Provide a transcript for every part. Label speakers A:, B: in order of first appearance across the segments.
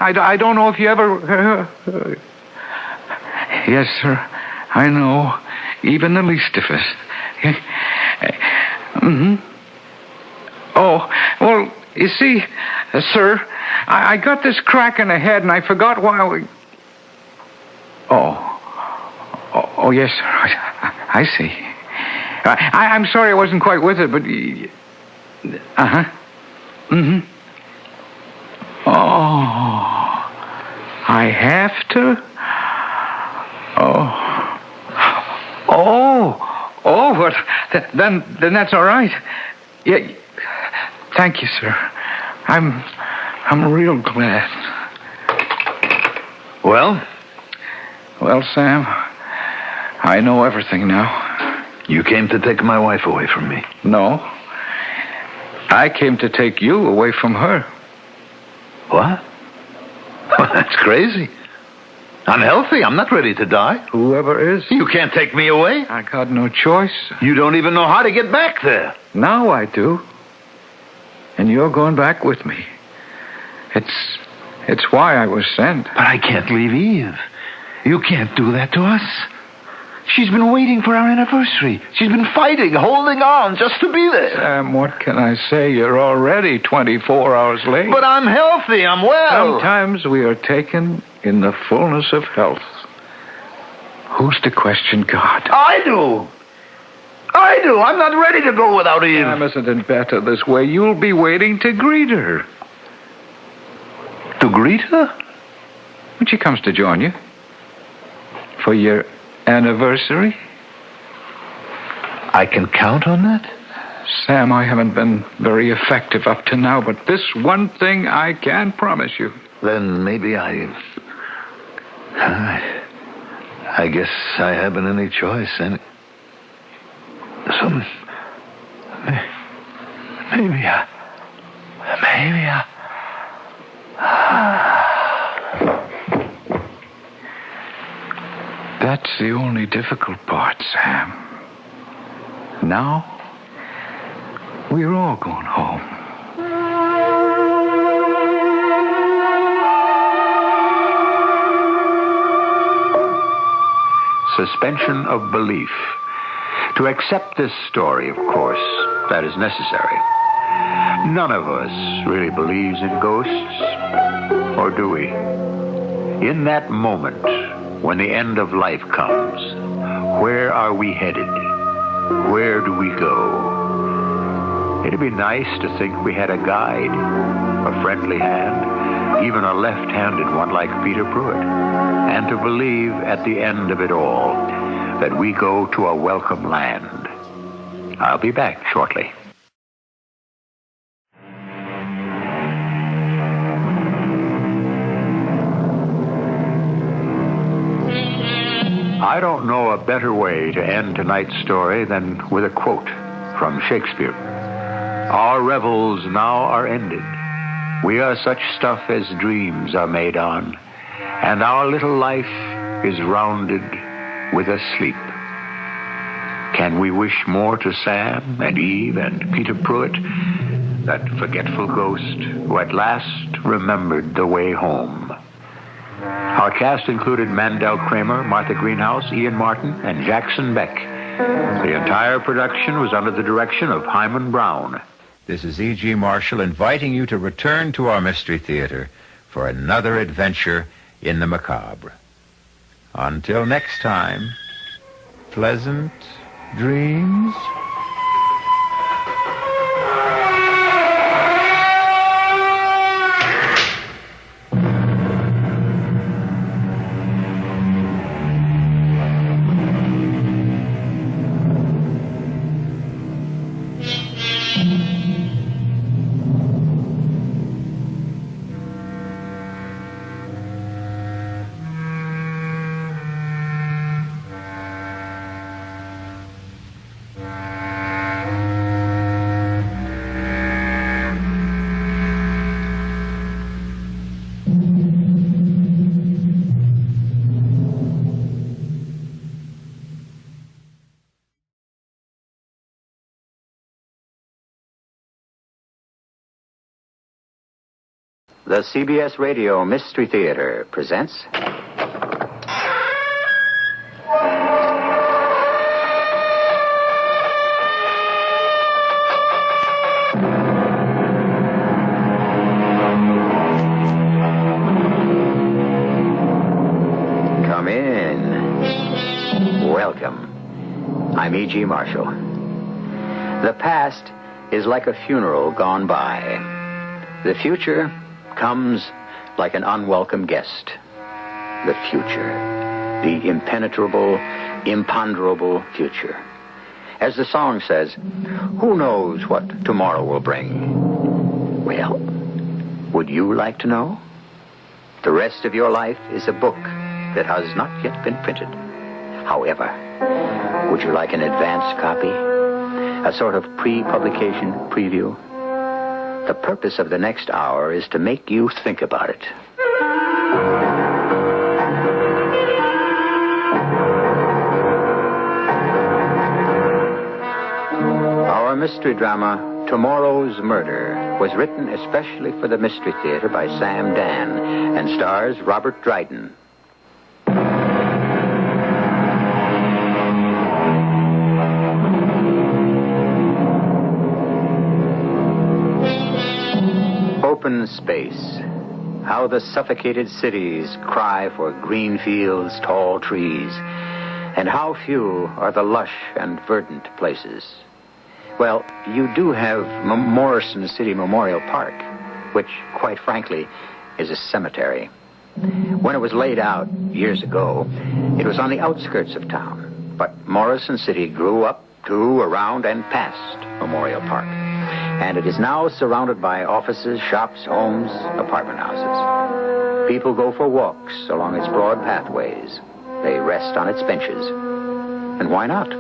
A: I don't know if you ever... Yes, sir. I know. Even the least of us. Mm-hmm. Oh, well, you see, sir, I got this crack in the head, and I forgot why we... Oh, yes, sir. I see. I'm sorry I wasn't quite with it, but... Uh-huh. Mm-hmm. Oh, I have to? But then that's all right. Yeah, thank you, sir. I'm real glad.
B: Well?
A: Well, Sam, I know everything now.
B: You came to take my wife away from me.
A: No. I came to take you away from her.
B: What? Well, that's crazy. I'm healthy. I'm not ready to die.
A: Whoever is.
B: You can't take me away.
A: I got no choice.
B: You don't even know how to get back there.
A: Now I do. And you're going back with me. It's why I was sent.
B: But I can't leave Eve. You can't do that to us. She's been waiting for our anniversary. She's been fighting, holding on just to be there.
A: Sam, what can I say? You're already 24 hours late.
B: But I'm healthy. I'm well.
A: Sometimes we are taken in the fullness of health. Who's to question God?
B: I do. I'm not ready to go without Eve.
A: Sam, isn't it better this way? You'll be waiting to greet her.
B: To greet her?
A: When she comes to join you. For your anniversary.
B: I can count on that?
A: Sam, I haven't been very effective up to now, but this one thing I can promise you.
B: Then maybe I guess I haven't any choice. And maybe I.
A: That's the only difficult part, Sam. Now, we're all going home.
B: Suspension of belief. To accept this story, of course, that is necessary. None of us really believes in ghosts, or do we? In that moment, when the end of life comes, where are we headed? Where do we go? It'd be nice to think we had a guide, a friendly hand, even a left-handed one like Peter Pruitt, and to believe at the end of it all that we go to a welcome land. I'll be back shortly. I don't know a better way to end tonight's story than with a quote from Shakespeare. Our revels now are ended. We are such stuff as dreams are made on, and our little life is rounded with a sleep. Can we wish more to Sam and Eve and Peter Pruitt, that forgetful ghost who at last remembered the way home? Our cast included Mandel Kramer, Martha Greenhouse, Ian Martin, and Jackson Beck. The entire production was under the direction of Hyman Brown.
C: This is E.G. Marshall inviting you to return to our Mystery Theater for another adventure in the macabre. Until next time, pleasant dreams.
D: the CBS Radio Mystery Theater presents... Come in. Welcome. I'm E.G. Marshall. The past is like a funeral gone by. The future comes like an unwelcome guest. The future. The impenetrable, imponderable future. As the song says, who knows what tomorrow will bring? Well, would you like to know? The rest of your life is a book that has not yet been printed. However, would you like an advance copy? A sort of pre-publication preview? The purpose of the next hour is to make you think about it. Our mystery drama, Tomorrow's Murder, was written especially for the Mystery Theater by Sam Dan and stars Robert Dryden. Open space. How the suffocated cities cry for green fields, tall trees, and how few are the lush and verdant places. Well, you do have Morrison City Memorial Park, which, quite frankly, is a cemetery. When it was laid out years ago, it was on the outskirts of town, but Morrison City grew up to, around, and past Memorial Park. And it is now surrounded by offices, shops, homes, apartment houses. People go for walks along its broad pathways. They rest on its benches. And why not?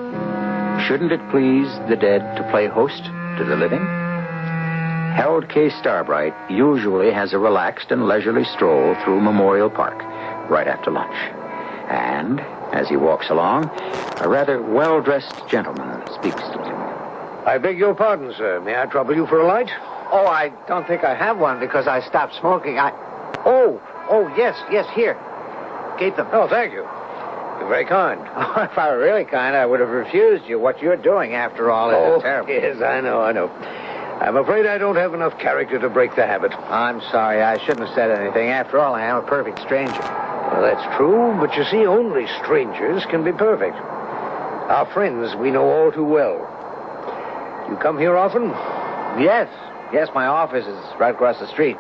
D: Shouldn't it please the dead to play host to the living? Harold K. Starbright usually has a relaxed and leisurely stroll through Memorial Park right after lunch. And as he walks along, a rather well-dressed gentleman speaks to him.
E: I beg your pardon, sir. May I trouble you for a light?
F: Oh, I don't think I have one because I stopped smoking. Oh, yes, here. Keep them.
E: Oh, thank you. You're very kind.
F: Oh, if I were really kind, I would have refused you. What you're doing, after all, is terrible.
E: Yes, I know. I'm afraid I don't have enough character to break the habit.
F: I'm sorry. I shouldn't have said anything. After all, I am a perfect stranger.
E: Well, that's true, but you see, only strangers can be perfect. Our friends we know all too well. You come here often?
F: Yes, my office is right across the street.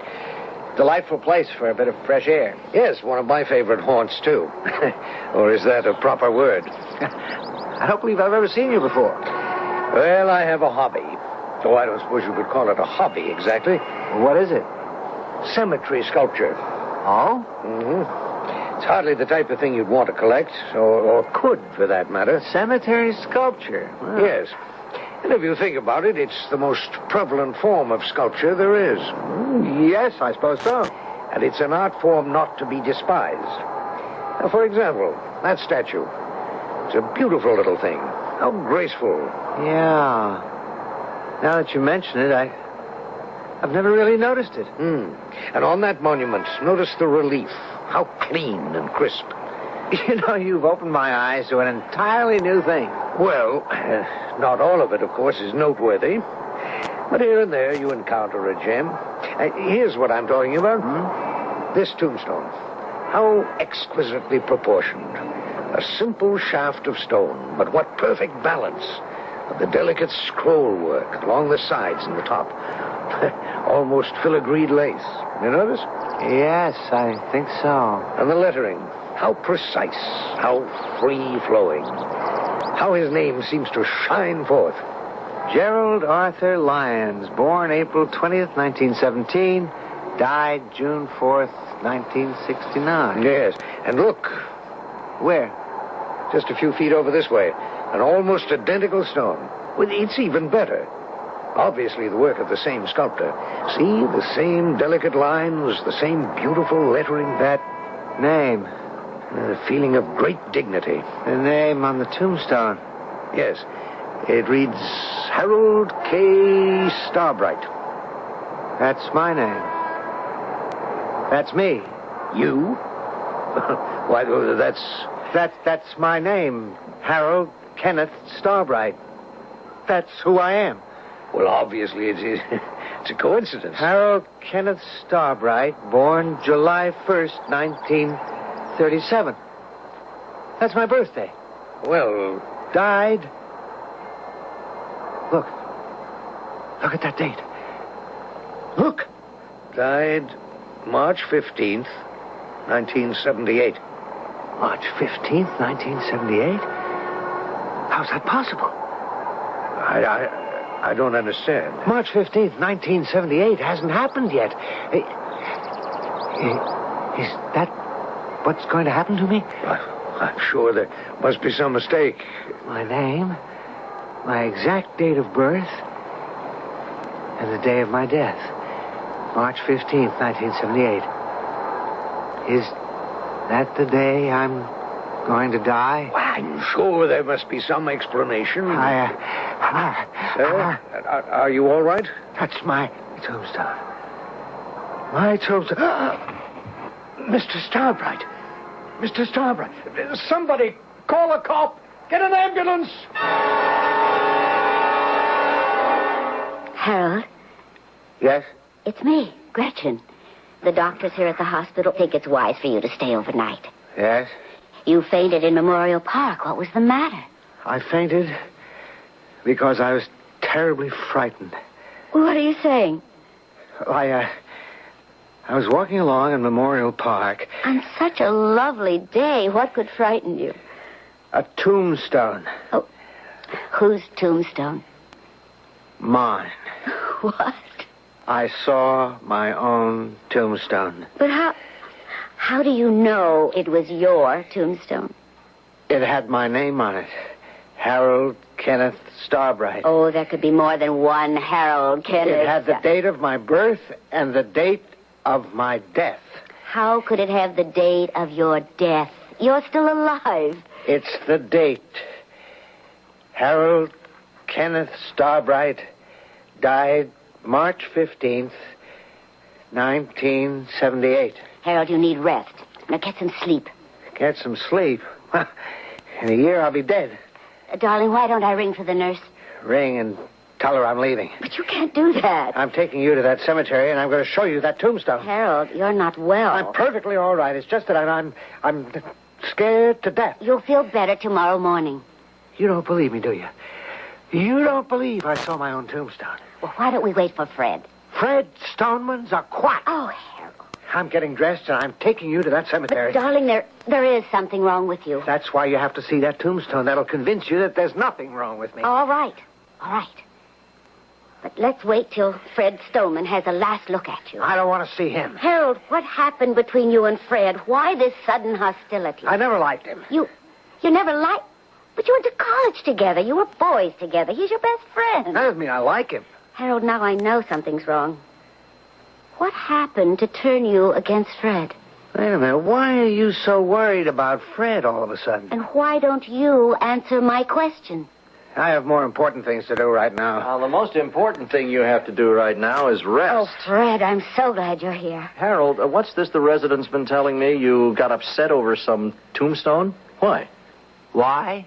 F: Delightful place for a bit of fresh air.
E: Yes, one of my favorite haunts, too. Or is that a proper word?
F: I don't believe I've ever seen you before.
E: Well, I have a hobby. Though I don't suppose you could call it a hobby exactly.
F: What is it?
E: Cemetery sculpture.
F: Oh?
E: Mm-hmm. It's hardly the type of thing you'd want to collect, or could, for that matter.
F: Cemetery sculpture? Wow.
E: Yes. And if you think about it, it's the most prevalent form of sculpture there is.
F: Yes, I suppose so.
E: And it's an art form not to be despised. Now, for example, that statue. It's a beautiful little thing. How graceful.
F: Yeah. Now that you mention it, I've never really noticed it.
E: And on that monument, notice the relief. How clean and crisp.
F: You know, you've opened my eyes to an entirely new thing.
E: Well, not all of it, of course, is noteworthy. But here and there you encounter a gem. Here's what I'm talking about. This tombstone. How exquisitely proportioned. A simple shaft of stone, but what perfect balance of the delicate scroll work along the sides and the top. Almost filigreed lace. You notice?
F: Yes, I think so.
E: And the lettering. How precise, how free-flowing. How his name seems to shine forth.
F: Gerald Arthur Lyons, born April 20th, 1917, died June 4th, 1969.
E: Yes, and look.
F: Where?
E: Just a few feet over this way. An almost identical stone. Well, it's even better. Obviously the work of the same sculptor. See, the same delicate lines, the same beautiful lettering.
F: That name.
E: A feeling of great dignity.
F: The name on the tombstone.
E: Yes. It reads Harold K. Starbright.
F: That's my name. That's me.
E: You? Why,
F: That's my name. Harold Kenneth Starbright. That's who I am.
E: Well, obviously, it's a coincidence.
F: Harold Kenneth Starbright, born July 1st, 1937. That's my birthday.
E: Well,
F: Died. Look at that date. Look.
E: died March 15th, 1978.
F: March 15th, 1978? How's that possible?
E: I don't understand.
F: March 15th, 1978 hasn't happened yet. Is that what's going to happen to me?
E: I'm sure there must be some mistake.
F: My name, my exact date of birth, and the day of my death. March 15th, 1978. Is that the day I'm going to die?
E: Well, I'm sure there must be some explanation. Sir, are you all right?
F: That's my tombstone. My tombstone. Mr. Starbright. Mr. Starbright.
E: Somebody call a cop. Get an ambulance.
G: Harold,
F: Yes?
G: it's me, Gretchen. The doctors here at the hospital think it's wise for you to stay overnight.
F: Yes?
G: You fainted in Memorial Park. What was the matter?
F: I fainted because I was terribly frightened.
G: What are you saying?
F: I was walking along in Memorial Park.
G: On such a lovely day, what could frighten you?
F: A tombstone.
G: Oh, whose tombstone?
F: Mine.
G: What?
F: I saw my own tombstone.
G: But how do you know it was your tombstone?
F: It had my name on it. Harold Kenneth Starbright.
G: Oh, there could be more than one Harold Kenneth.
F: It had the date of my birth and the date of my death.
G: How could it have the date of your death? You're still alive.
F: It's the date. Harold Kenneth Starbright died March 15th, 1978.
G: Harold, you need rest. Now get some sleep.
F: Get some sleep. In a year, I'll be dead.
G: Darling, why don't I ring for the nurse?
F: Ring and tell her I'm leaving.
G: But you can't do that.
F: I'm taking you to that cemetery, and I'm going to show you that tombstone.
G: Harold, you're not well.
F: I'm perfectly all right. It's just that I'm scared to death.
G: You'll feel better tomorrow morning.
F: You don't believe me, do you? You don't believe I saw my own tombstone.
G: Well, why don't we wait for Fred?
F: Fred Stoneman's a quack.
G: Oh, Harold.
F: I'm getting dressed, and I'm taking you to that cemetery.
G: But, darling, there is something wrong with you.
F: That's why you have to see that tombstone. That'll convince you that there's nothing wrong with me.
G: All right. But let's wait till Fred Stoneman has a last look at you.
F: I don't want to see him.
G: Harold, what happened between you and Fred? Why this sudden hostility?
F: I never liked him.
G: You never liked... But you went to college together. You were boys together. He's your best friend.
F: That doesn't mean I like him.
G: Harold, now I know something's wrong. What happened to turn you against Fred?
F: Wait a minute. Why are you so worried about Fred all of a sudden?
G: And why don't you answer my question?
F: I have more important things to do right now.
H: Now, the most important thing you have to do right now is rest.
G: Oh, Fred, I'm so glad you're here.
H: Harold, what's this the resident's been telling me? You got upset over some tombstone? Why?
F: Why?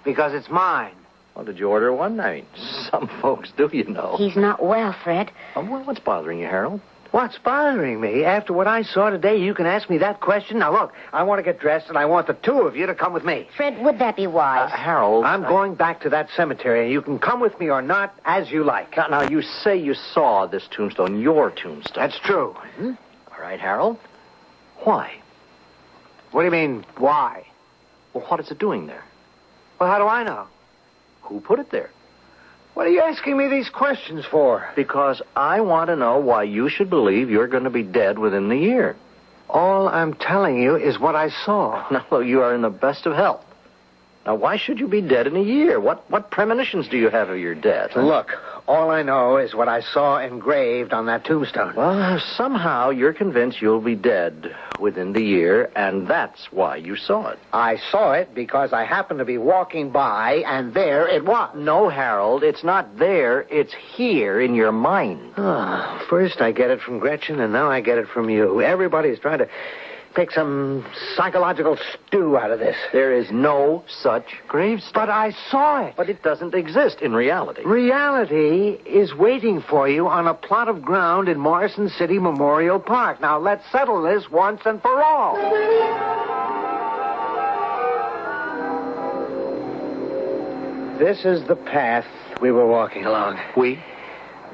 F: Because it's mine.
H: Well, did you order one? I mean, some folks do, you know.
G: He's not well, Fred.
H: Well, what's bothering you, Harold?
F: What's bothering me? After what I saw today, you can ask me that question. Now, look, I want to get dressed, and I want the two of you to come with me.
G: Fred, would that be wise?
H: Harold...
F: I'm going back to that cemetery, and you can come with me or not, as you like.
H: Now, you say you saw this tombstone, your tombstone.
F: That's true.
H: All right, Harold. Why?
F: What do you mean, why?
H: Well, what is it doing there?
F: Well, how do I know?
H: Who put it there?
F: What are you asking me these questions for?
H: Because I want to know why you should believe you're going to be dead within the year.
F: All I'm telling you is what I saw.
H: Now, you are in the best of health. Now, why should you be dead in a year? What premonitions do you have of your death? Huh?
E: Look, all I know is what I saw engraved on that tombstone.
H: Well, somehow you're convinced you'll be dead within the year, and that's why you saw it.
E: I saw it because I happened to be walking by, and there it was.
H: No, Harold, it's not there. It's here in your mind.
E: First I get it from Gretchen, and now I get it from you. Everybody's trying to make some psychological stew out of this.
H: There is no such gravestone.
E: But I saw it.
H: But it doesn't exist in reality.
E: Reality is waiting for you on a plot of ground in Morrison City Memorial Park. Now, let's settle this once and for all. This is the path we were walking along.
H: We?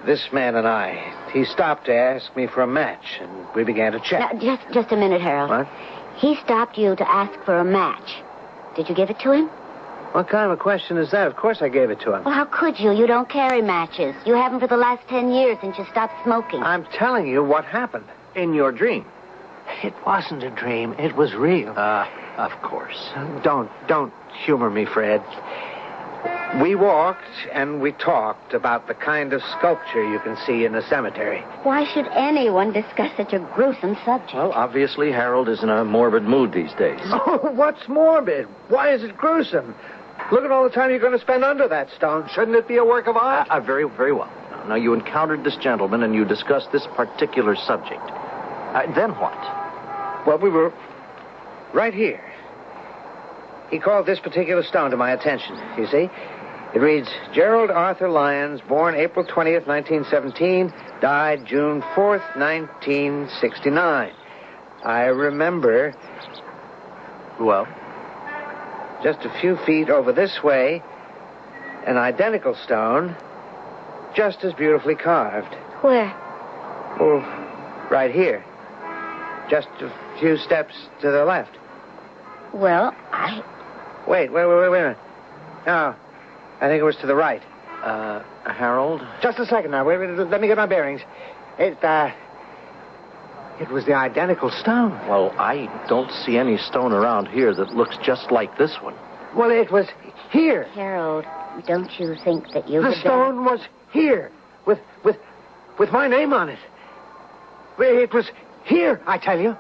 E: This man and I. He stopped to ask me for a match, and we began to chat.
G: Now, just a minute, Harold.
E: What?
G: He stopped you to ask for a match. Did you give it to him?
E: What kind of a question is that? Of course I gave it to him.
G: Well, how could you? You don't carry matches. You haven't for the last 10 years since you stopped smoking.
E: I'm telling you what happened.
H: In your dream.
E: It wasn't a dream. It was real.
H: Of course.
E: Don't humor me, Fred. We walked and we talked about the kind of sculpture you can see in the cemetery.
G: Why should anyone discuss such a gruesome subject?
H: Well, obviously, Harold is in a morbid mood these days.
E: Oh, what's morbid? Why is it gruesome? Look at all the time you're going to spend under that stone. Shouldn't it be a work of art?
H: Very, very well. Now, you encountered this gentleman and you discussed this particular subject. Then what?
E: Well, we were right here. He called this particular stone to my attention, you see. It reads, Gerald Arthur Lyons, born April 20th, 1917, died June 4th, 1969. I remember,
H: Well?
E: just a few feet over this way, an identical stone, just as beautifully carved.
G: Where?
E: Oh, right here. Just a few steps to the left.
G: Well,
E: Wait a minute. No, I think it was to the right.
H: Harold?
E: Just a second now. Wait, let me get my bearings. It was the identical stone.
H: Well, I don't see any stone around here that looks just like this one.
E: Well, it was here.
G: Harold, don't you think that you
E: The
G: had
E: stone was here, with my name on it. It was here, I tell you.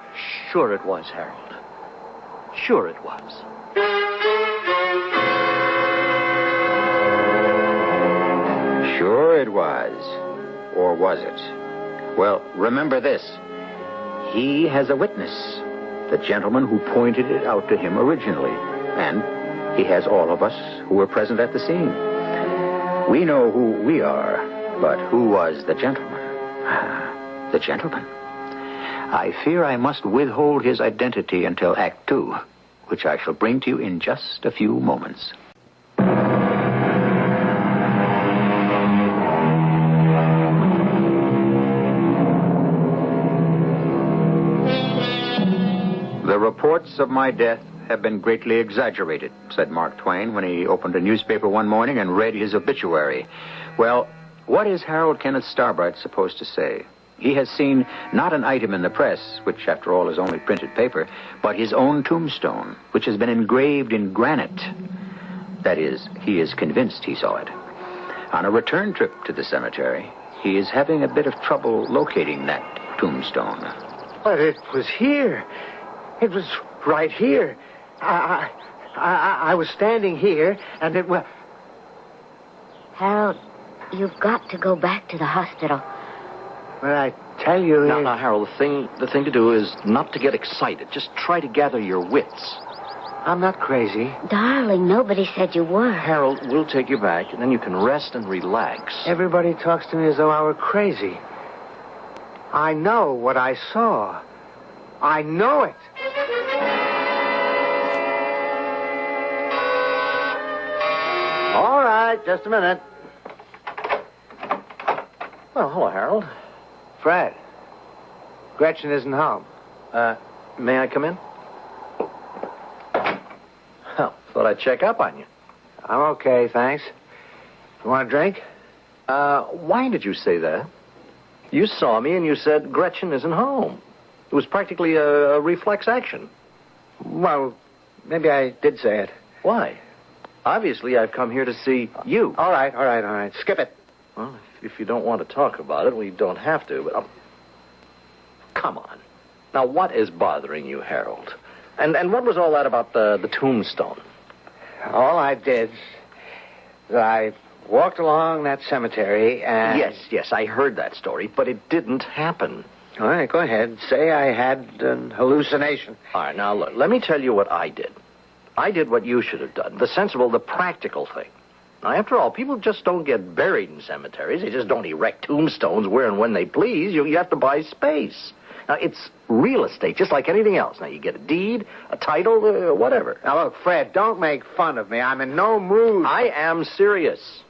H: Sure it was, Harold. Sure it was.
D: Sure it was. Or was it? Well, remember this. He has a witness. The gentleman who pointed it out to him originally. And he has all of us who were present at the scene. We know who we are, but who was the gentleman? The gentleman. I fear I must withhold his identity until Act 2, which I shall bring to you in just a few moments. The reports of my death have been greatly exaggerated, said Mark Twain when he opened a newspaper one morning and read his obituary. Well, what is Harold Kenneth Starbright supposed to say? He has seen not an item in the press, which, after all, is only printed paper, but his own tombstone, which has been engraved in granite. That is, he is convinced he saw it. On a return trip to the cemetery, he is having a bit of trouble locating that tombstone.
E: But it was here. It was right here. I was standing here, and it was...
G: Harold, you've got to go back to the hospital.
E: But I tell you...
H: Now, Harold, the thing to do is not to get excited. Just try to gather your wits.
E: I'm not crazy.
G: Darling, nobody said you were.
H: Harold, we'll take you back, and then you can rest and relax.
E: Everybody talks to me as though I were crazy. I know what I saw. I know it. All right, just a minute.
H: Well, hello, Harold.
E: Fred, Gretchen isn't home.
H: May I come in? Well, thought I'd check up on you.
E: I'm okay, thanks. You want a drink?
H: Why did you say that? You saw me and you said Gretchen isn't home. It was practically a reflex action.
E: Well, maybe I did say it.
H: Why? Obviously, I've come here to see you.
E: All right. Skip it.
H: Well, if you don't want to talk about it, we don't have to, but... Come on. Now, what is bothering you, Harold? And what was all that about the tombstone?
E: All I did is I walked along that cemetery and...
H: Yes, I heard that story, but it didn't happen.
E: All right, go ahead. Say I had an hallucination.
H: All right, now, look, let me tell you what I did. I did what you should have done, the sensible, the practical thing. Now, after all, people just don't get buried in cemeteries. They just don't erect tombstones where and when they please. You have to buy space. Now, it's real estate, just like anything else. Now, you get a deed, a title, whatever.
E: Now, look, Fred, don't make fun of me. I'm in no mood.
H: I am serious.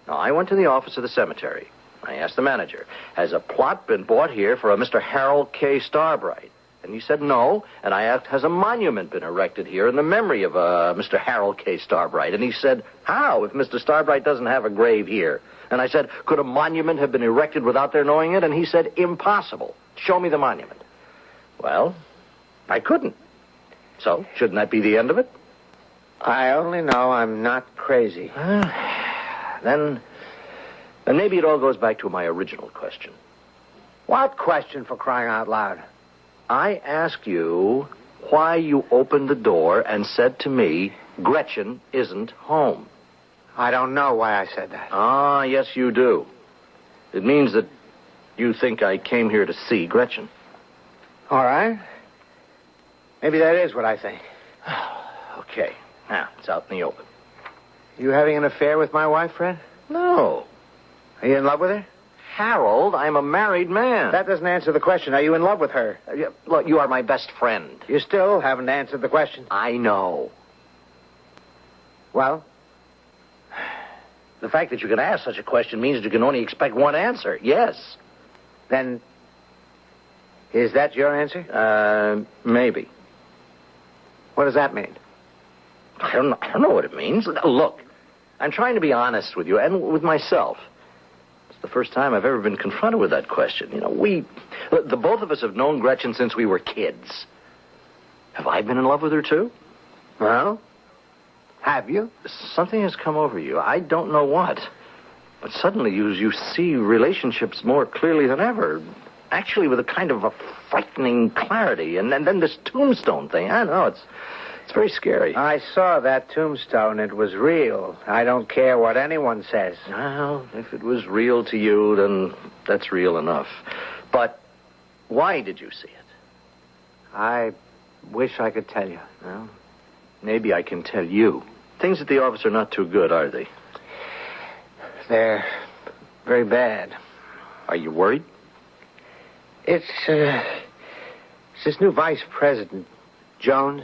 H: Now, I went to the office of the cemetery. I asked the manager, has a plot been bought here for a Mr. Harold K. Starbright? And he said no. And I asked, has a monument been erected here in the memory of Mr. Harold K. Starbright? And he said, how, if Mr. Starbright doesn't have a grave here? And I said, could a monument have been erected without their knowing it? And he said, impossible. Show me the monument. Well, I couldn't. So, shouldn't that be the end of it?
E: I only know I'm not crazy.
H: Then maybe it all goes back to my original question.
E: What question, for crying out loud?
H: I asked you why you opened the door and said to me, Gretchen isn't home.
E: I don't know why I said that.
H: Ah, yes, you do. It means that you think I came here to see Gretchen.
E: All right. Maybe that is what I think.
H: Okay. Now, it's out in the open.
E: You having an affair with my wife, Fred?
H: No.
E: Are you in love with her?
H: Harold, I'm a married man.
E: That doesn't answer the question. Are you in love with her?
H: Look, you are my best friend.
E: You still haven't answered the question.
H: I know.
E: Well?
H: The fact that you can ask such a question means that you can only expect one answer. Yes.
E: Then, is that your answer?
H: Maybe.
E: What does that mean?
H: I don't know what it means. Look, I'm trying to be honest with you and with myself. It's the first time I've ever been confronted with that question. You know, the both of us have known Gretchen since we were kids. Have I been in love with her, too?
E: Well, have you?
H: Something has come over you. I don't know what. But suddenly you see relationships more clearly than ever. Actually, with a kind of a frightening clarity. And then this tombstone thing. I know, it's very scary.
E: I saw that tombstone. It was real. I don't care what anyone says.
H: Well, if it was real to you, then that's real enough. But why did you see it?
E: I wish I could tell you.
H: Well, maybe I can tell you. Things at the office are not too good, are they?
E: They're very bad.
H: Are you worried?
E: It's this new vice president, Jones.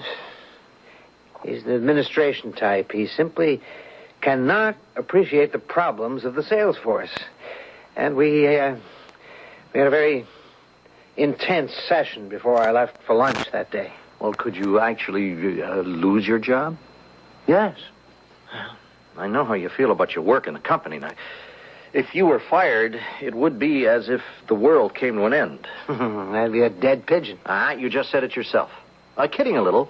E: He's an administration type. He simply cannot appreciate the problems of the sales force. And we had a very intense session before I left for lunch that day.
H: Well, could you actually lose your job?
E: Yes.
H: I know how you feel about your work in the company. Now, if you were fired, it would be as if the world came to an end.
E: That'd be a dead pigeon.
H: You just said it yourself. Kidding a little,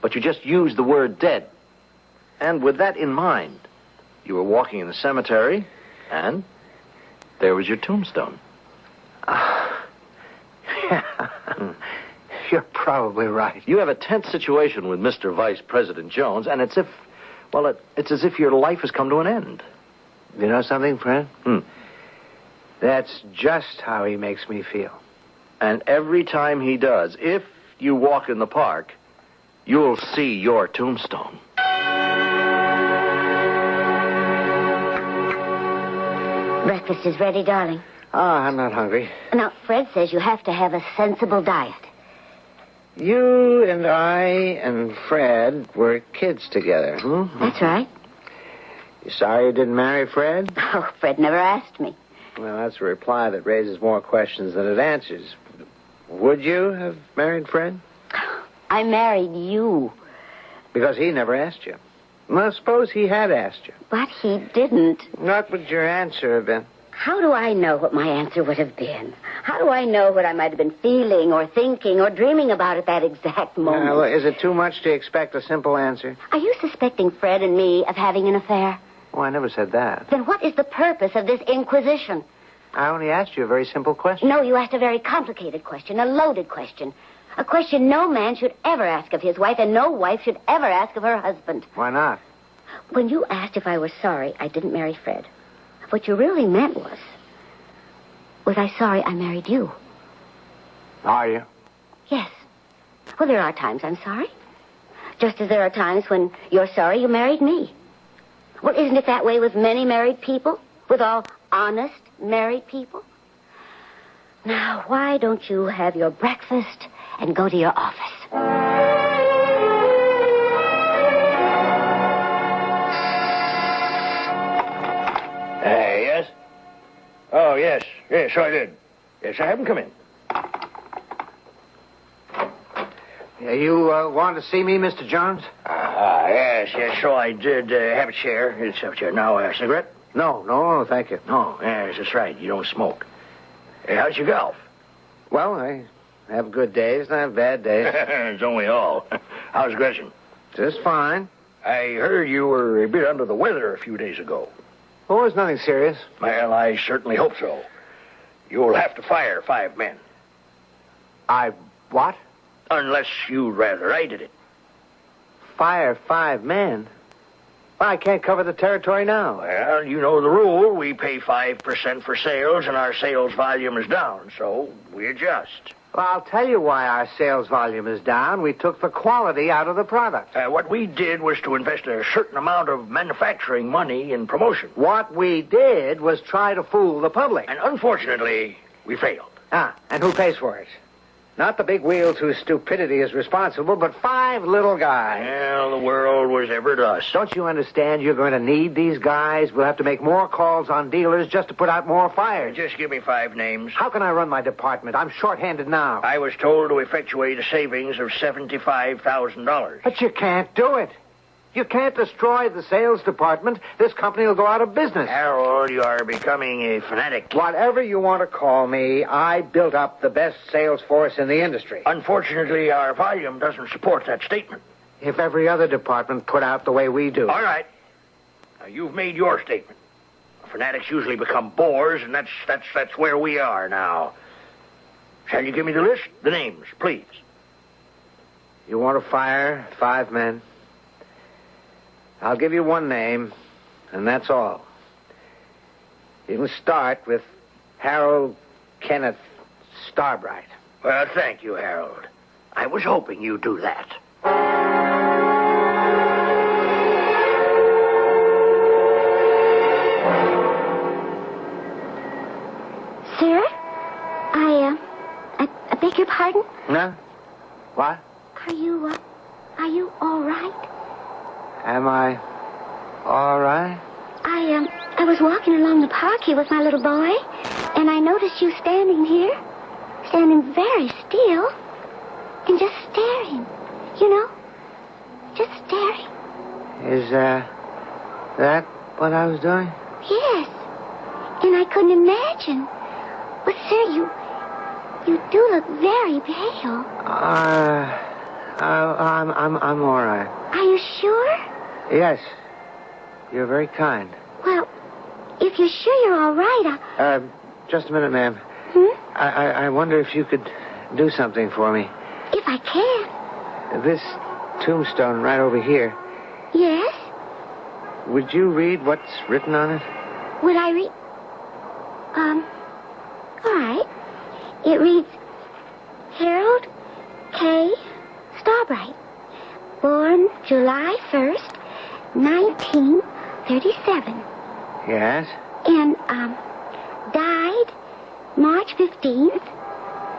H: but you just used the word dead. And with that in mind, you were walking in the cemetery, and there was your tombstone.
E: You're probably right.
H: You have a tense situation with Mr. Vice President Jones, and it's as if your life has come to an end.
E: You know something, Fred? That's just how he makes me feel.
H: And every time he does, if you walk in the park, you'll see your tombstone.
G: Breakfast is ready, darling.
E: I'm not hungry.
G: Now, Fred says you have to have a sensible diet.
E: You and I and Fred were kids together.
G: That's right.
E: You sorry you didn't marry Fred?
G: Oh, Fred never asked me.
E: Well, that's a reply that raises more questions than it answers. Would you have married Fred?
G: I married you.
E: Because he never asked you. Well, suppose he had asked you.
G: But he didn't.
E: What would your answer have been?
G: How do I know what my answer would have been? How do I know what I might have been feeling or thinking or dreaming about at that exact moment?
F: Well, is it too much to expect a simple answer?
G: Are you suspecting Fred and me of having an affair?
F: Oh, I never said that.
G: Then what is the purpose of this inquisition?
F: I only asked you a very simple question.
G: No, you asked a very complicated question, a loaded question. A question no man should ever ask of his wife, and no wife should ever ask of her husband.
F: Why not?
G: When you asked if I was sorry I didn't marry Fred, what you really meant was I sorry I married you?
F: Are you?
G: Yes. Well, there are times I'm sorry. Just as there are times when you're sorry you married me. Well, isn't it that way with many married people? With all honest married people? Now, why don't you have your breakfast and go to your office?
E: Yes? Oh, yes. Yes, I did. Yes, I have him come in.
F: You want to see me, Mr. Jones?
E: Yes, so I did. Have a chair. It's have a chair. Now, a cigarette?
F: No, thank you.
E: Oh, yes, that's right. You don't smoke. How's your golf?
F: Well, I have good days and I have bad days.
E: It's only all. How's Gretchen?
F: Just fine.
E: I heard you were a bit under the weather a few days ago.
F: Oh, it was nothing serious.
E: Well, I certainly hope so. You'll have to fire 5 men.
F: I what?
E: Unless you'd rather I did it.
F: Fire 5 men? Well, I can't cover the territory now.
E: Well, you know the rule. We pay 5% for sales, and our sales volume is down, so we adjust.
F: Well, I'll tell you why our sales volume is down. We took the quality out of the product.
E: What we did was to invest a certain amount of manufacturing money in promotion.
F: What we did was try to fool the public.
E: And unfortunately, we failed.
F: And who pays for it? Not the big wheels whose stupidity is responsible, but 5 little guys.
E: Well, the world was ever thus.
F: Don't you understand you're going to need these guys? We'll have to make more calls on dealers just to put out more fires.
E: Just give me 5 names.
F: How can I run my department? I'm short-handed now.
E: I was told to effectuate a savings of $75,000.
F: But you can't do it. You can't destroy the sales department. This company will go out of business.
E: Harold, you are becoming a fanatic.
F: Whatever you want to call me, I built up the best sales force in the industry.
E: Unfortunately, our volume doesn't support that statement.
F: If every other department put out the way we do.
E: All right. Now, you've made your statement. Fanatics usually become bores, and that's where we are now. Shall you give me the list? The names, please.
F: You want to fire 5 men? I'll give you 1 name, and that's all. You can start with Harold Kenneth Starbright.
E: Well, thank you, Harold. I was hoping you'd do that.
G: Sir, I beg your pardon?
F: No? What?
G: Are you all right?
F: Am I all right?
G: I was walking along the park here with my little boy, and I noticed you standing here, standing very still, and just staring, just staring.
F: Is, that what I was doing?
G: Yes, and I couldn't imagine. But, sir, you do look very pale.
F: I'm all right.
G: Are you sure?
F: Yes. You're very kind.
G: Well, if you're sure you're all right,
F: just a minute, ma'am. I wonder if you could do something for me.
G: If I can.
F: This tombstone right over here.
G: Yes?
F: Would you read what's written on it?
G: Would I read? All right. It reads, Harold K. Starbright, born July 1st, 1937.
F: Yes?
G: And, died March 15th,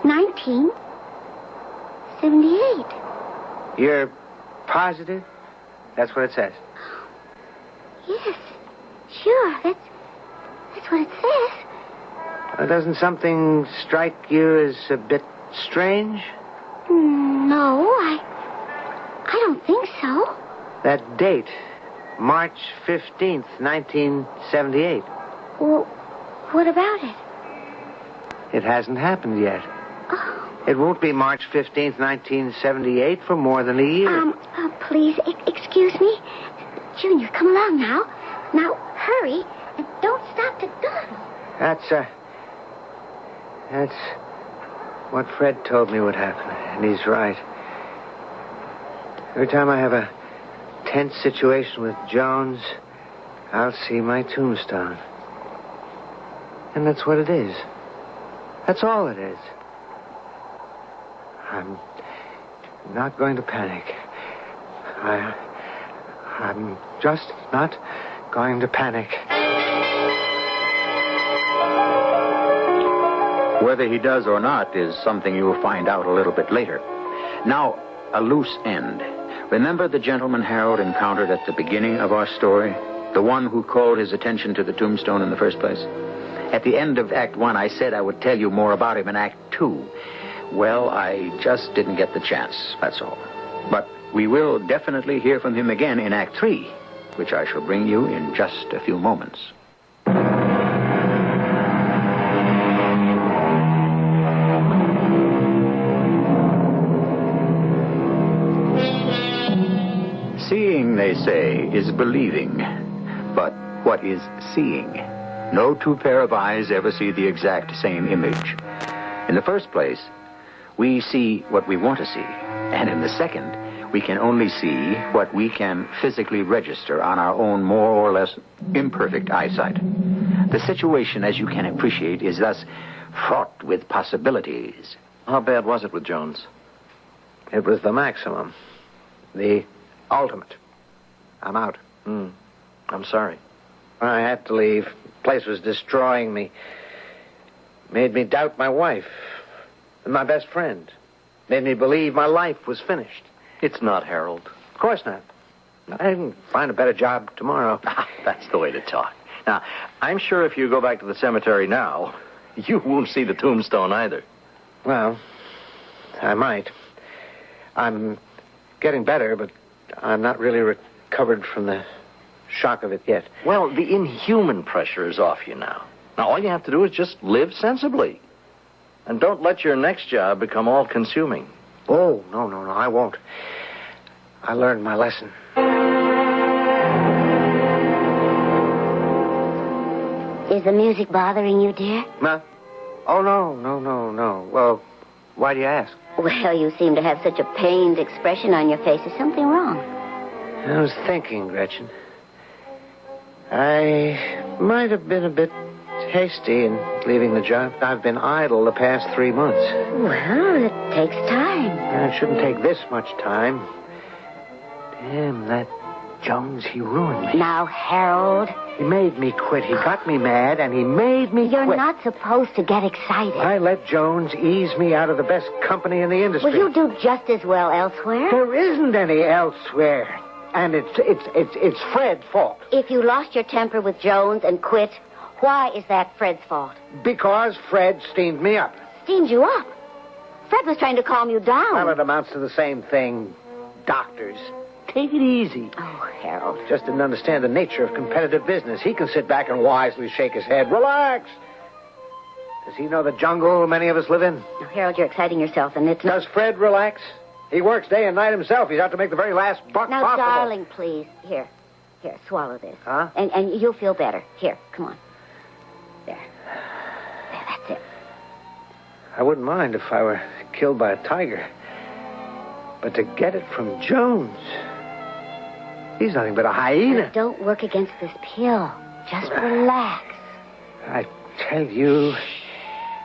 G: 1978.
F: You're positive? That's what it says.
G: Yes, sure, that's what it says.
F: Doesn't something strike you as a bit strange?
G: No, I don't think so.
F: That date, March 15th, 1978.
G: Well, What about it?
F: It hasn't happened yet.
G: Oh.
F: It won't be March 15th, 1978 for more than a year.
G: Please, excuse me. Junior, come along now. Now, hurry, and don't stop to dawdle.
F: That's what Fred told me would happen, and he's right. Every time I have a tense situation with Jones, I'll see my tombstone. And that's what it is. That's all it is. I'm not going to panic. I'm just not going to panic.
D: Whether he does or not is something you will find out a little bit later. Now, a loose end. Remember the gentleman Harold encountered at the beginning of our story? The one who called his attention to the tombstone in the first place? At the end of Act 1, I said I would tell you more about him in Act 2. Well, I just didn't get the chance, that's all. But we will definitely hear from him again in Act 3, which I shall bring you in just a few moments. Seeing, they say, is believing. But what is seeing? No two pair of eyes ever see the exact same image. In the first place, we see what we want to see. And in the second, we can only see what we can physically register on our own more or less imperfect eyesight. The situation, as you can appreciate, is thus fraught with possibilities.
H: How bad was it with Jones?
F: It was the maximum. The ultimate. I'm out.
H: I'm sorry.
F: I had to leave. The place was destroying me. Made me doubt my wife and my best friend. Made me believe my life was finished.
H: It's not, Harold.
F: Of course not. I can find a better job tomorrow.
H: That's the way to talk. Now, I'm sure if you go back to the cemetery now, you won't see the tombstone either.
F: Well, I might. I'm getting better, but I'm not really recovered from the shock of it yet.
H: Well, the inhuman pressure is off you now. Now, all you have to do is just live sensibly. And don't let your next job become all-consuming.
F: Oh, no, I won't. I learned my lesson.
G: Is the music bothering you, dear?
F: Huh? Oh, no. Well, why do you ask?
G: Well, you seem to have such a pained expression on your face. Is something wrong?
F: I was thinking, Gretchen. I might have been a bit hasty in leaving the job. I've been idle the past 3 months.
G: Well, it takes time.
F: It shouldn't take this much time. Damn, that Jones, he ruined me.
G: Now, Harold.
F: He made me quit. He got me mad, and he made me
G: You're
F: quit.
G: not supposed to get excited.
F: I let Jones ease me out of the best company in the industry.
G: Well, you do just as well elsewhere.
F: There isn't any elsewhere. And it's Fred's fault.
G: If you lost your temper with Jones and quit, why is that Fred's fault?
F: Because Fred steamed me up.
G: Steamed you up? Fred was trying to calm you down.
F: Well, it amounts to the same thing. Doctors. Take it easy.
G: Oh, Harold.
F: Just didn't understand the nature of competitive business. He can sit back and wisely shake his head. Relax. Does he know the jungle many of us live in?
G: Now, Harold, you're exciting yourself, and it's not...
F: Does Fred relax? He works day and night himself. He's out to make the very last buck
G: now,
F: possible.
G: darling, please. Here, swallow this.
F: Huh?
G: And you'll feel better. Here, come on. There, that's it.
F: I wouldn't mind if I were killed by a tiger. But to get it from Jones... He's nothing but a hyena.
G: Don't work against this pill. Just relax.
F: I tell you...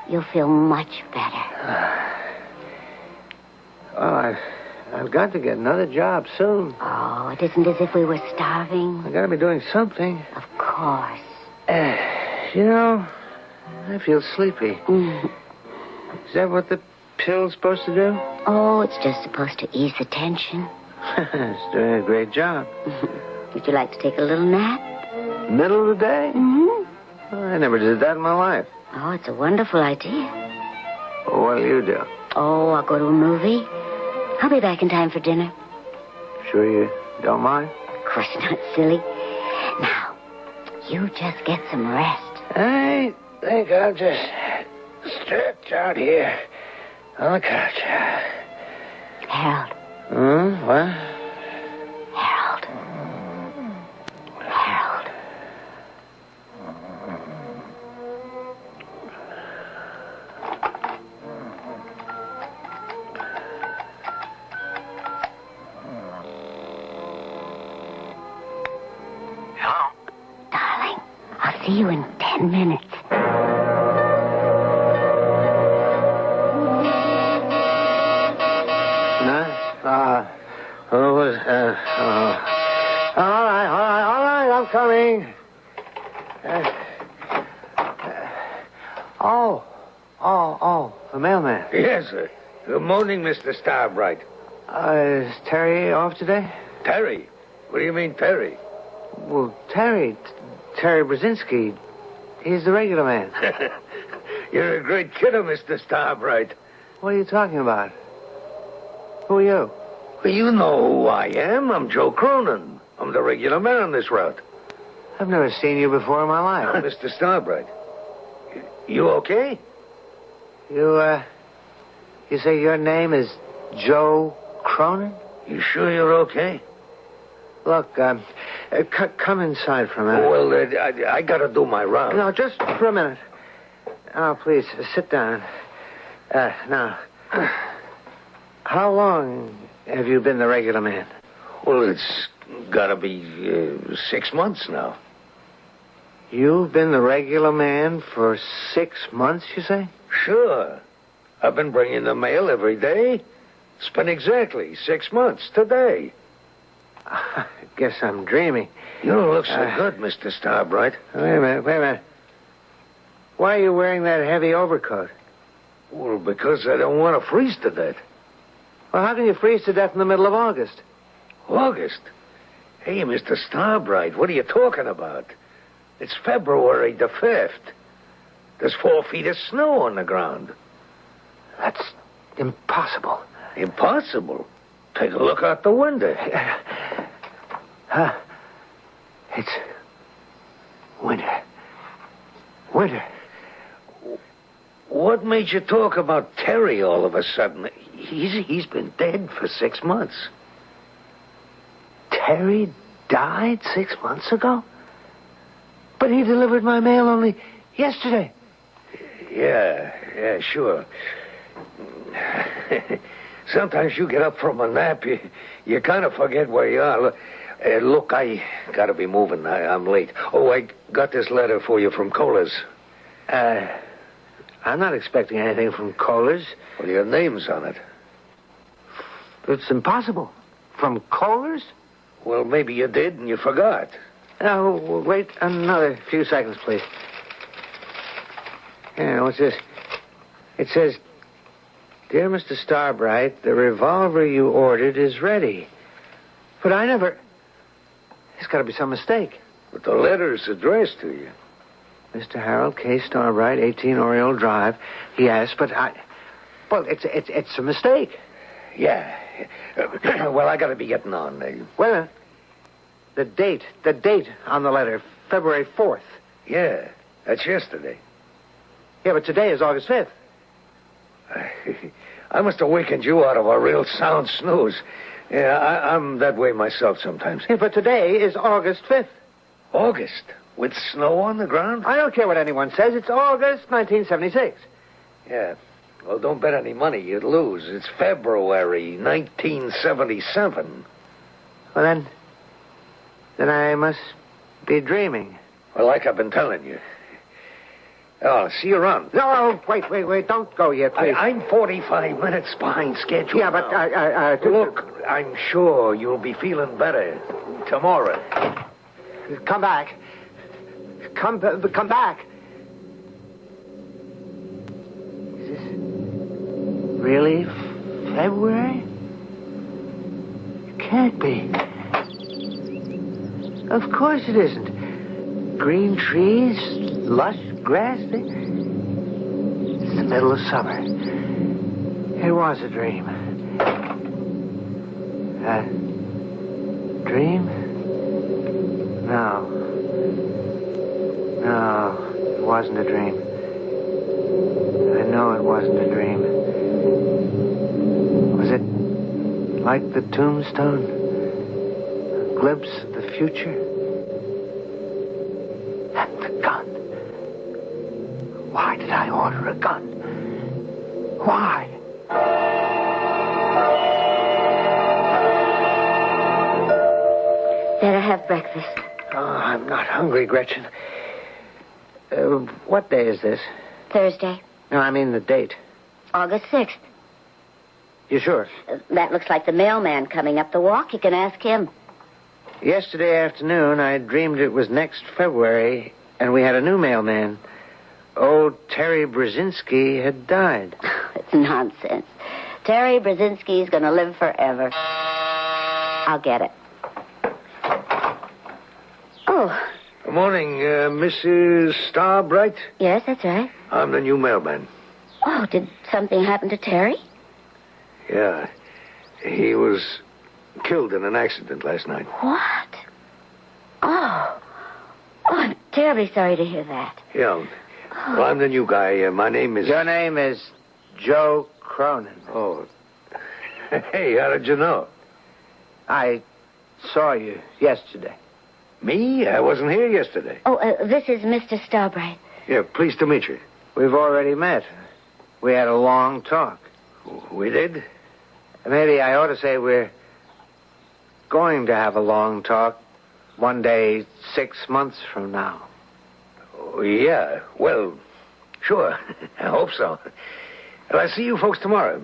G: You'll feel much better.
F: Oh, I've got to get another job soon.
G: Oh, it isn't as if we were starving.
F: I got to be doing something.
G: Of course.
F: You know, I feel sleepy. Is that what the pill's supposed to do?
G: Oh, it's just supposed to ease the tension.
F: It's doing a great job.
G: Would you like to take a little nap?
F: Middle of the day?
G: Mm-hmm.
F: I never did that in my life.
G: Oh, it's a wonderful idea.
F: Well, what do you do?
G: Oh, I'll go to a movie. I'll be back in time for dinner.
F: Sure you don't mind?
G: Of course not, silly. Now, you just get some rest.
F: I
E: think I'll just stretch out here on the couch.
G: Harold.
E: What?
G: Harold. Harold.
H: Hello?
G: Darling, I'll see you in 10 minutes.
E: All right, I'm coming. The mailman.
F: Yes, sir. Good morning, Mr. Starbright.
E: Is Terry off today?
F: Terry? What do you mean, Terry?
E: Well, Terry Brzezinski. He's the regular man.
F: You're a great kidder, Mr. Starbright.
E: What are you talking about? Who are you?
F: Well, you know who I am. I'm Joe Cronin. I'm the regular man on this route.
E: I've never seen you before in my life.
F: Mr. Starbright, you okay?
E: You say your name is Joe Cronin?
F: You sure you're okay?
E: Look, come inside for a minute.
F: Well, I gotta do my round.
E: No, just for a minute. Oh, please, sit down. Now, how long have you been the regular man?
F: Well, it's gotta be 6 months now.
E: You've been the regular man for 6 months, you say?
F: Sure. I've been bringing the mail every day. It's been exactly 6 months today.
E: I guess I'm dreaming.
F: You don't look so good, Mr. Starbright.
E: Wait a minute. Why are you wearing that heavy overcoat?
F: Well, because I don't want to freeze to death.
E: Well, how can you freeze to death in the middle of August?
F: August? Hey, Mr. Starbright, what are you talking about? It's February the 5th. There's 4 feet of snow on the ground.
E: That's impossible.
F: Impossible? Take a look out the window.
E: It's winter. Winter.
F: What made you talk about Terry all of a sudden? He's been dead for 6 months.
E: Terry died 6 months ago? But he delivered my mail only yesterday.
F: Yeah, sure. Sometimes you get up from a nap, you kind of forget where you are. Look, I gotta be moving. I'm late. Oh, I got this letter for you from Kohler's.
E: I'm not expecting anything from Kohler's.
F: Well, your name's on it.
E: It's impossible. From Kohler's?
F: Well, maybe you did and you forgot.
E: Now, wait another few seconds, please. Yeah, what's this? It says, "Dear Mr. Starbright, the revolver you ordered is ready." But I never... There's got to be some mistake.
F: But the letter's addressed to you.
E: Mr. Harold K. Starbright, 18 Oriole Drive. Yes, but I... Well, it's a mistake.
F: Yeah. Well, I gotta be getting on.
E: Well, the date on the letter, February 4th.
F: Yeah, that's yesterday.
E: Yeah, but today is August 5th.
F: I must have wakened you out of a real sound snooze. Yeah, I'm that way myself sometimes.
E: Yeah, but today is August 5th.
F: August? With snow on the ground?
E: I don't care what anyone says. It's August 1976.
F: Yeah. Well, don't bet any money. You'd lose. It's February 1977.
E: Well, then I must be dreaming.
F: Well, like I've been telling you. Oh, see you around.
E: No, wait. Don't go yet, please.
F: I'm 45 minutes behind schedule.
E: Yeah, but
F: Look, I'm sure you'll be feeling better tomorrow.
E: Come back. Come back. Is this really February? It can't be. Of course it isn't. Green trees, lush grass. It's the middle of summer. It was a dream. A dream? No, it wasn't a dream.
F: like the tombstone, a glimpse of the future. And the gun. Why did I order a gun? Why?
G: Better have breakfast.
F: Oh, I'm not hungry, Gretchen. What day is this?
G: Thursday,
F: No, I mean the date.
G: August 6th.
F: You sure?
G: That looks like the mailman coming up the walk. You can ask him.
F: Yesterday afternoon, I dreamed it was next February, and we had a new mailman. Old Terry Brzezinski had died.
G: It's nonsense. Terry Brzezinski's going to live forever. I'll get it. Oh,
E: Good morning, Mrs. Starbright.
G: yes, that's right.
E: I'm the new mailman.
G: Oh, did something happen to Terry?
E: Yeah. He was killed in an accident last night.
G: What? Oh, I'm terribly sorry to hear that.
E: Yeah. Well, I'm the new guy. My name is...
F: Your name is Joe Cronin.
E: Oh. Hey, how did you know?
F: I saw you yesterday.
E: Me? I wasn't here yesterday.
G: Oh, this is Mr. Starbright.
E: Yeah, pleased to meet you.
F: We've already met. We had a long talk.
E: We did?
F: Maybe I ought to say we're going to have a long talk one day 6 months from now.
E: Oh, yeah. Well, sure. I hope so. Well, I'll see you folks tomorrow.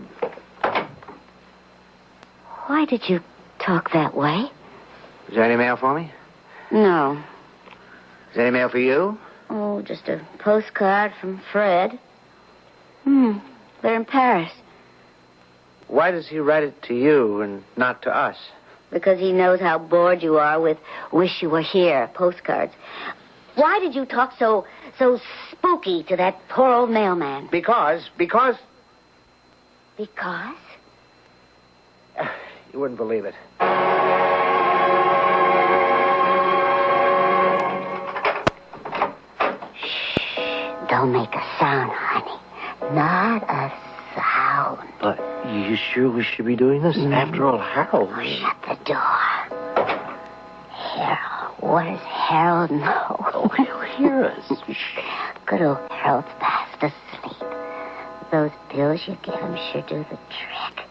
G: Why did you talk that way?
F: Is there any mail for me?
G: No.
F: Is there any mail for you?
G: Oh, just a postcard from Fred. They're in Paris.
F: Why does he write it to you and not to us?
G: Because he knows how bored you are with Wish You Were Here postcards. Why did you talk so spooky to that poor old mailman?
F: Because...
G: Because?
F: You wouldn't believe it.
G: Don't make a sound, honey. Not a sound.
H: But you sure we should be doing this? After all, Harold...
G: Shut the door. Harold. What does Harold know?
H: Oh, he'll hear us.
G: Good old Harold's fast asleep. Those pills you give him sure do the trick.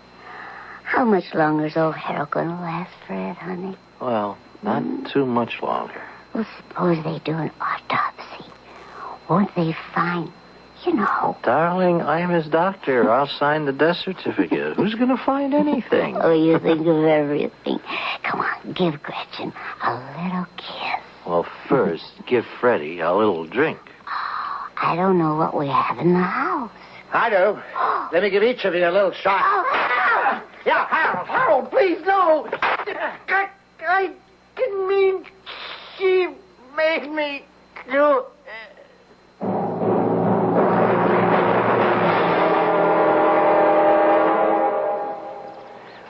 G: How much longer is old Harold going to last, Fred, honey?
H: Well, not too much longer.
G: Well, suppose they do an autopsy. Won't they find, you know...
H: Darling, I'm his doctor. I'll sign the death certificate. Who's going to find anything?
G: Oh, you think of everything. Come on, give Gretchen a little kiss.
H: Well, first, give Freddie a little drink.
G: Oh, I don't know what we have in the house.
F: I do. Let me give each of you a little shot.
G: Oh.
F: Yeah, Harold, please, no. I didn't mean she made me do...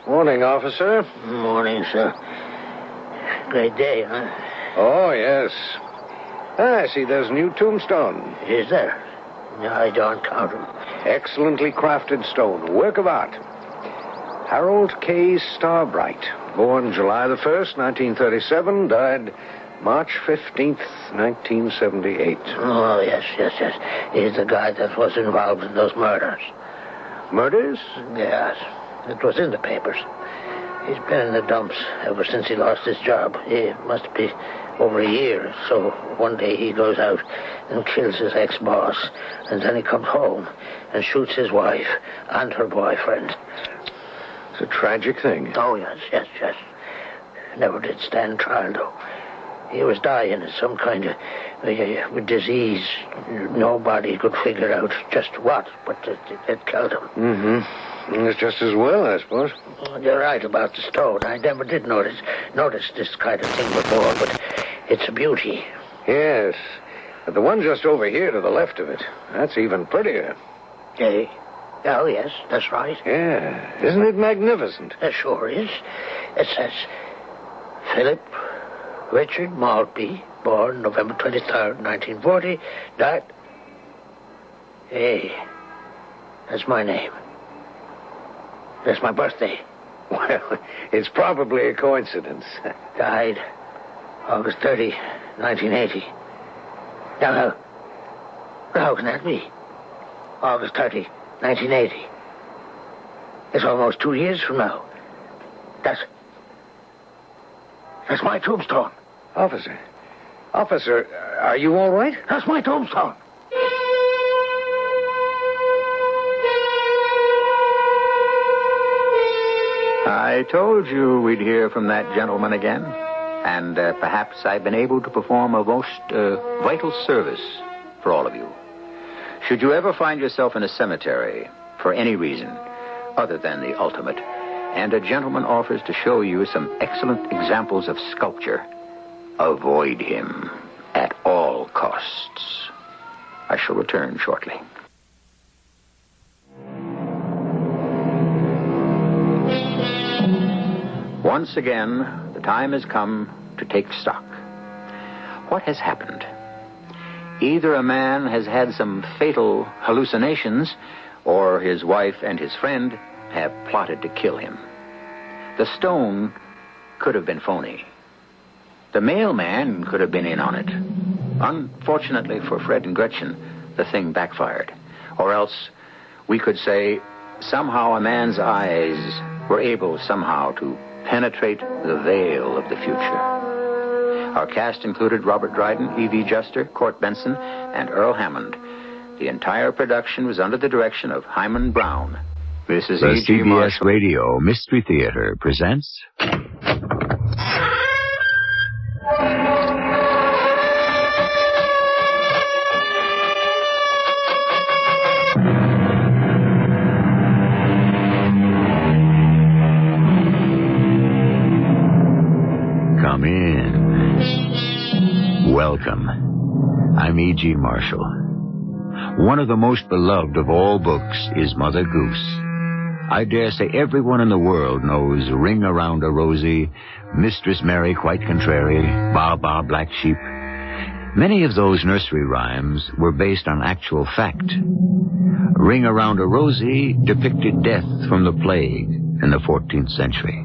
E: Morning, officer.
F: Morning, sir. Great day, huh?
E: Oh, yes. I see there's a new tombstone.
F: Is there? No, I don't count them.
E: Excellently crafted stone. Work of art. Harold K. Starbright. Born July the 1st, 1937. Died March 15th, 1978.
F: Oh, yes. He's the guy that was involved in those murders.
E: Murders?
F: Yes. It was in the papers. He's been in the dumps ever since he lost his job. It must be over a year. So one day he goes out and kills his ex-boss. And then he comes home and shoots his wife and her boyfriend.
E: It's a tragic thing.
F: Oh, yes. Never did stand trial, though. He was dying of some kind of disease. Nobody could figure out just what, but it killed him.
E: Mm-hmm. It's just as well, I suppose.
F: Oh, you're right about the stone. I never did notice this kind of thing before, but it's a beauty.
E: Yes. But the one just over here to the left of it, that's even prettier.
F: Eh? Oh, yes, that's right.
E: Yeah. Isn't it magnificent?
F: It sure is. It says, Philip Richard Maltby, born November 23rd, 1940, died... Hey, that's my name. That's my birthday.
E: Well, it's probably a coincidence.
F: Died August 30, 1980. Now, how can that be? August 30, 1980. It's almost 2 years from now. That's my tombstone.
E: Officer, are you all right?
F: That's my tombstone.
D: I told you we'd hear from that gentleman again. And perhaps I've been able to perform a most vital service for all of you. Should you ever find yourself in a cemetery for any reason other than the ultimate, and a gentleman offers to show you some excellent examples of sculpture, avoid him at all costs. I shall return shortly. Once again, the time has come to take stock. What has happened? Either a man has had some fatal hallucinations, or his wife and his friend have plotted to kill him. The stone could have been phony. The mailman could have been in on it. Unfortunately for Fred and Gretchen, the thing backfired. Or else, we could say, somehow a man's eyes were able somehow to penetrate the veil of the future. Our cast included Robert Dryden, E.V. Juster, Court Benson, and Earl Hammond. The entire production was under the direction of Hyman Brown. This is
C: The
D: E.G.
C: CBS
D: Marshall.
C: Radio Mystery Theater presents... Come in. Welcome. I'm E.G. Marshall. One of the most beloved of all books is Mother Goose. I dare say everyone in the world knows Ring Around a Rosie, Mistress Mary Quite Contrary, Ba Ba Black Sheep. Many of those nursery rhymes were based on actual fact. Ring Around a Rosie depicted death from the plague in the 14th century.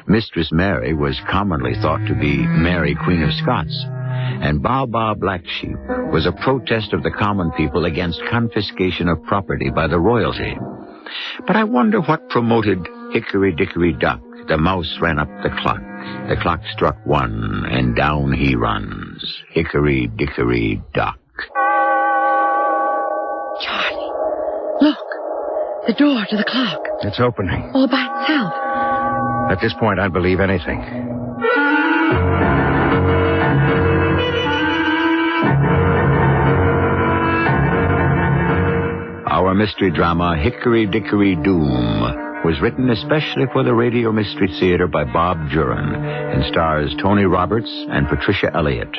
C: Mistress Mary was commonly thought to be Mary, Queen of Scots, and Ba Ba Black Sheep was a protest of the common people against confiscation of property by the royalty. But I wonder what promoted Hickory Dickory Dock. The mouse ran up the clock. The clock struck 1, and down he runs. Hickory Dickory Dock.
I: Charlie, look. The door to the clock.
J: It's opening.
I: All by itself.
J: At this point, I'd believe anything.
C: Our mystery drama, Hickory Dickory Doom, was written especially for the Radio Mystery Theater by Bob Juran and stars Tony Roberts and Patricia Elliott.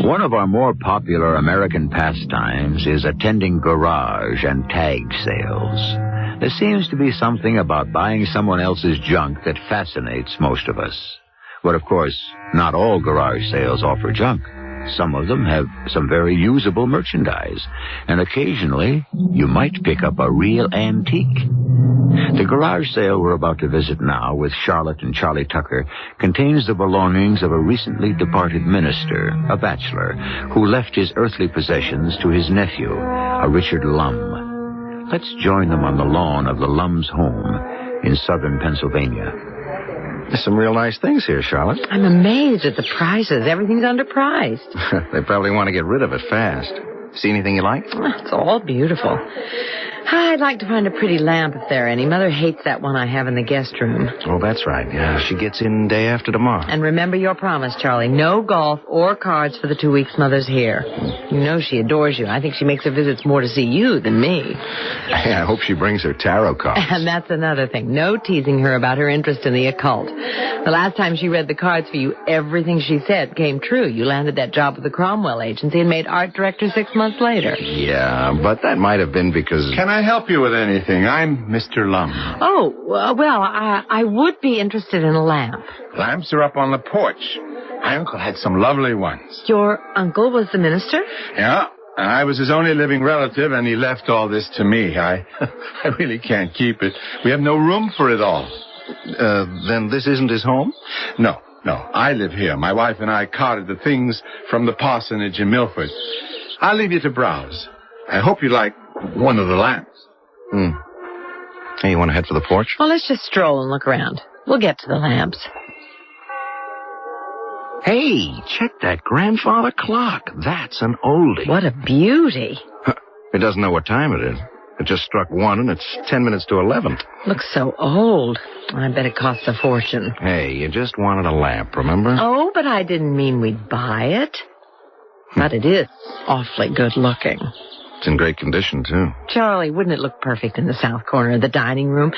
C: One of our more popular American pastimes is attending garage and tag sales. There seems to be something about buying someone else's junk that fascinates most of us. But of course, not all garage sales offer junk. Some of them have some very usable merchandise, and occasionally you might pick up a real antique. The garage sale we're about to visit now with Charlotte and Charlie Tucker contains the belongings of a recently departed minister, a bachelor, who left his earthly possessions to his nephew, a Richard Lum. Let's join them on the lawn of the Lum's home in southern Pennsylvania.
J: There's some real nice things here, Charlotte.
I: I'm amazed at the prices. Everything's underpriced.
J: They probably want to get rid of it fast. See anything you like?
I: It's all beautiful. I'd like to find a pretty lamp if there are any. Mother hates that one I have in the guest room.
J: Oh, that's right. Yeah, she gets in day after tomorrow.
I: And remember your promise, Charlie. No golf or cards for the 2 weeks Mother's here. You know she adores you. I think she makes her visits more to see you than me.
J: Hey, I hope she brings her tarot cards.
I: And that's another thing. No teasing her about her interest in the occult. The last time she read the cards for you, everything she said came true. You landed that job with the Cromwell Agency and made art director 6 months later.
J: Yeah, but that might have been because...
B: Can
K: I help you with anything? I'm Mr. Lum.
I: Oh, well, I would be interested in a lamp.
K: Lamps are up on the porch. My uncle had some lovely ones.
I: Your uncle was the minister?
K: Yeah, I was his only living relative, and he left all this to me. I really can't keep it. We have no room for it all.
J: Then this isn't his home?
K: No. I live here. My wife and I carted the things from the parsonage in Milford. I'll leave you to browse. I hope you like one of the lamps.
J: Hey, you want to head for the porch?
I: Well, let's just stroll and look around. We'll get to the lamps.
J: Hey, check that grandfather clock. That's an oldie.
I: What a beauty.
J: It doesn't know what time it is. It just struck 1, and it's 10 minutes to 11.
I: Looks so old. I bet it costs a fortune.
J: Hey, you just wanted a lamp, remember?
I: Oh, but I didn't mean we'd buy it. But it is awfully good looking.
J: It's in great condition, too.
I: Charlie, wouldn't it look perfect in the south corner of the dining room?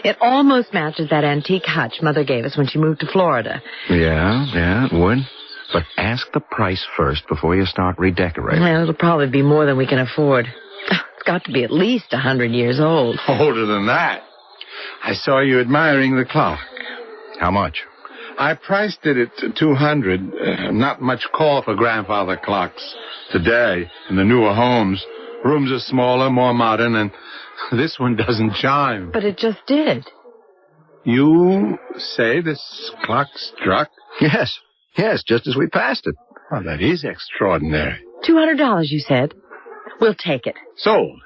I: It almost matches that antique hutch Mother gave us when she moved to Florida.
J: Yeah, it would. But ask the price first before you start redecorating.
I: Well, it'll probably be more than we can afford. It's got to be at least 100 years old.
K: Older than that. I saw you admiring the clock.
J: How much?
K: I priced it at $200. Not much call for grandfather clocks today in the newer homes. Rooms are smaller, more modern, and this one doesn't chime.
I: But it just did.
K: You say this clock struck?
J: Yes, just as we passed it.
K: Oh, that is extraordinary.
I: $200, you said. We'll take it.
K: Sold.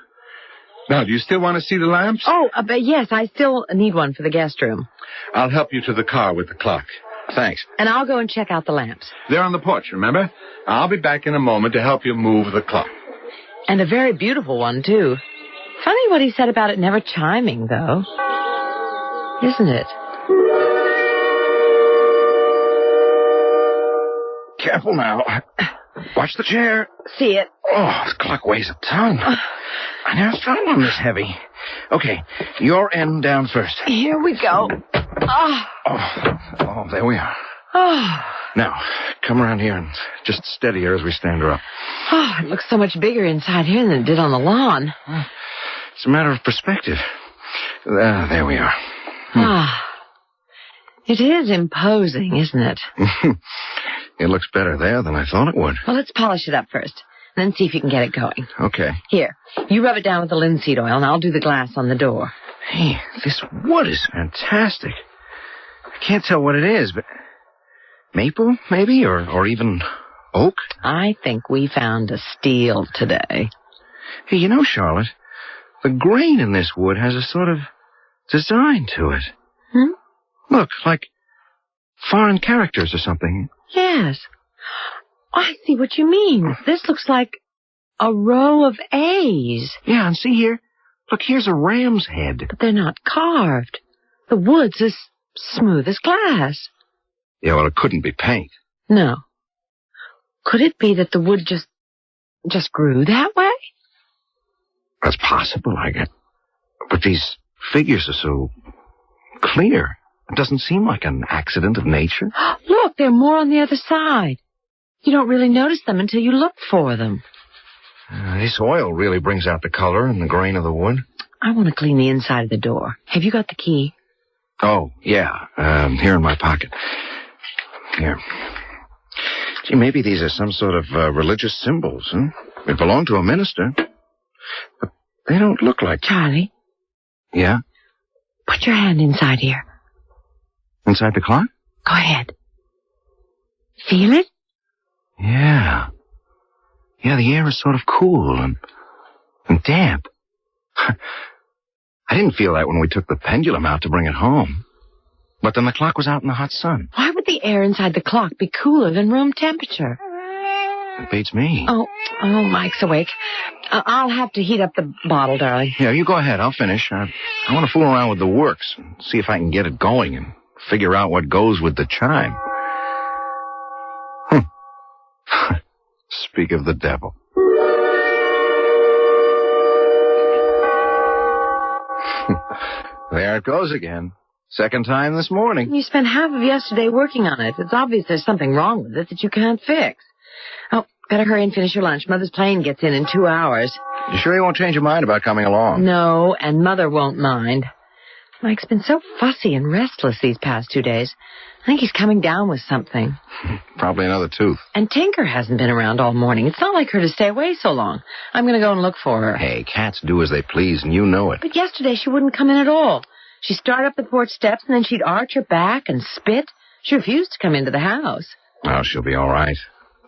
K: Now, do you still want to see the lamps?
I: Oh, but yes, I still need one for the guest room.
K: I'll help you to the car with the clock.
J: Thanks.
I: And I'll go and check out the lamps.
K: They're on the porch, remember? I'll be back in a moment to help you move the clock.
I: And a very beautiful one, too. Funny what he said about it never chiming, though. Isn't it?
J: Careful now. Watch the chair.
I: See it.
J: Oh, the clock weighs a ton. I never found one this heavy. Okay, your end down first.
I: Here we go.
J: Oh, there we are.
I: Oh.
J: Now, come around here and just steady her as we stand her up.
I: Oh, it looks so much bigger inside here than it did on the lawn.
J: It's a matter of perspective. There we are.
I: It is imposing, isn't it?
J: It looks better there than I thought it would.
I: Well, let's polish it up first, and then see if you can get it going.
J: Okay.
I: Here, you rub it down with the linseed oil, and I'll do the glass on the door.
J: Hey, this wood is fantastic. I can't tell what it is, but maple, maybe, or even oak?
I: I think we found a steal today.
J: Hey, you know, Charlotte, the grain in this wood has a sort of design to it. Look, like foreign characters or something.
I: Yes. I see what you mean. This looks like a row of A's.
J: Yeah, and see here. Look, here's a ram's head.
I: But they're not carved. The wood's as smooth as glass.
J: Yeah, well, it couldn't be paint.
I: No. Could it be that the wood just grew that way?
J: That's possible, I guess. But these figures are so clear. It doesn't seem like an accident of nature.
I: Look, there are more on the other side. You don't really notice them until you look for them.
J: This oil really brings out the color and the grain of the wood.
I: I want to clean the inside of the door. Have you got the key?
J: Oh, yeah. Here in my pocket. Here. Gee, maybe these are some sort of religious symbols, huh? They belong to a minister. But they don't look like...
I: Charlie?
J: Yeah?
I: Put your hand inside here.
J: Inside the clock?
I: Go ahead. Feel it?
J: Yeah. Yeah, the air is sort of cool and damp. I didn't feel that when we took the pendulum out to bring it home. But then the clock was out in the hot sun.
I: Why would the air inside the clock be cooler than room temperature?
J: It beats me.
I: Oh, Mike's awake. I'll have to heat up the bottle, darling.
J: Yeah, you go ahead. I'll finish. I want to fool around with the works and see if I can get it going and figure out what goes with the chime. Speak of the devil. There it goes again. Second time this morning.
I: You spent half of yesterday working on it. It's obvious there's something wrong with it that you can't fix. Oh, better hurry and finish your lunch. Mother's plane gets in 2 hours.
J: You sure you won't change your mind about coming along?
I: No, and Mother won't mind. Mike's been so fussy and restless these past 2 days. I think he's coming down with something.
J: Probably another tooth.
I: And Tinker hasn't been around all morning. It's not like her to stay away so long. I'm going to go and look for her.
J: Hey, cats do as they please, and you know it.
I: But yesterday she wouldn't come in at all. She'd start up the porch steps, and then she'd arch her back and spit. She refused to come into the house.
J: Oh, she'll be all right.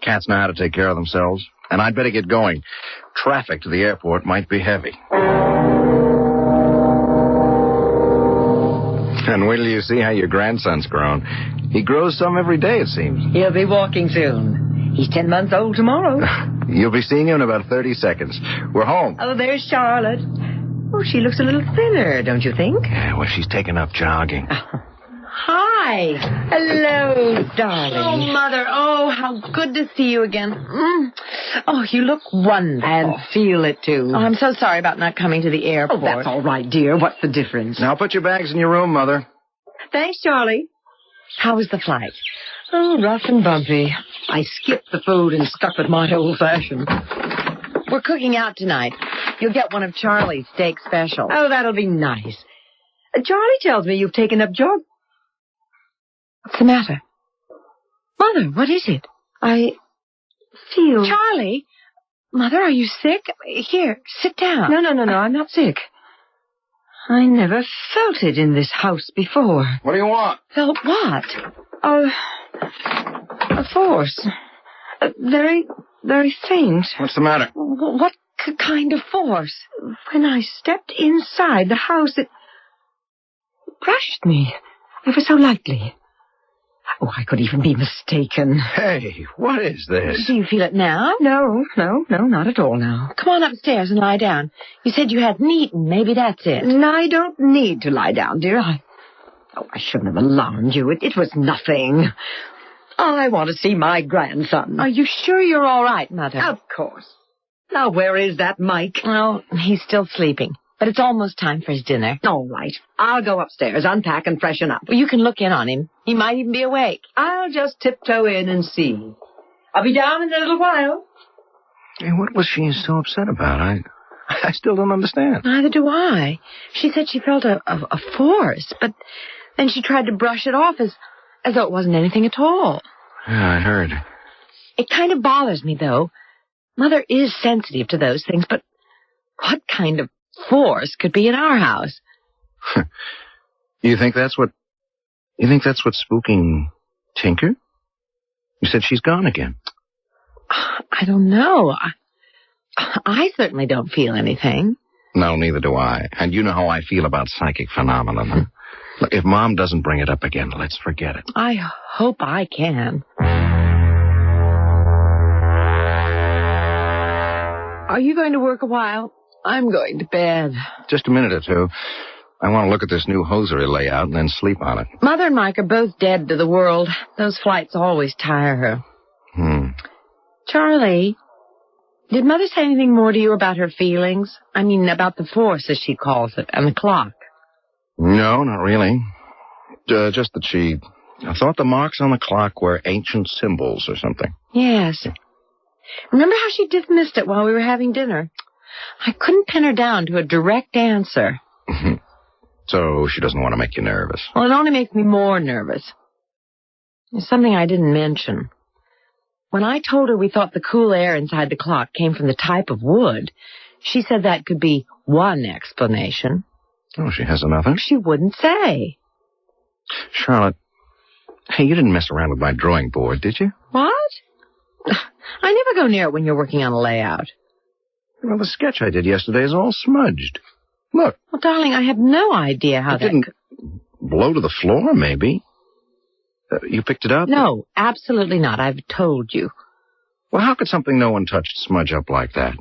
J: Cats know how to take care of themselves. And I'd better get going. Traffic to the airport might be heavy. And wait till you see how your grandson's grown. He grows some every day, it seems.
I: He'll be walking soon. He's 10 months old tomorrow.
J: You'll be seeing him in about 30 seconds. We're home.
I: Oh, there's Charlotte. Oh, she looks a little thinner, don't you think?
J: Yeah, well, she's taken up jogging.
I: Hi. Hello, darling. Oh, Mother. Oh, how good to see you again. Oh, you look wonderful.
F: And feel it, too.
I: Oh, I'm so sorry about not coming to the airport.
F: Oh, that's all right, dear. What's the difference?
J: Now put your bags in your room, Mother.
I: Thanks, Charlie. How was the flight?
F: Oh, rough and bumpy. I skipped the food and stuck with my old-fashioned.
I: We're cooking out tonight. You'll get one of Charlie's steak specials.
F: Oh, that'll be nice. Charlie tells me you've taken up jog...
I: What's the matter? Mother, what is it?
F: I feel...
I: Charlie? Mother, are you sick? Here, sit down.
F: No, I'm not sick. I never felt it in this house before.
J: What do you want?
I: Felt what?
F: A force. Very, very faint.
J: What's the matter?
I: What kind of force?
F: When I stepped inside the house, it brushed me ever so lightly. Oh, I could even be mistaken.
J: Hey, what is this?
I: Do you feel it now?
F: No, not at all now.
I: Come on upstairs and lie down. You said you hadn't eaten. Maybe that's it.
F: No, I don't need to lie down, dear. I shouldn't have alarmed you. It was nothing. I want to see my grandson.
I: Are you sure you're all right, Mother?
F: Of course. Now, where is that Mike?
I: Oh, he's still sleeping. But it's almost time for his dinner.
F: All right. I'll go upstairs, unpack, and freshen up.
I: Well, you can look in on him. He might even be awake.
F: I'll just tiptoe in and see. I'll be down in a little while.
J: Hey, what was she so upset about? I still don't understand.
I: Neither do I. She said she felt a force, but then she tried to brush it off as though it wasn't anything at all.
J: Yeah, I heard.
I: It kind of bothers me, though. Mother is sensitive to those things, but what kind of force could be in our house?
J: You think that's what's spooking Tinker? You said she's gone again.
I: I don't know. I certainly don't feel anything.
J: No, neither do I. And you know how I feel about psychic phenomena. Huh? Look, if Mom doesn't bring it up again, let's forget it.
I: I hope I can. Are you going to work a while? I'm going to bed.
J: Just a minute or two. I want to look at this new hosiery layout and then sleep on it.
I: Mother and Mike are both dead to the world. Those flights always tire her. Charlie, did Mother say anything more to you about her feelings? I mean, about the force, as she calls it, and the clock.
J: No, not really. Just that she thought the marks on the clock were ancient symbols or something.
I: Yes. Remember how she dismissed it while we were having dinner? I couldn't pin her down to a direct answer.
J: So she doesn't want to make you nervous.
I: Well, it only makes me more nervous. There's something I didn't mention. When I told her we thought the cool air inside the clock came from the type of wood, she said that could be one explanation.
J: Oh, she has another?
I: She wouldn't say.
J: Charlotte, hey, you didn't mess around with my drawing board, did you?
I: What? I never go near it when you're working on a layout.
J: Well, the sketch I did yesterday is all smudged. Look.
I: Well, darling, I have no idea how that
J: didn't blow to the floor, maybe. You picked it up?
I: No, absolutely not. I've told you.
J: Well, how could something no one touched smudge up like that?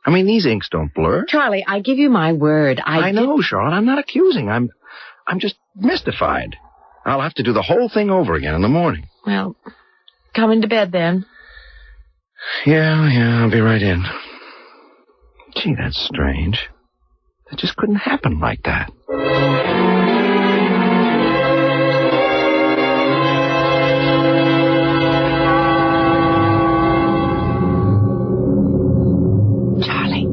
J: I mean, these inks don't blur.
I: Charlie, I give you my word.
J: I know, Charlotte. I'm not accusing. I'm just mystified. I'll have to do the whole thing over again in the morning.
I: Well, come into bed then.
J: Yeah, I'll be right in. Gee, that's strange. It just couldn't happen like that.
I: Charlie,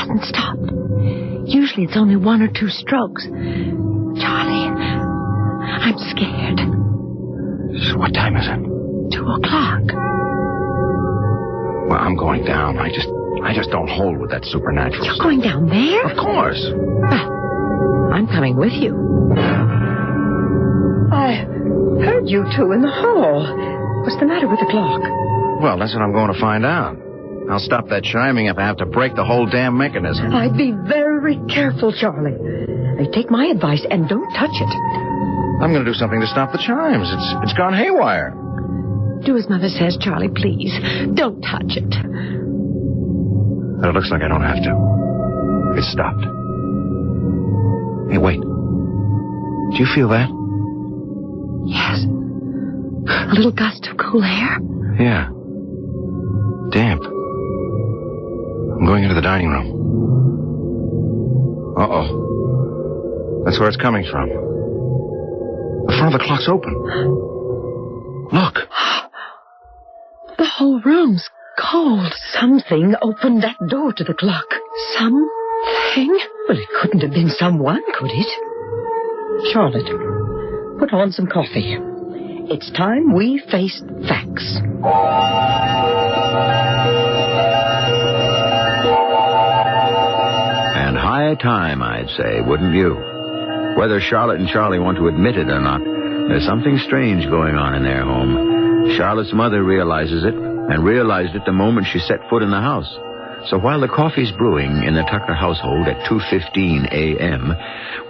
I: hasn't stopped. Usually it's only 1 or 2 strokes. Charlie, I'm scared.
J: So what time is it?
I: 2 o'clock.
J: Well, I'm going down. I just don't hold with that supernatural
I: You're
J: stuff.
I: going down there?
J: Of course.
I: I'm coming with you. I heard you two in the hall. What's the matter with the clock?
J: Well, that's what I'm going to find out. I'll stop that chiming if I have to break the whole damn mechanism.
I: I'd be very careful, Charlie. Hey, take my advice and don't touch it.
J: I'm going to do something to stop the chimes. It's gone haywire.
I: Do as Mother says, Charlie, please. Don't touch it.
J: But it looks like I don't have to. It's stopped. Hey, wait. Do you feel that?
I: Yes. A little gust of cool air.
J: Yeah. Damp. I'm going into the dining room. Uh-oh. That's where it's coming from. The front of the clock's open. Look.
I: The whole room's cold. Something opened that door to the clock. Something? Well, it couldn't have been someone, could it? Charlotte, put on some coffee. It's time we faced facts.
C: And high time, I'd say, wouldn't you? Whether Charlotte and Charlie want to admit it or not, there's something strange going on in their home. Charlotte's mother realizes it, and realized it the moment she set foot in the house. So while the coffee's brewing in the Tucker household at 2:15 a.m.,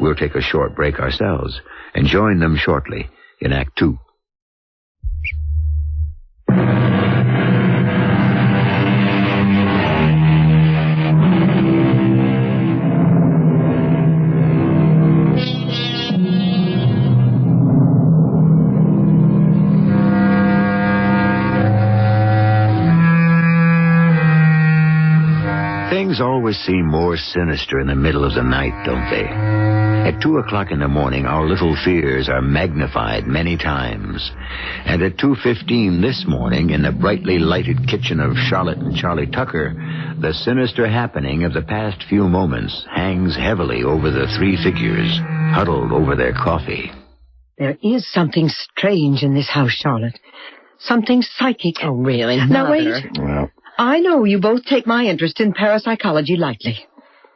C: we'll take a short break ourselves and join them shortly in Act 2. Things always seem more sinister in the middle of the night, don't they? At 2 o'clock in the morning, our little fears are magnified many times. And at 2:15 this morning, in the brightly lighted kitchen of Charlotte and Charlie Tucker, the sinister happening of the past few moments hangs heavily over the 3 figures, huddled over their coffee.
I: There is something strange in this house, Charlotte. Something psychic. Oh, really? Now, wait.
J: Well,
I: I know you both take my interest in parapsychology lightly.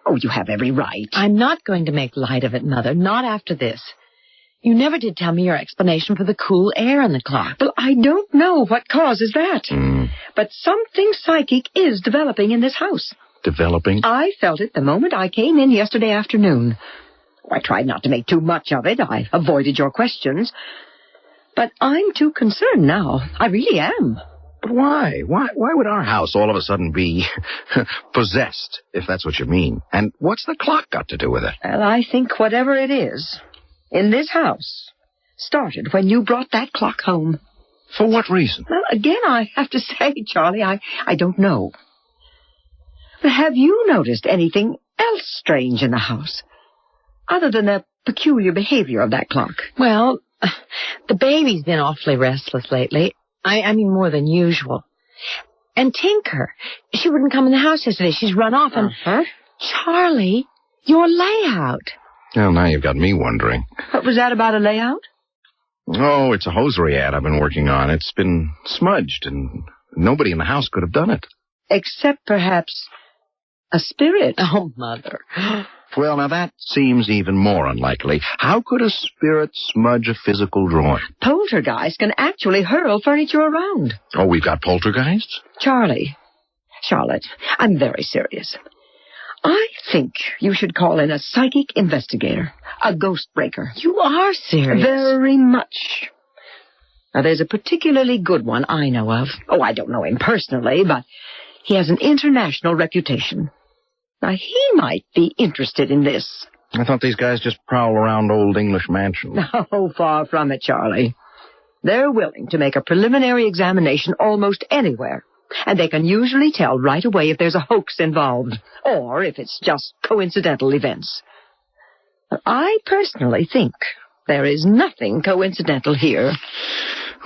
I: Oh, you have every right. I'm not going to make light of it, Mother. Not after this. You never did tell me your explanation for the cool air in the clock. Well, I don't know what causes that. But something psychic is developing in this house.
J: Developing?
I: I felt it the moment I came in yesterday afternoon. I tried not to make too much of it. I avoided your questions. But I'm too concerned now. I really am.
J: But why? Why would our house all of a sudden be possessed, if that's what you mean? And what's the clock got to do with it?
I: Well, I think whatever it is in this house started when you brought that clock home.
J: For what reason?
I: Well, again, I have to say, Charlie, I don't know. But have you noticed anything else strange in the house, other than the peculiar behavior of that clock?
L: Well, the baby's been awfully restless lately. I mean, more than usual. And Tinker, she wouldn't come in the house yesterday. She's run off. And Charlie, your layout.
J: Well, now you've got me wondering.
I: What was that about a layout?
J: Oh, it's a hosiery ad I've been working on. It's been smudged, and nobody in the house could have done it.
I: Except perhaps a spirit.
L: Oh, Mother.
J: Well, now that seems even more unlikely. How could a spirit smudge a physical drawing?
I: Poltergeist can actually hurl furniture around.
J: Oh, we've got poltergeists?
I: Charlotte, I'm very serious. I think you should call in a psychic investigator, a ghost breaker.
L: You are serious?
I: Very much. Now, there's a particularly good one I know of. Oh, I don't know him personally, but he has an international reputation. Now, he might be interested in this.
J: I thought these guys just prowl around old English mansions.
I: No, far from it, Charlie. They're willing to make a preliminary examination almost anywhere, and they can usually tell right away if there's a hoax involved, or if it's just coincidental events. But I personally think there is nothing coincidental here.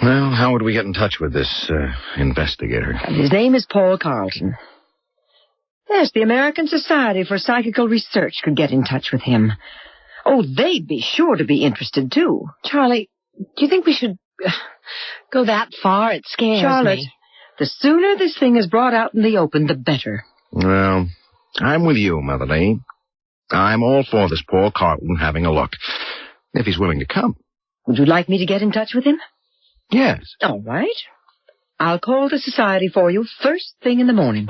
J: Well, how would we get in touch with this investigator?
I: His name is Paul Carlton. Yes, the American Society for Psychical Research could get in touch with him. Oh, they'd be sure to be interested, too. Charlie, do you think we should go that far? It scares
F: Charlotte,
I: me. The sooner this thing is brought out in the open, the better.
J: Well, I'm with you, Mother Lee. I'm all for this Paul Carlton having a look, if he's willing to come.
I: Would you like me to get in touch with him?
J: Yes.
I: All right. I'll call the society for you first thing in the morning.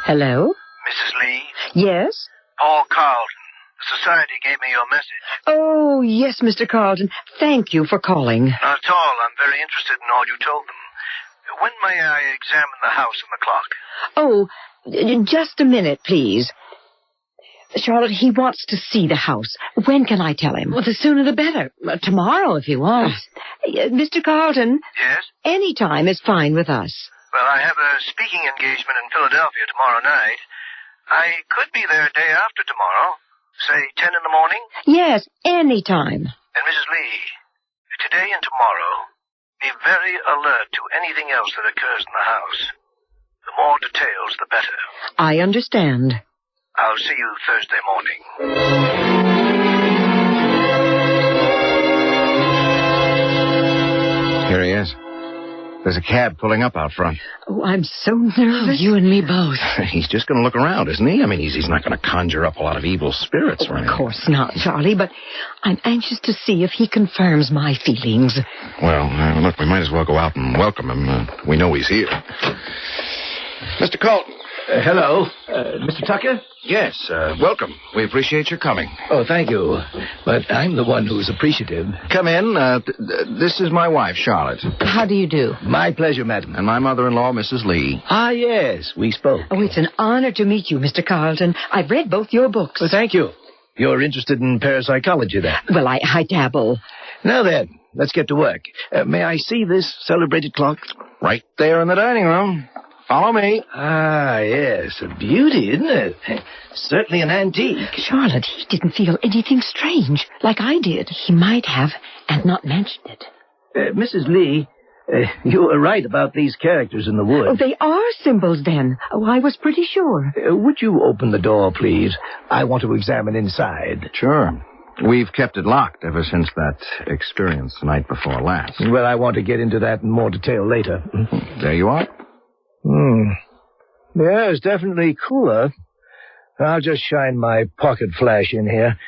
I: Hello?
M: Mrs. Lee?
I: Yes?
M: Paul Carlton. The society gave me your message.
I: Oh, yes, Mr. Carlton. Thank you for calling.
M: Not at all. I'm very interested in all you told them. When may I examine the house and the clock?
I: Oh, just a minute, please. Charlotte, he wants to see the house. When can I tell him? Well, the sooner the better. Tomorrow, if he wants. Mr. Carlton?
M: Yes?
I: Any time is fine with us.
M: Well, I have a speaking engagement in Philadelphia tomorrow night. I could be there day after tomorrow. Say 10 in the morning?
I: Yes, any time.
M: And Mrs. Lee, today and tomorrow, be very alert to anything else that occurs in the house. The more details, the better.
I: I understand.
M: I'll see you Thursday morning.
J: Here he is. There's a cab pulling up out front.
I: Oh, I'm so nervous.
L: You and me both.
J: He's just going to look around, isn't he? I mean, he's not going to conjure up a lot of evil spirits or anything.
I: Of course not, Charlie, but I'm anxious to see if he confirms my feelings.
J: Well, look, we might as well go out and welcome him. We know he's here. Mr. Carlton.
E: Hello. Mr. Tucker?
J: Yes, welcome. We appreciate your coming.
E: Oh, thank you. But I'm the one who's appreciative.
J: Come in. This is my wife, Charlotte.
L: How do you do?
E: My pleasure, madam.
J: And my mother-in-law, Mrs. Lee.
E: Ah, yes, we spoke.
I: Oh, it's an honor to meet you, Mr. Carlton. I've read both your books.
E: Well, thank you. You're interested in parapsychology, then?
I: Well, I dabble.
E: Now then, let's get to work. May I see this celebrated clock?
J: Right there in the dining room. Follow me.
E: Ah, yes. A beauty, isn't it? Certainly an antique.
I: Charlotte, he didn't feel anything strange, like I did. He might have, and not mentioned it.
E: Mrs. Lee, you were right about these characters in the wood.
I: Oh, they are symbols, then. Oh, I was pretty sure.
E: Would you open the door, please? I want to examine inside.
J: Sure. We've kept it locked ever since that experience the night before last.
E: Well, I want to get into that in more detail later.
J: There you are.
E: Yeah, it's definitely cooler. I'll just shine my pocket flash in here.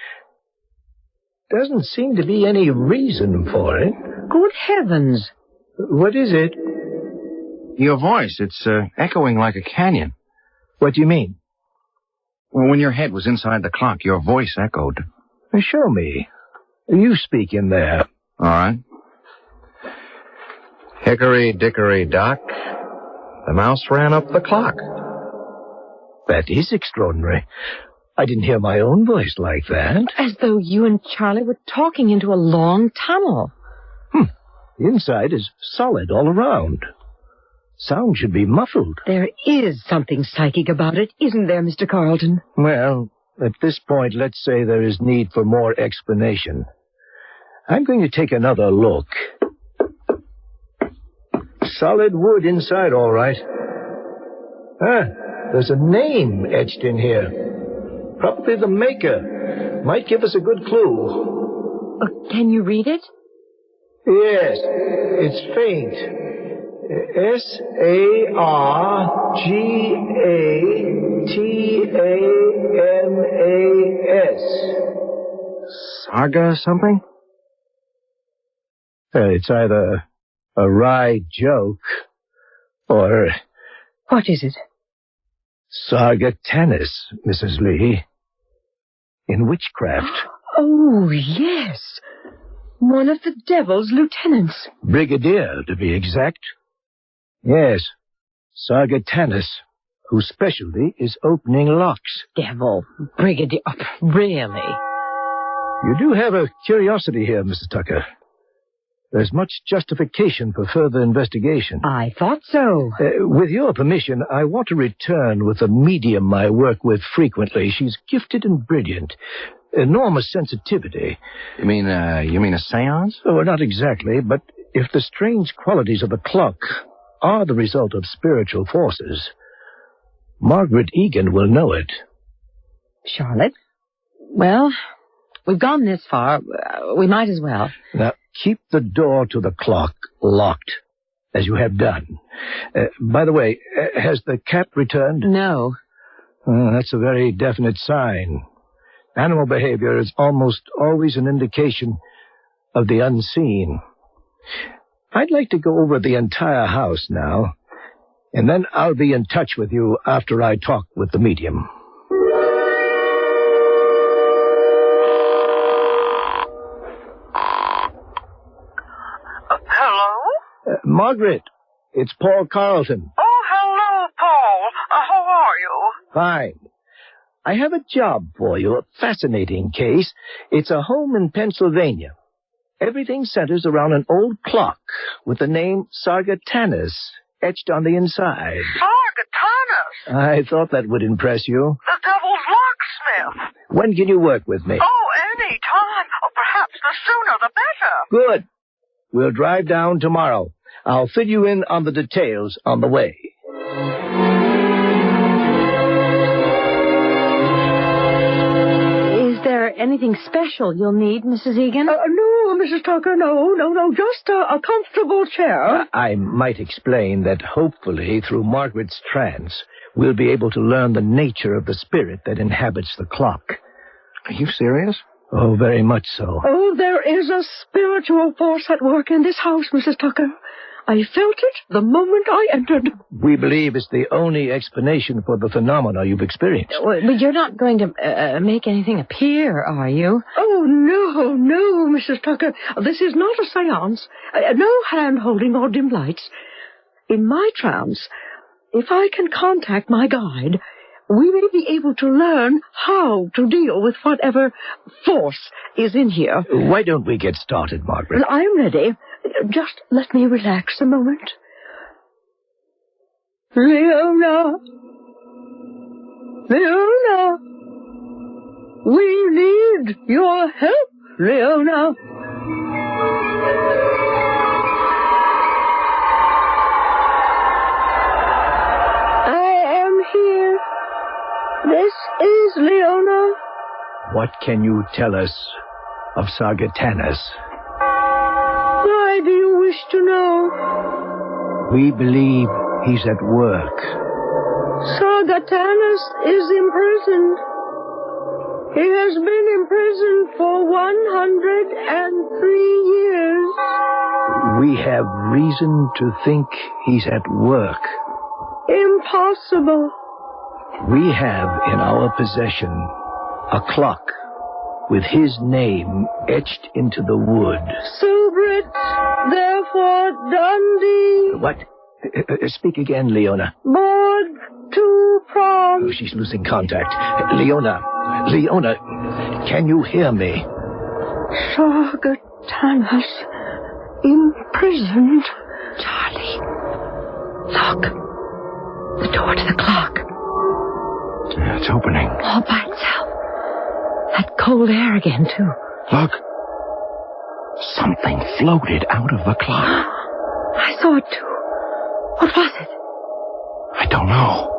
E: Doesn't seem to be any reason for it.
I: Good heavens.
E: What is it?
J: Your voice, it's echoing like a canyon.
E: What do you mean?
J: Well, when your head was inside the clock, your voice echoed.
E: Show me. You speak in there.
J: All right. Hickory dickory dock. The mouse ran up the clock.
E: That is extraordinary. I didn't hear my own voice like that.
I: As though you and Charlie were talking into a long tunnel.
E: The inside is solid all around. Sound should be muffled.
I: There is something psychic about it, isn't there, Mr. Carlton?
E: Well, at this point, let's say there is need for more explanation. I'm going to take another look. Solid wood inside, all right. There's a name etched in here. Probably the maker. Might give us a good clue.
I: Can you read it?
E: Yes, it's faint. Sargatanas.
J: Saga something?
E: It's either a wry joke or...
I: What is it?
E: Sargatanas, Mrs. Lee. In witchcraft.
I: Oh, yes. One of the devil's lieutenants.
E: Brigadier, to be exact. Yes, Sargatanas, whose specialty is opening locks.
I: Devil. Brigadier. Oh, really?
E: You do have a curiosity here, Mr. Tucker. There's much justification for further investigation.
I: I thought so.
E: With your permission, I want to return with a medium I work with frequently. She's gifted and brilliant. Enormous sensitivity.
J: You mean a seance?
E: Oh, not exactly, but
N: if the strange qualities of the clock are the result of spiritual forces, Margaret Egan will know it.
L: Charlotte? Well, we've gone this far. We might as well.
N: Now, keep the door to the clock locked, as you have done. By the way, has the cat returned?
L: No.
N: That's a very definite sign. Animal behavior is almost always an indication of the unseen. I'd like to go over the entire house now, and then I'll be in touch with you after I talk with the medium.
M: Hello?
N: Margaret, it's Paul Carlton.
M: Oh, hello, Paul. How are you?
N: Fine. I have a job for you, a fascinating case. It's a home in Pennsylvania. Everything centers around an old clock with the name Sargatanas etched on the inside.
M: Sargatanas?
N: I thought that would impress you.
M: The devil's locksmith.
N: When can you work with me?
M: Oh, any time. Oh, perhaps the sooner the better.
N: Good. We'll drive down tomorrow. I'll fill you in on the details on the way.
L: Is there anything special you'll need, Mrs. Egan?
O: No, Mrs. Tucker, no. Just a comfortable chair.
N: I might explain that hopefully through Margaret's trance, we'll be able to learn the nature of the spirit that inhabits the clock.
J: Are you serious?
N: Oh, very much so.
O: Oh, there is a spiritual force at work in this house, Mrs. Tucker. I felt it the moment I entered.
N: We believe it's the only explanation for the phenomena you've experienced.
L: But you're not going to make anything appear, are you?
O: Oh, no, Mrs. Tucker. This is not a seance. No hand-holding or dim lights. In my trance, if I can contact my guide, we may be able to learn how to deal with whatever force is in here.
N: Why don't we get started, Margaret?
O: Well, I'm ready. Just let me relax a moment. Leona, we need your help, Leona. I am here. This is Leona.
N: What can you tell us of Sargatanas?
O: Why do you wish to know?
N: We believe he's at work.
O: Sargatanas is imprisoned. He has been imprisoned for 103 years.
N: We have reason to think he's at work.
O: Impossible.
N: We have in our possession a clock with his name etched into the wood.
O: Subrit, therefore Dundee.
N: What? Speak again, Leona.
O: Board to prom.
N: Oh, she's losing contact. Leona, can you hear me?
O: Sargatanas imprisoned.
L: Charlie, look. The door to the clock.
J: It's opening.
L: All by itself. That cold air again, too.
J: Look. Something floated out of the clock.
L: I saw it, too. What was it?
J: I don't know.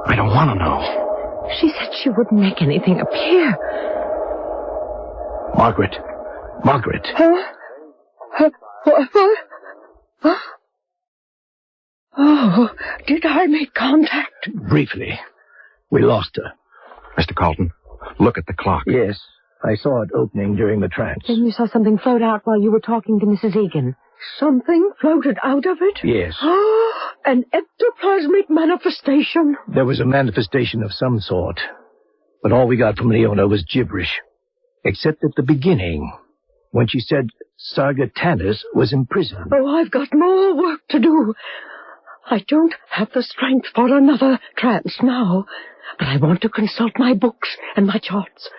J: I don't want to know.
L: She said she wouldn't make anything appear.
N: Margaret.
O: What? Oh, did I make contact?
N: Briefly. We lost her.
J: Mr. Carlton, look at the clock.
N: Yes, I saw it opening during the trance.
L: Then you saw something float out while you were talking to Mrs. Egan.
O: Something floated out of it?
N: Yes.
O: An ectoplasmic manifestation.
N: There was a manifestation of some sort, but all we got from Leona was gibberish, except at the beginning, when she said Sargatanas was imprisoned.
O: Oh, I've got more work to do. I don't have the strength for another trance now, but I want to consult my books and my charts.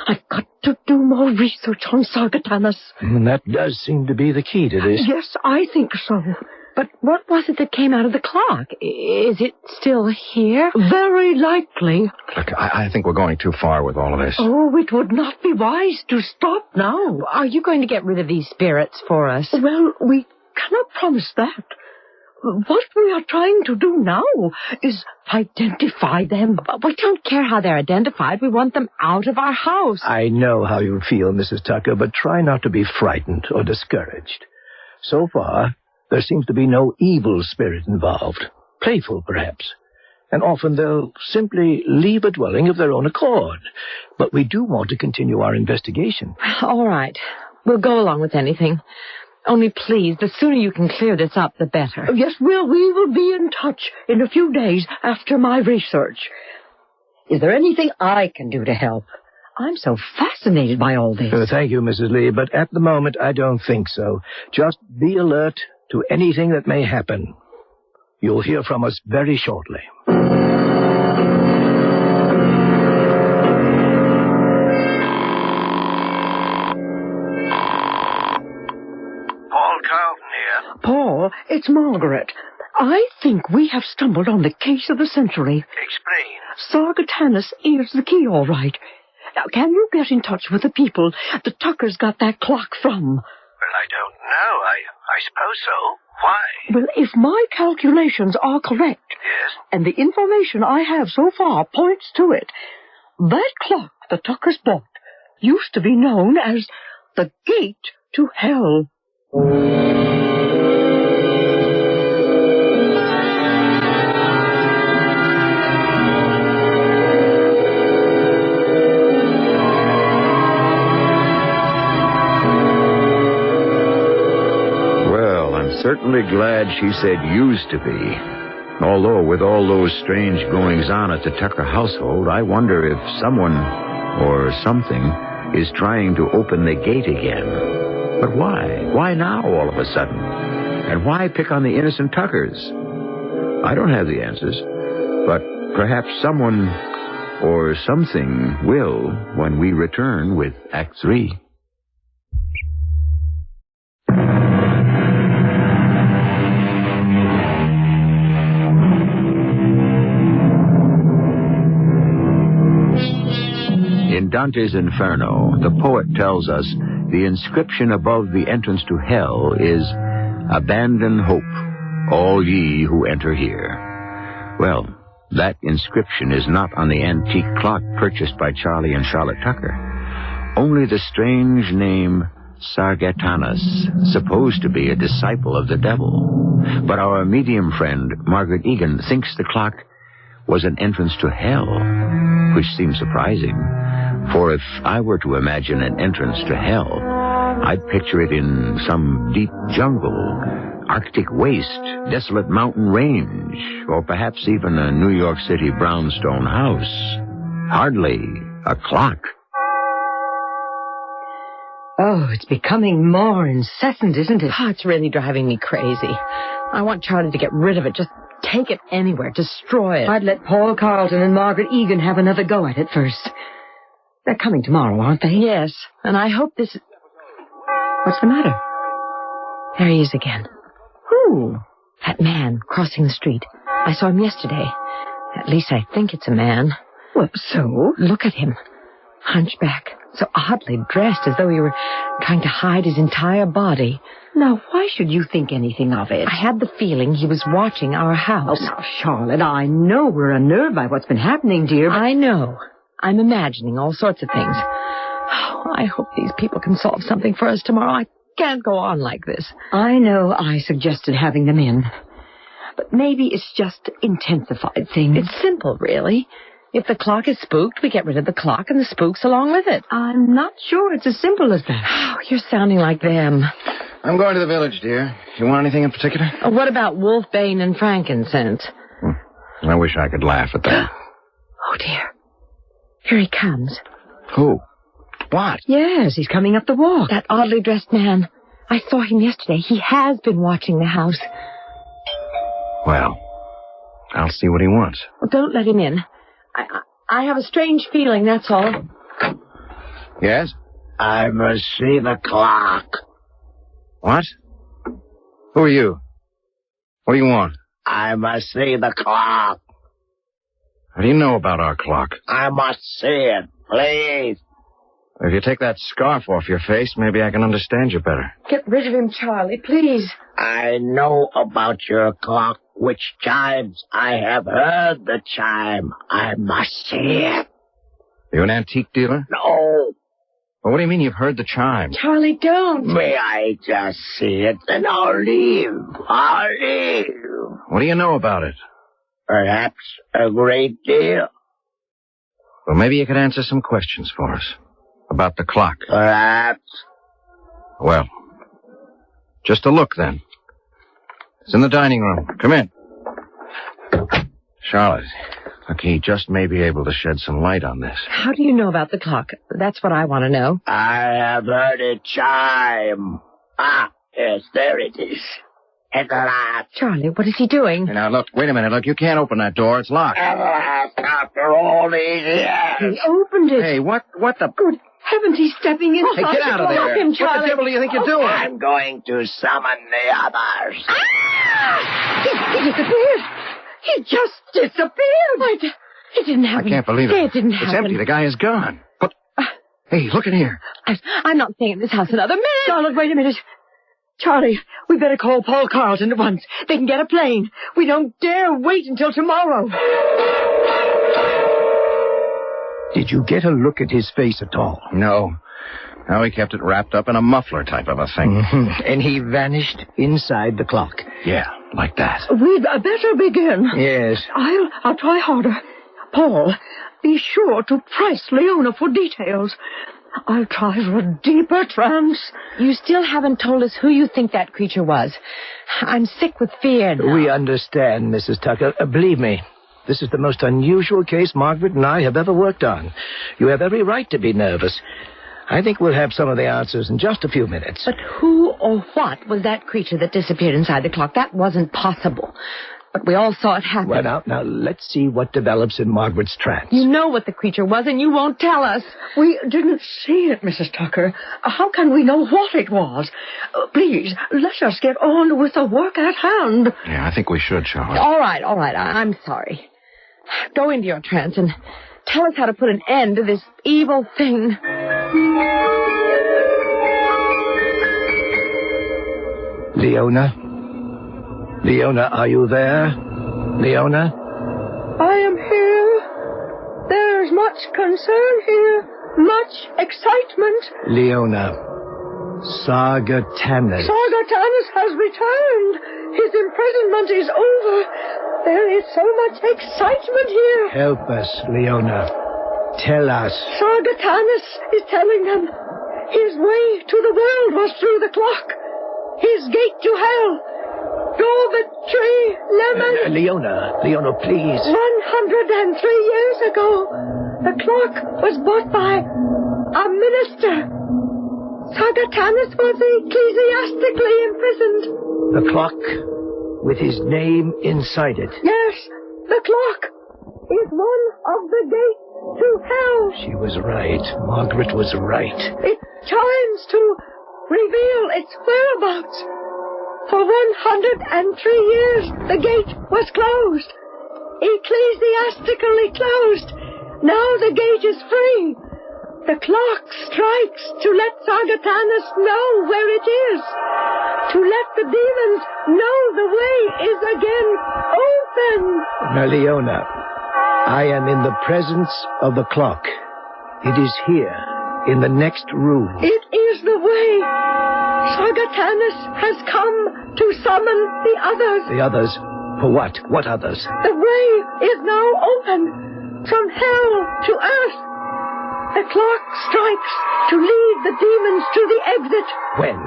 O: I've got to do more research on Sargatanas.
N: And that does seem to be the key to this.
O: Yes, I think so.
L: But what was it that came out of the clock? Is it still here?
O: Very likely.
J: Look, I think we're going too far with all of this.
O: Oh, it would not be wise to stop now.
L: Are you going to get rid of these spirits for us?
O: Well, we cannot promise that. What we are trying to do now is identify them.
L: But we don't care how they're identified. We want them out of our house.
N: I know how you feel, Mrs. Tucker, but try not to be frightened or discouraged. So far, there seems to be no evil spirit involved. Playful, perhaps. And often they'll simply leave a dwelling of their own accord. But we do want to continue our investigation.
L: All right. We'll go along with anything. Only please, the sooner you can clear this up, the better.
O: Yes, we will be in touch in a few days after my research. Is there anything I can do to help? I'm so fascinated by all this.
N: Thank you, Mrs. Lee, but at the moment I don't think so. Just be alert to anything that may happen. You'll hear from us very shortly.
O: Paul, it's Margaret. I think we have stumbled on the case of the century.
M: Explain.
O: Sargatanus is the key, all right. Now, can you get in touch with the people the Tuckers got that clock from?
M: Well, I don't know. I suppose so. Why?
O: Well, if my calculations are correct,
M: yes,
O: and the information I have so far points to it, that clock the Tuckers bought used to be known as the Gate to Hell.
C: Certainly glad she said used to be. Although with all those strange goings-on at the Tucker household, I wonder if someone or something is trying to open the gate again. But why? Why now all of a sudden? And why pick on the innocent Tuckers? I don't have the answers, but perhaps someone or something will when we return with Act 3. In Dante's Inferno, the poet tells us the inscription above the entrance to hell is, "Abandon hope, all ye who enter here." Well, that inscription is not on the antique clock purchased by Charlie and Charlotte Tucker. Only the strange name Sargatanus, supposed to be a disciple of the devil. But our medium friend, Margaret Egan, thinks the clock was an entrance to hell, which seems surprising. For if I were to imagine an entrance to hell, I'd picture it in some deep jungle, Arctic waste, desolate mountain range, or perhaps even a New York City brownstone house. Hardly a clock.
O: Oh, it's becoming more incessant, isn't it?
L: Oh, it's really driving me crazy. I want Charlie to get rid of it. Just take it anywhere. Destroy it.
O: I'd let Paul Carlton and Margaret Egan have another go at it first. They're coming tomorrow, aren't they?
L: Yes, and I hope this...
O: What's the matter?
L: There he is again.
O: Who?
L: That man crossing the street. I saw him yesterday. At least I think it's a man.
O: Well, so?
L: Look at him. Hunchback. So oddly dressed, as though he were trying to hide his entire body.
O: Now, why should you think anything of it?
L: I had the feeling he was watching our house.
O: Oh, now, Charlotte, I know we're unnerved by what's been happening, dear, but...
L: I know. I'm imagining all sorts of things. Oh, I hope these people can solve something for us tomorrow. I can't go on like this.
O: I know I suggested having them in, but maybe it's just intensified things.
L: It's simple, really. If the clock is spooked, we get rid of the clock and the spooks along with it.
O: I'm not sure it's as simple as that.
L: Oh, you're sounding like them.
J: I'm going to the village, dear. You want anything in particular?
L: Oh, what about wolfbane and frankincense?
J: I wish I could laugh at that.
L: Oh, dear. Here he comes.
J: Who? What?
O: Yes, he's coming up the walk.
L: That oddly dressed man. I saw him yesterday. He has been watching the house.
J: Well, I'll see what he wants.
L: Well, don't let him in. I have a strange feeling, that's all.
J: Yes?
E: I must see the clock.
J: What? Who are you? What do you want?
N: I must see the clock.
J: How do you know about our clock?
N: I must see it, please.
J: If you take that scarf off your face, maybe I can understand you better.
L: Get rid of him, Charlie, please.
N: I know about your clock, which chimes. I have heard the chime. I must see it.
J: You an antique dealer?
N: No.
J: Well, what do you mean you've heard the chime?
L: Charlie, don't.
N: May I just see it, then I'll leave. I'll leave.
J: What do you know about it?
N: Perhaps a great deal.
J: Well, maybe you could answer some questions for us. About the clock.
N: Perhaps.
J: Well, just a look then. It's in the dining room. Come in. Charlotte, look, he just may be able to shed some light on this.
L: How do you know about the clock? That's what I want to know.
N: I have heard it chime. Ah, yes, there it is. At last.
L: Charlie, what is he doing?
J: Hey, now, look, wait a minute. Look, you can't open that door. It's locked.
N: At last, after all these years.
L: He opened it.
J: Hey, what the...
L: Good heavens, he's stepping in.
J: Hey, get out of there.
L: Him, Charlie.
J: What the devil do you think you're doing?
N: I'm going to summon the others.
L: He disappeared. He just disappeared. It didn't happen.
J: I can't believe it.
L: Say it didn't happen.
J: It's empty. The guy is gone. But, hey, look in here.
L: I'm not staying in this house another minute.
O: Charlotte, wait a minute. Charlie, we better call Paul Carlton at once. They can get a plane. We don't dare wait until tomorrow.
N: Did you get a look at his face at all?
J: No. No, he kept it wrapped up in a muffler type of a thing.
N: Mm-hmm. And he vanished inside the clock.
J: Yeah, like that.
O: We'd better begin.
N: Yes.
O: I'll try harder. Paul, be sure to press Leona for details. I'll try for a deeper trance.
L: You still haven't told us who you think that creature was. I'm sick with fear now.
N: We understand, Mrs. Tucker. Believe me, this is the most unusual case Margaret and I have ever worked on. You have every right to be nervous. I think we'll have some of the answers in just a few minutes.
L: But who or what was that creature that disappeared inside the clock? That wasn't possible. But we all saw it happen.
N: Well, now, let's see what develops in Margaret's trance.
L: You know what the creature was, and you won't tell us.
O: We didn't see it, Mrs. Tucker. How can we know what it was? Please, let us get on with the work at hand.
J: Yeah, I think we should, Charlotte.
L: All right. I'm sorry. Go into your trance and tell us how to put an end to this evil thing.
N: Leona? Leona, are you there? Leona?
O: I am here. There's much concern here. Much excitement.
N: Leona. Sargatanas.
O: Sargatanas has returned. His imprisonment is over. There is so much excitement here.
N: Help us, Leona. Tell us.
O: Sargatanas is telling them his way to the world was through the clock. His gate to hell. Dormitory Lemon.
N: Leona, please.
O: 103 years ago, the clock was bought by a minister. Sargatanas was ecclesiastically imprisoned.
N: The clock with his name inside it.
O: Yes, the clock is one of the gates to hell.
N: She was right. Margaret was right.
O: It chimes to reveal its whereabouts. For 103 years, the gate was closed. Ecclesiastically closed. Now the gate is free. The clock strikes to let Sargatanas know where it is. To let the demons know the way is again open.
N: Now, Leona, I am in the presence of the clock. It is here, in the next room.
O: It is the way. Sargatanas has come to summon the others.
N: The others? For what? What others?
O: The way is now open. From hell to earth. The clock strikes to lead the demons to the exit.
N: When?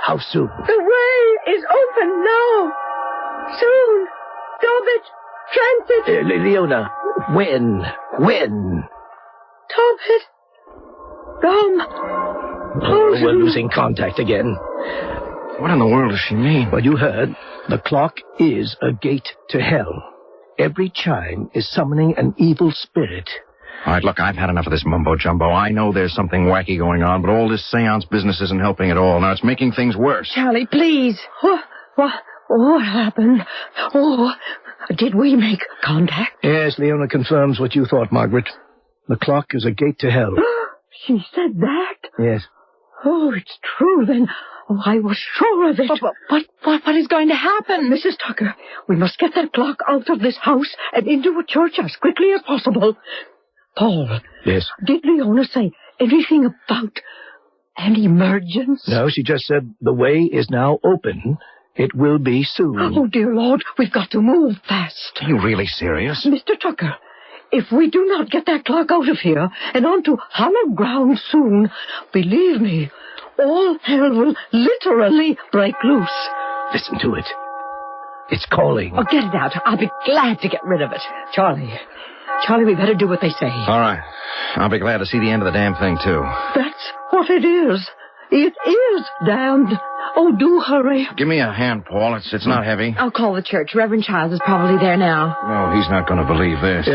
N: How soon?
O: The way is open now. Soon. Tobit, transit.
N: Leona, when?
O: Tobit.
N: We're losing contact again.
J: What in the world does she mean?
N: Well, you heard. The clock is a gate to hell. Every chime is summoning an evil spirit.
J: All right, look, I've had enough of this mumbo-jumbo. I know there's something wacky going on, but all this seance business isn't helping at all. Now, it's making things worse.
L: Charlie, please.
O: What happened? Oh, did we make contact?
N: Yes, Leona confirms what you thought, Margaret. The clock is a gate to hell.
O: She said that?
N: Yes.
O: Oh, it's true then. Oh, I was sure of it.
L: What is going to happen?
O: Mrs. Tucker, we must get that clock out of this house and into a church as quickly as possible. Paul.
N: Yes?
O: Did Leona say anything about an emergency?
N: No, she just said the way is now open. It will be soon.
O: Oh, dear Lord, we've got to move fast.
J: Are you really serious?
O: Mr. Tucker, if we do not get that clock out of here and onto hallowed ground soon, believe me, all hell will literally break loose.
N: Listen to it. It's calling.
L: Oh, get it out. I'll be glad to get rid of it.
O: Charlie, we better do what they say.
J: All right. I'll be glad to see the end of the damn thing, too.
O: That's what it is. It is damned. Oh, do hurry.
J: Give me a hand, Paul. It's not heavy.
L: I'll call the church. Reverend Childs is probably there now.
J: No, he's not going to believe this.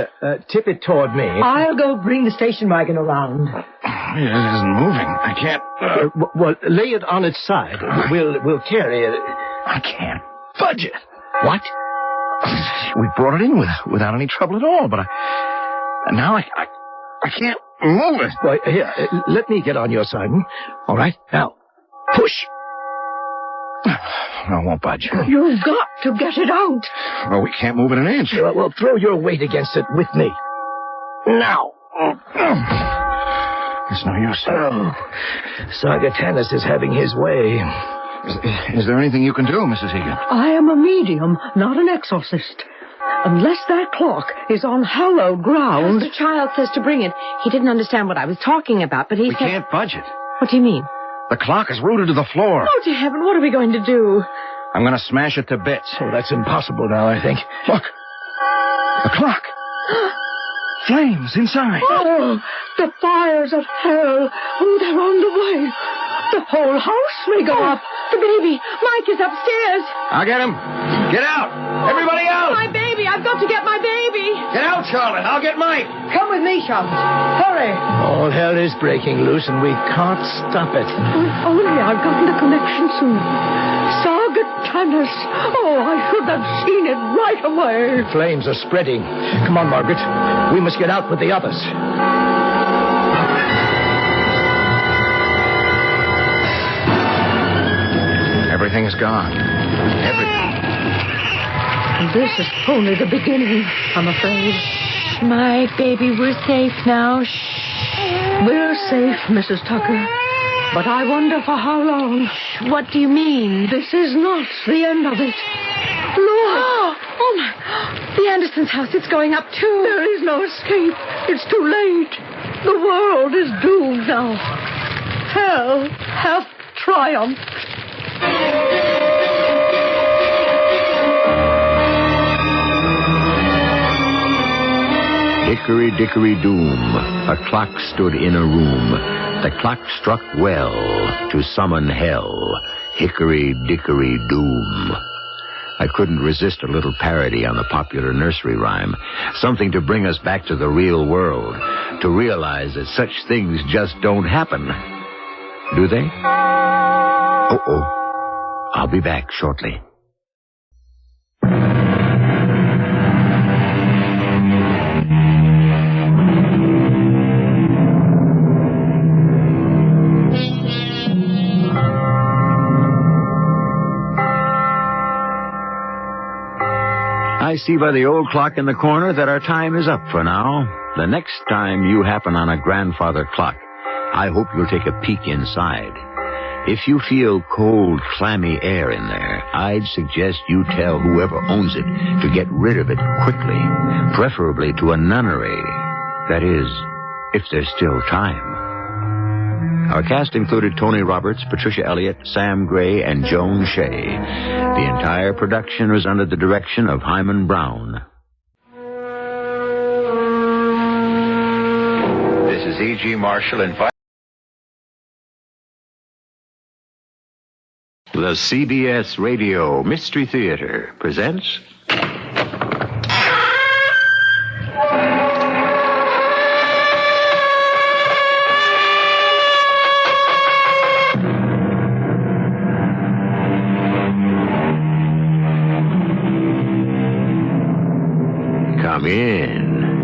N: Tip it toward me.
O: I'll go bring the station wagon around.
J: It isn't moving. I can't...
N: Well, lay it on its side. We'll carry it.
J: I can't budge it. What? We brought it in without any trouble at all, but now I can't move it.
N: Well, here, let me get on your side. All right? Now, push.
J: I won't budge.
O: You've got to get it out.
J: Well, we can't move it an inch.
N: Well, throw your weight against it with me. Now.
J: It's no use.
N: Oh, Sargatanis is having his way.
J: Is there anything you can do, Mrs. Egan?
O: I am a medium, not an exorcist. Unless that clock is on hallowed ground...
L: Pastor Child says to bring it. He didn't understand what I was talking about, but he
J: said... We can't budge it.
L: What do you mean?
J: The clock is rooted to the floor.
L: Oh, dear heaven, what are we going to do?
J: I'm going to smash it to bits.
N: Oh, that's impossible now, I think.
J: Look. The clock. Flames inside.
O: Oh, the fires of hell. Oh, they're on the way. The whole house may go up.
L: The baby. Mike is upstairs.
J: I'll get him. Get out. Everybody out.
L: My baby. I've got to get my baby.
J: Get out, Charlotte. I'll get Mike.
O: Come with me, Charlotte. Hurry.
N: All hell is breaking loose, and we can't stop it.
O: If only I'd gotten the connection soon. Sargatanis. Oh, I should have seen it right away.
N: Flames are spreading. Come on, Margaret. We must get out with the others.
J: Everything is gone. Everything.
O: This is only the beginning, I'm afraid.
L: My baby, we're safe now. Shh.
O: We're safe, Mrs. Tucker. But I wonder for how long.
L: What do you mean?
O: This is not the end of it. Look!
L: Oh, my. The Andersons' house, it's going up, too.
O: There is no escape. It's too late. The world is doomed now. Hell hath triumphed.
B: Hickory dickory doom, a clock stood in a room. The clock struck well to summon hell. Hickory dickory doom. I couldn't resist a little parody on the popular nursery rhyme. Something to bring us back to the real world. To realize that such things just don't happen. Do they? Uh-oh. I'll be back shortly. I see by the old clock in the corner that our time is up for now. The next time you happen on a grandfather clock, I hope you'll take a peek inside. If you feel cold, clammy air in there, I'd suggest you tell whoever owns it to get rid of it quickly, preferably to a nunnery. That is, if there's still time. Our cast included Tony Roberts, Patricia Elliott, Sam Gray, and Joan Shea. The entire production was under the direction of Hyman Brown.
C: This is E.G. Marshall inviting...
B: The CBS Radio Mystery Theater presents... Come in.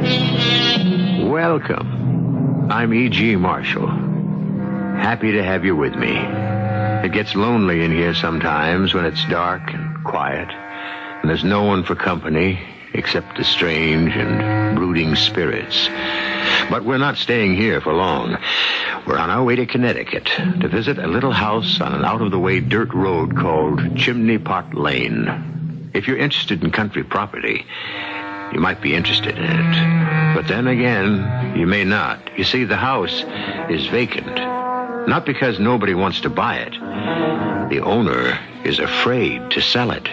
B: Welcome. I'm E.G. Marshall. Happy to have you with me. It gets lonely in here sometimes when it's dark and quiet, and there's no one for company except the strange and brooding spirits. But we're not staying here for long. We're on our way to Connecticut to visit a little house on an out-of-the-way dirt road called Chimney Pot Lane. If you're interested in country property, you might be interested in it. But then again, you may not. You see, the house is vacant. Not because nobody wants to buy it. The owner is afraid to sell it.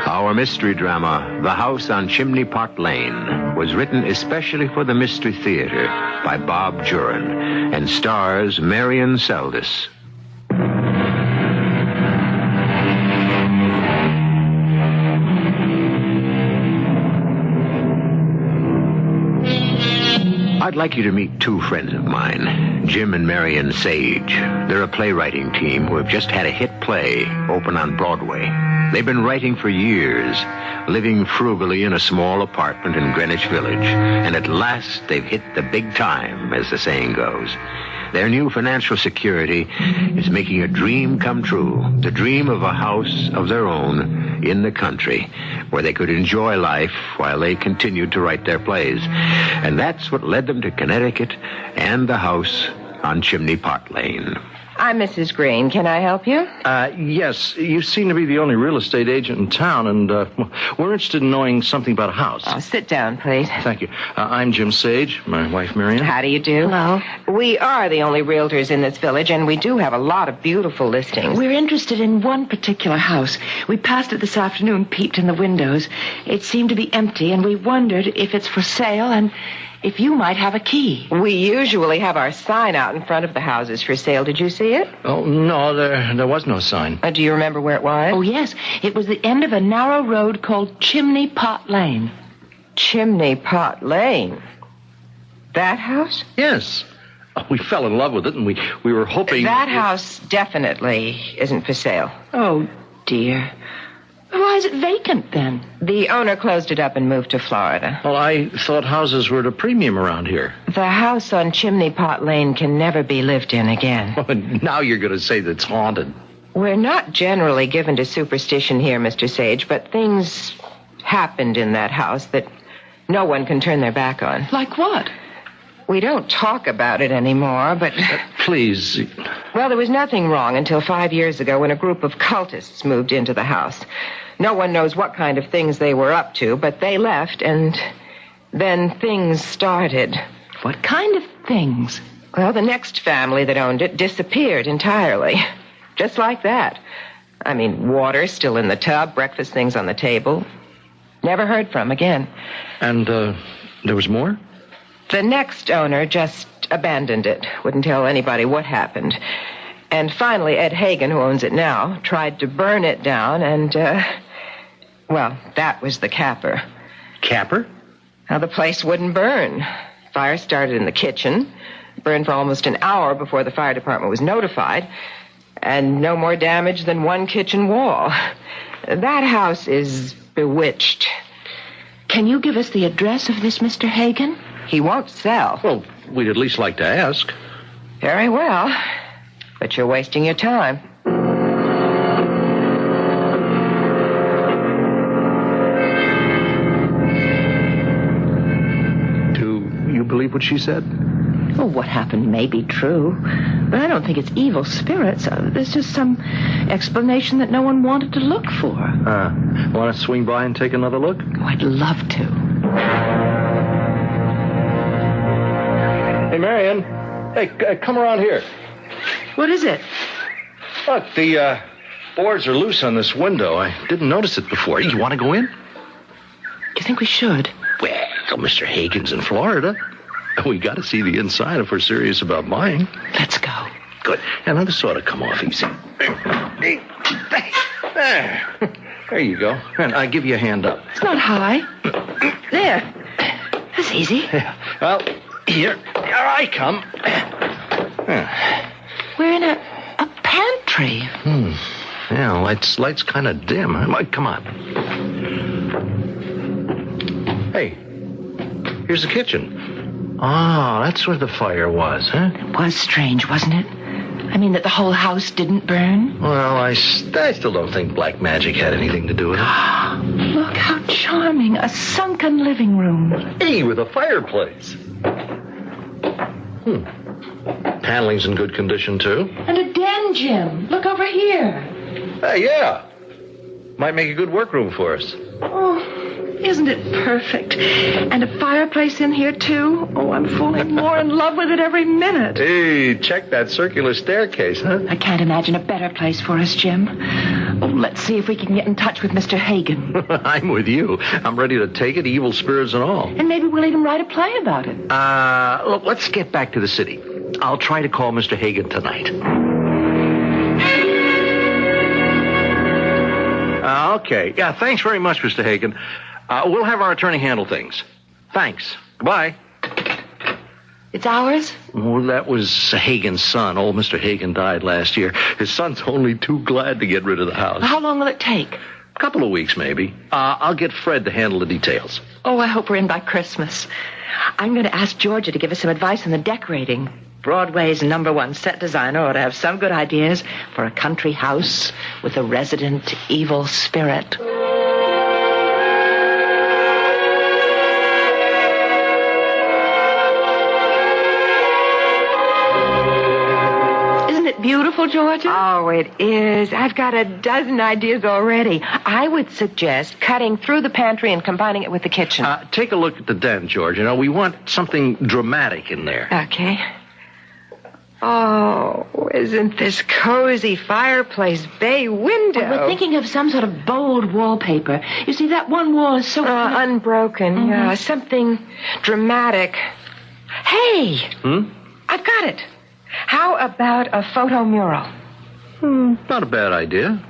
B: Our mystery drama, The House on Chimney Pot Lane, was written especially for the Mystery Theater by Bob Jurin and stars Marion Seldes. I'd like you to meet two friends of mine, Jim and Marion Sage. They're a playwriting team who have just had a hit play open on Broadway. They've been writing for years, living frugally in a small apartment in Greenwich Village. And at last, they've hit the big time, as the saying goes. Their new financial security is making a dream come true. The dream of a house of their own in the country, where they could enjoy life while they continued to write their plays. And that's what led them to Connecticut and the house on Chimney Pot Lane.
I: I'm Mrs. Green. Can I help you?
H: Yes. You seem to be the only real estate agent in town, and we're interested in knowing something about a house.
I: Oh, sit down, please.
H: Thank you. I'm Jim Sage, my wife, Marion.
I: How do you do?
L: Hello.
I: We are the only realtors in this village, and we do have a lot of beautiful listings.
P: We're interested in one particular house. We passed it this afternoon, peeped in the windows. It seemed to be empty, and we wondered if it's for sale and if you might have a key.
I: We usually have our sign out in front of the houses for sale. Did you see it?
H: Oh, no, there was no sign.
I: Do you remember where it was?
P: Oh, yes. It was the end of a narrow road called Chimney Pot Lane.
I: Chimney Pot Lane? That house?
H: Yes. We fell in love with it, and we were hoping...
I: That house definitely isn't for sale.
P: Oh, dear. Why is it vacant, then?
I: The owner closed it up and moved to Florida.
H: Well, I thought houses were at a premium around here.
I: The house on Chimney Pot Lane can never be lived in again.
H: Now you're going to say that it's haunted.
I: We're not generally given to superstition here, Mr. Sage, but things happened in that house that no one can turn their back on.
P: Like what?
I: We don't talk about it anymore, but...
H: Please.
I: Well, there was nothing wrong until 5 years ago when a group of cultists moved into the house. No one knows what kind of things they were up to, but they left, and then things started.
P: What kind of things?
I: Well, the next family that owned it disappeared entirely. Just like that. I mean, water still in the tub, breakfast things on the table. Never heard from again.
H: And, there was more?
I: The next owner just abandoned it. Wouldn't tell anybody what happened. And finally, Ed Hagen, who owns it now, tried to burn it down, and, well, that was the capper.
H: Capper?
I: Now, the place wouldn't burn. Fire started in the kitchen, burned for almost an hour before the fire department was notified, and no more damage than one kitchen wall. That house is bewitched.
P: Can you give us the address of this Mr. Hagen?
I: He won't sell.
H: Well, we'd at least like to ask.
I: Very well. But you're wasting your time.
H: Do you believe what she said?
P: Oh, what happened may be true, but I don't think it's evil spirits. There's just some explanation that no one wanted to look for.
H: Want to swing by and take another look?
P: Oh, I'd love to.
H: Hey, Marion. Hey, come around here.
P: What is it?
H: Look, the boards are loose on this window. I didn't notice it before. You want to go in?
P: Do you think we should?
H: Well, Mr. Hagen's in Florida. We got to see the inside if we're serious about buying.
P: Let's go.
H: Good. And now this ought to come off easy. There you go. And I give you a hand up.
P: It's not high. There. That's easy.
H: Yeah. Well, here I come.
P: We're in a
H: Light's kind of dim. Come on. Hey, here's the kitchen. Oh, that's where the fire was, huh?
P: It was strange, wasn't it? I mean, that the whole house didn't burn?
H: Well, I still don't think black magic had anything to do with it.
P: Look how charming. A sunken living room.
H: Hey, with a fireplace. Paneling's in good condition, too.
P: And a den, Jim. Look over here.
H: Hey, yeah. Might make a good workroom for us.
P: Oh, isn't it perfect? And a fireplace in here, too? Oh, I'm falling more in love with it every minute.
H: Hey, check that circular staircase, huh?
P: I can't imagine a better place for us, Jim. Oh, let's see if we can get in touch with Mr. Hagen.
H: I'm with you. I'm ready to take it, evil spirits and all.
P: And maybe we'll even write a play about it.
H: Look, let's get back to the city. I'll try to call Mr. Hagen tonight. Okay. Yeah, thanks very much, Mr. Hagen. We'll have our attorney handle things. Thanks. Goodbye.
P: It's ours?
H: Well, that was Hagen's son. Old Mr. Hagen died last year. His son's only too glad to get rid of the house.
P: How long will it take?
H: A couple of weeks, maybe. I'll get Fred to handle the details.
P: Oh, I hope we're in by Christmas. I'm going to ask Georgia to give us some advice on the decorating. Broadway's #1 set designer ought to have some good ideas for a country house with a resident evil spirit. Isn't it beautiful, Georgia?
I: Oh, it is. I've got a dozen ideas already. I would suggest cutting through the pantry and combining it with the kitchen.
H: Take a look at the den, George. You know, we want something dramatic in there.
I: Okay. Oh, isn't this cozy fireplace bay window?
P: Well, we're thinking of some sort of bold wallpaper. You see, that one wall is so...
I: unbroken.
P: Mm-hmm.
I: Yeah, something dramatic. Hey! I've got it. How about a photo mural?
H: Not a bad idea.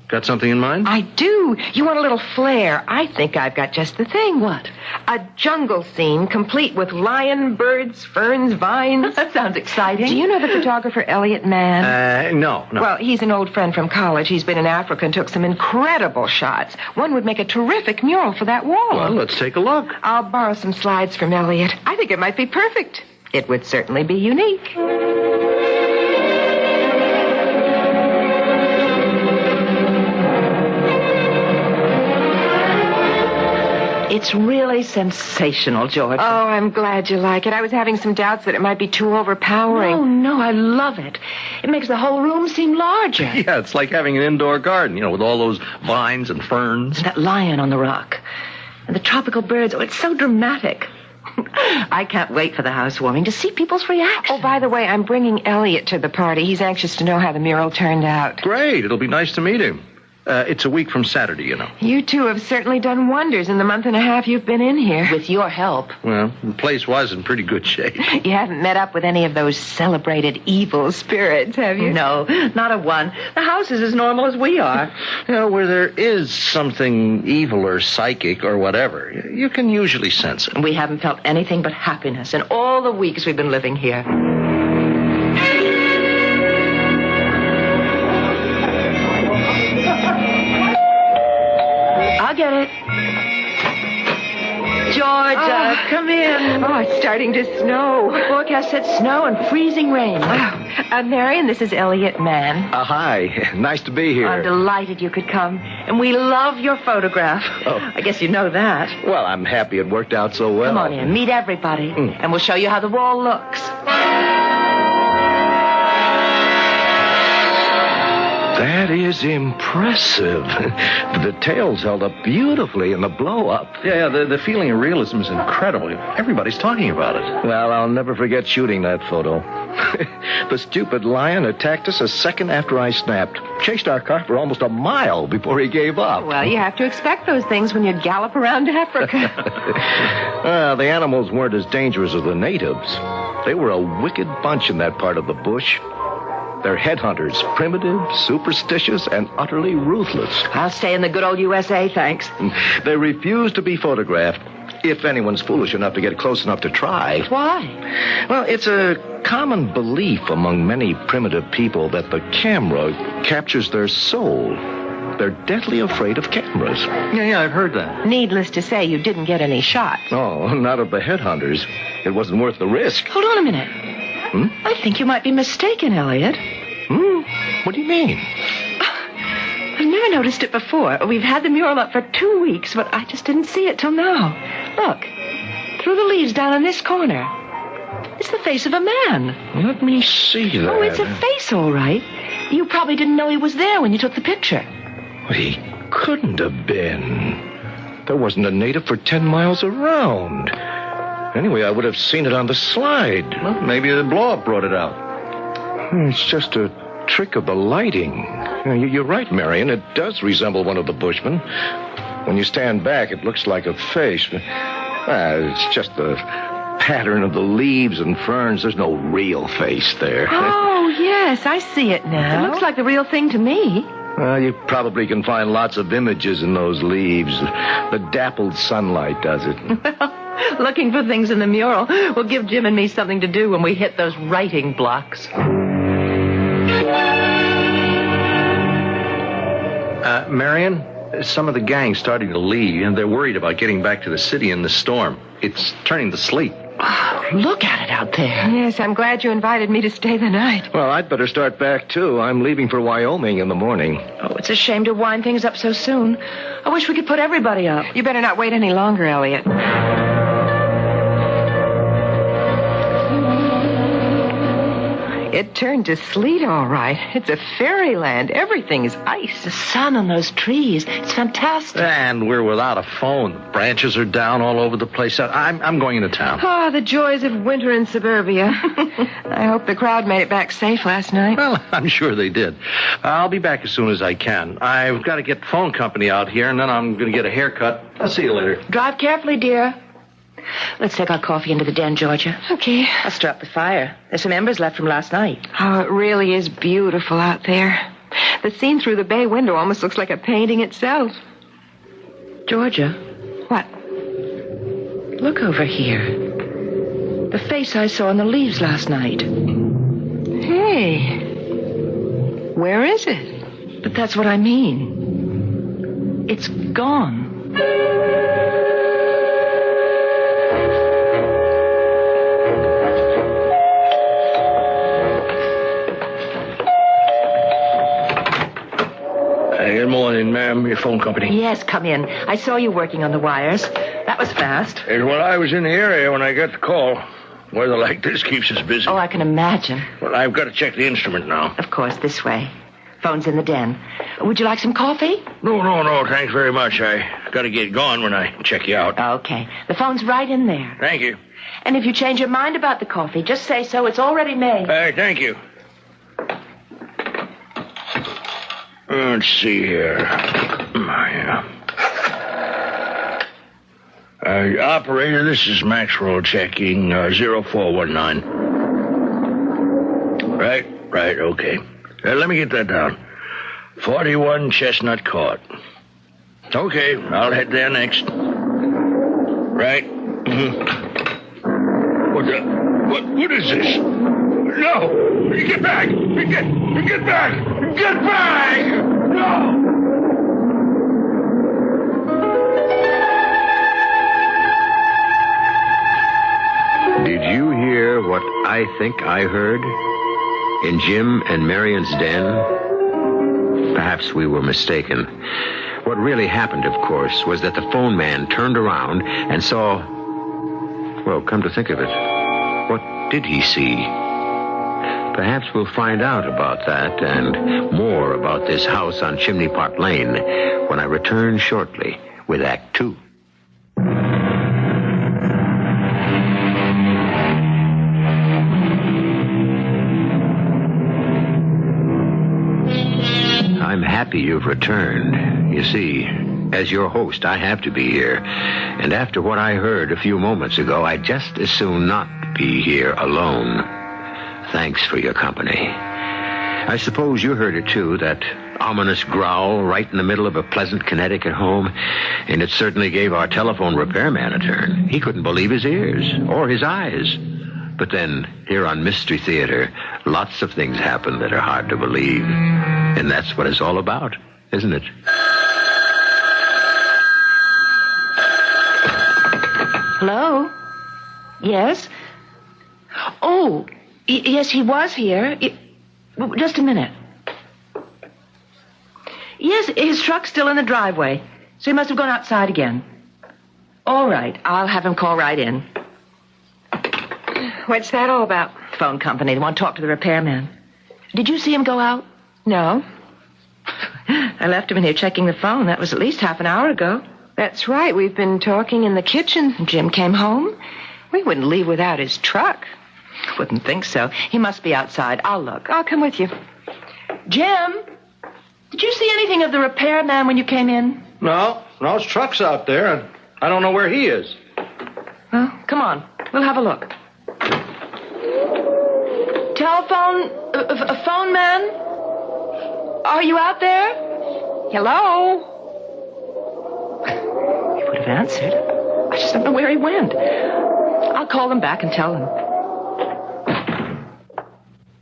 H: Got something in mind?
I: I do. You want a little flair. I think I've got just the thing.
P: What?
I: A jungle scene complete with lion, birds, ferns, vines.
P: That sounds exciting.
I: Do you know the photographer Elliot Mann?
H: No.
I: Well, he's an old friend from college. He's been in Africa and took some incredible shots. One would make a terrific mural for that wall.
H: Well, let's take a look.
I: I'll borrow some slides from Elliot. I think it might be perfect. It would certainly be unique.
P: It's really sensational, George.
I: Oh, I'm glad you like it. I was having some doubts that it might be too overpowering.
P: No, I love it. It makes the whole room seem larger.
H: Yeah, it's like having an indoor garden, with all those vines and ferns.
P: And that lion on the rock. And the tropical birds. Oh, it's so dramatic. I can't wait for the housewarming to see people's reactions.
I: Oh, by the way, I'm bringing Elliot to the party. He's anxious to know how the mural turned out.
H: Great. It'll be nice to meet him. It's a week from Saturday,
I: You two have certainly done wonders in the month and a half you've been in here.
P: With your help.
H: Well, the place was in pretty good shape.
I: You haven't met up with any of those celebrated evil spirits, have you?
P: No, not a one. The house is as normal as we are.
H: Where there is something evil or psychic or whatever, you can usually sense it.
P: We haven't felt anything but happiness in all the weeks we've been living here. I'll get it. Georgia, come in.
I: Oh, it's starting to snow.
P: The forecast said snow and freezing rain.
I: Marion, this is Elliot Mann.
J: Hi. Nice to be here.
P: I'm delighted you could come. And we love your photograph.
J: Oh.
P: I guess you know that.
J: Well, I'm happy it worked out so well.
P: Come on in. Meet everybody. And we'll show you how the wall looks.
J: That is impressive. The details held up beautifully in the blow-up.
H: Yeah, the feeling of realism is incredible. Everybody's talking about it.
J: Well, I'll never forget shooting that photo. The stupid lion attacked us a second after I snapped. Chased our car for almost a mile before he gave up.
I: Well, you have to expect those things when you gallop around Africa.
J: Well, the animals weren't as dangerous as the natives. They were a wicked bunch in that part of the bush. They're headhunters, primitive, superstitious, and utterly ruthless.
P: I'll stay in the good old USA, thanks.
J: They refuse to be photographed, if anyone's foolish enough to get close enough to try.
P: Why?
J: Well, it's a common belief among many primitive people that the camera captures their soul. They're deadly afraid of cameras.
H: Yeah, I've heard that.
P: Needless to say, you didn't get any shots.
J: Oh, not of the headhunters. It wasn't worth the risk.
P: Hold on a minute. I think you might be mistaken, Elliot.
J: What do you mean?
P: I've never noticed it before. We've had the mural up for 2 weeks, but I just didn't see it till now. Look, through the leaves down in this corner. It's the face of a man.
J: Let me see that.
P: Oh, it's a face, all right. You probably didn't know he was there when you took the picture.
J: He couldn't have been. There wasn't a native for 10 miles around. Anyway, I would have seen it on the slide.
H: Well, maybe the blow-up brought it out.
J: It's just a trick of the lighting. You're right, Marion. It does resemble one of the bushmen. When you stand back, it looks like a face. It's just the pattern of the leaves and ferns. There's no real face there.
P: Oh, yes, I see it now. It looks like the real thing to me.
J: Well, you probably can find lots of images in those leaves. The dappled sunlight does it.
P: Looking for things in the mural will give Jim and me something to do when we hit those writing blocks.
H: Marion, some of the gang's starting to leave, and they're worried about getting back to the city in the storm. It's turning to sleet.
P: Look at it out there. Yes, I'm glad you invited me to stay the night.
J: Well, I'd better start back, too. I'm leaving for Wyoming in the morning.
P: Oh, it's a shame to wind things up so soon. I wish we could put everybody up. You better not wait any longer, Elliot. It turned to sleet, all right. It's a fairyland. Everything is ice. The sun on those trees. It's fantastic.
H: And we're without a phone. The branches are down all over the place. I'm going into town.
P: Oh, the joys of winter in suburbia. I hope the crowd made it back safe last night.
H: Well, I'm sure they did. I'll be back as soon as I can. I've got to get the phone company out here, and then I'm going to get a haircut. I'll see you later.
P: Drive carefully, dear. Let's take our coffee into the den, Georgia. Okay. I'll stir up the fire. There's some embers left from last night. Oh, it really is beautiful out there. The scene through the bay window almost looks like a painting itself. Georgia. What? Look over here. The face I saw in the leaves last night. Hey. Where is it? But that's what I mean. It's gone.
Q: Good morning, ma'am. Your phone company.
P: Yes, come in. I saw you working on the wires. That was fast.
Q: Well, I was in the area when I got the call. Weather like this keeps us busy.
P: Oh, I can imagine.
Q: Well, I've got to check the instrument now.
P: Of course, this way. Phone's in the den. Would you like some coffee?
Q: No. Thanks very much. I got to get going when I check you out.
P: Okay. The phone's right in there.
Q: Thank you.
P: And if you change your mind about the coffee, just say so. It's already made.
Q: Thank you. Let's see here. Operator, this is Maxwell checking 0419. Right, okay. Let me get that down. 41 Chestnut Court. Okay, I'll head there next. Right. What is this? No! Get back! Get back! Get back! No!
J: Did you hear what I think I heard? In Jim and Marion's den? Perhaps we were mistaken. What really happened, of course, was that the phone man turned around and saw... Well, come to think of it, what did he see? Perhaps we'll find out about that and more about this house on Chimney Pot Lane when I return shortly with Act 2. I'm happy you've returned. You see, as your host, I have to be here. And after what I heard a few moments ago, I'd just as soon not be here alone. Thanks for your company. I suppose you heard it, too, that ominous growl right in the middle of a pleasant Connecticut home. And it certainly gave our telephone repairman a turn. He couldn't believe his ears or his eyes. But then, here on Mystery Theater, lots of things happen that are hard to believe. And that's what it's all about.
B: isn't it?
P: Hello? Yes? Oh, yes, he was here. Just a minute. Yes, his truck's still in the driveway, so he must have gone outside again. All right, I'll have him call right in.
L: What's that all about?
P: Phone company. They want to talk to the repairman. Did you see him go out?
L: No.
P: I left him in here checking the phone. That was at least half an hour ago.
L: That's right. We've been talking in the kitchen.
P: Jim came home.
L: We wouldn't leave without his truck.
P: Wouldn't think so. He must be outside. I'll look.
L: I'll come with you.
P: Jim, did you see anything of the repairman when you came in?
H: No, his truck's out there, and I don't know where he is.
P: Well, come on. We'll have a look. Telephone, phone man? Are you out there?
L: Hello?
P: He would have answered. I just don't know where he went. I'll call them back and tell them.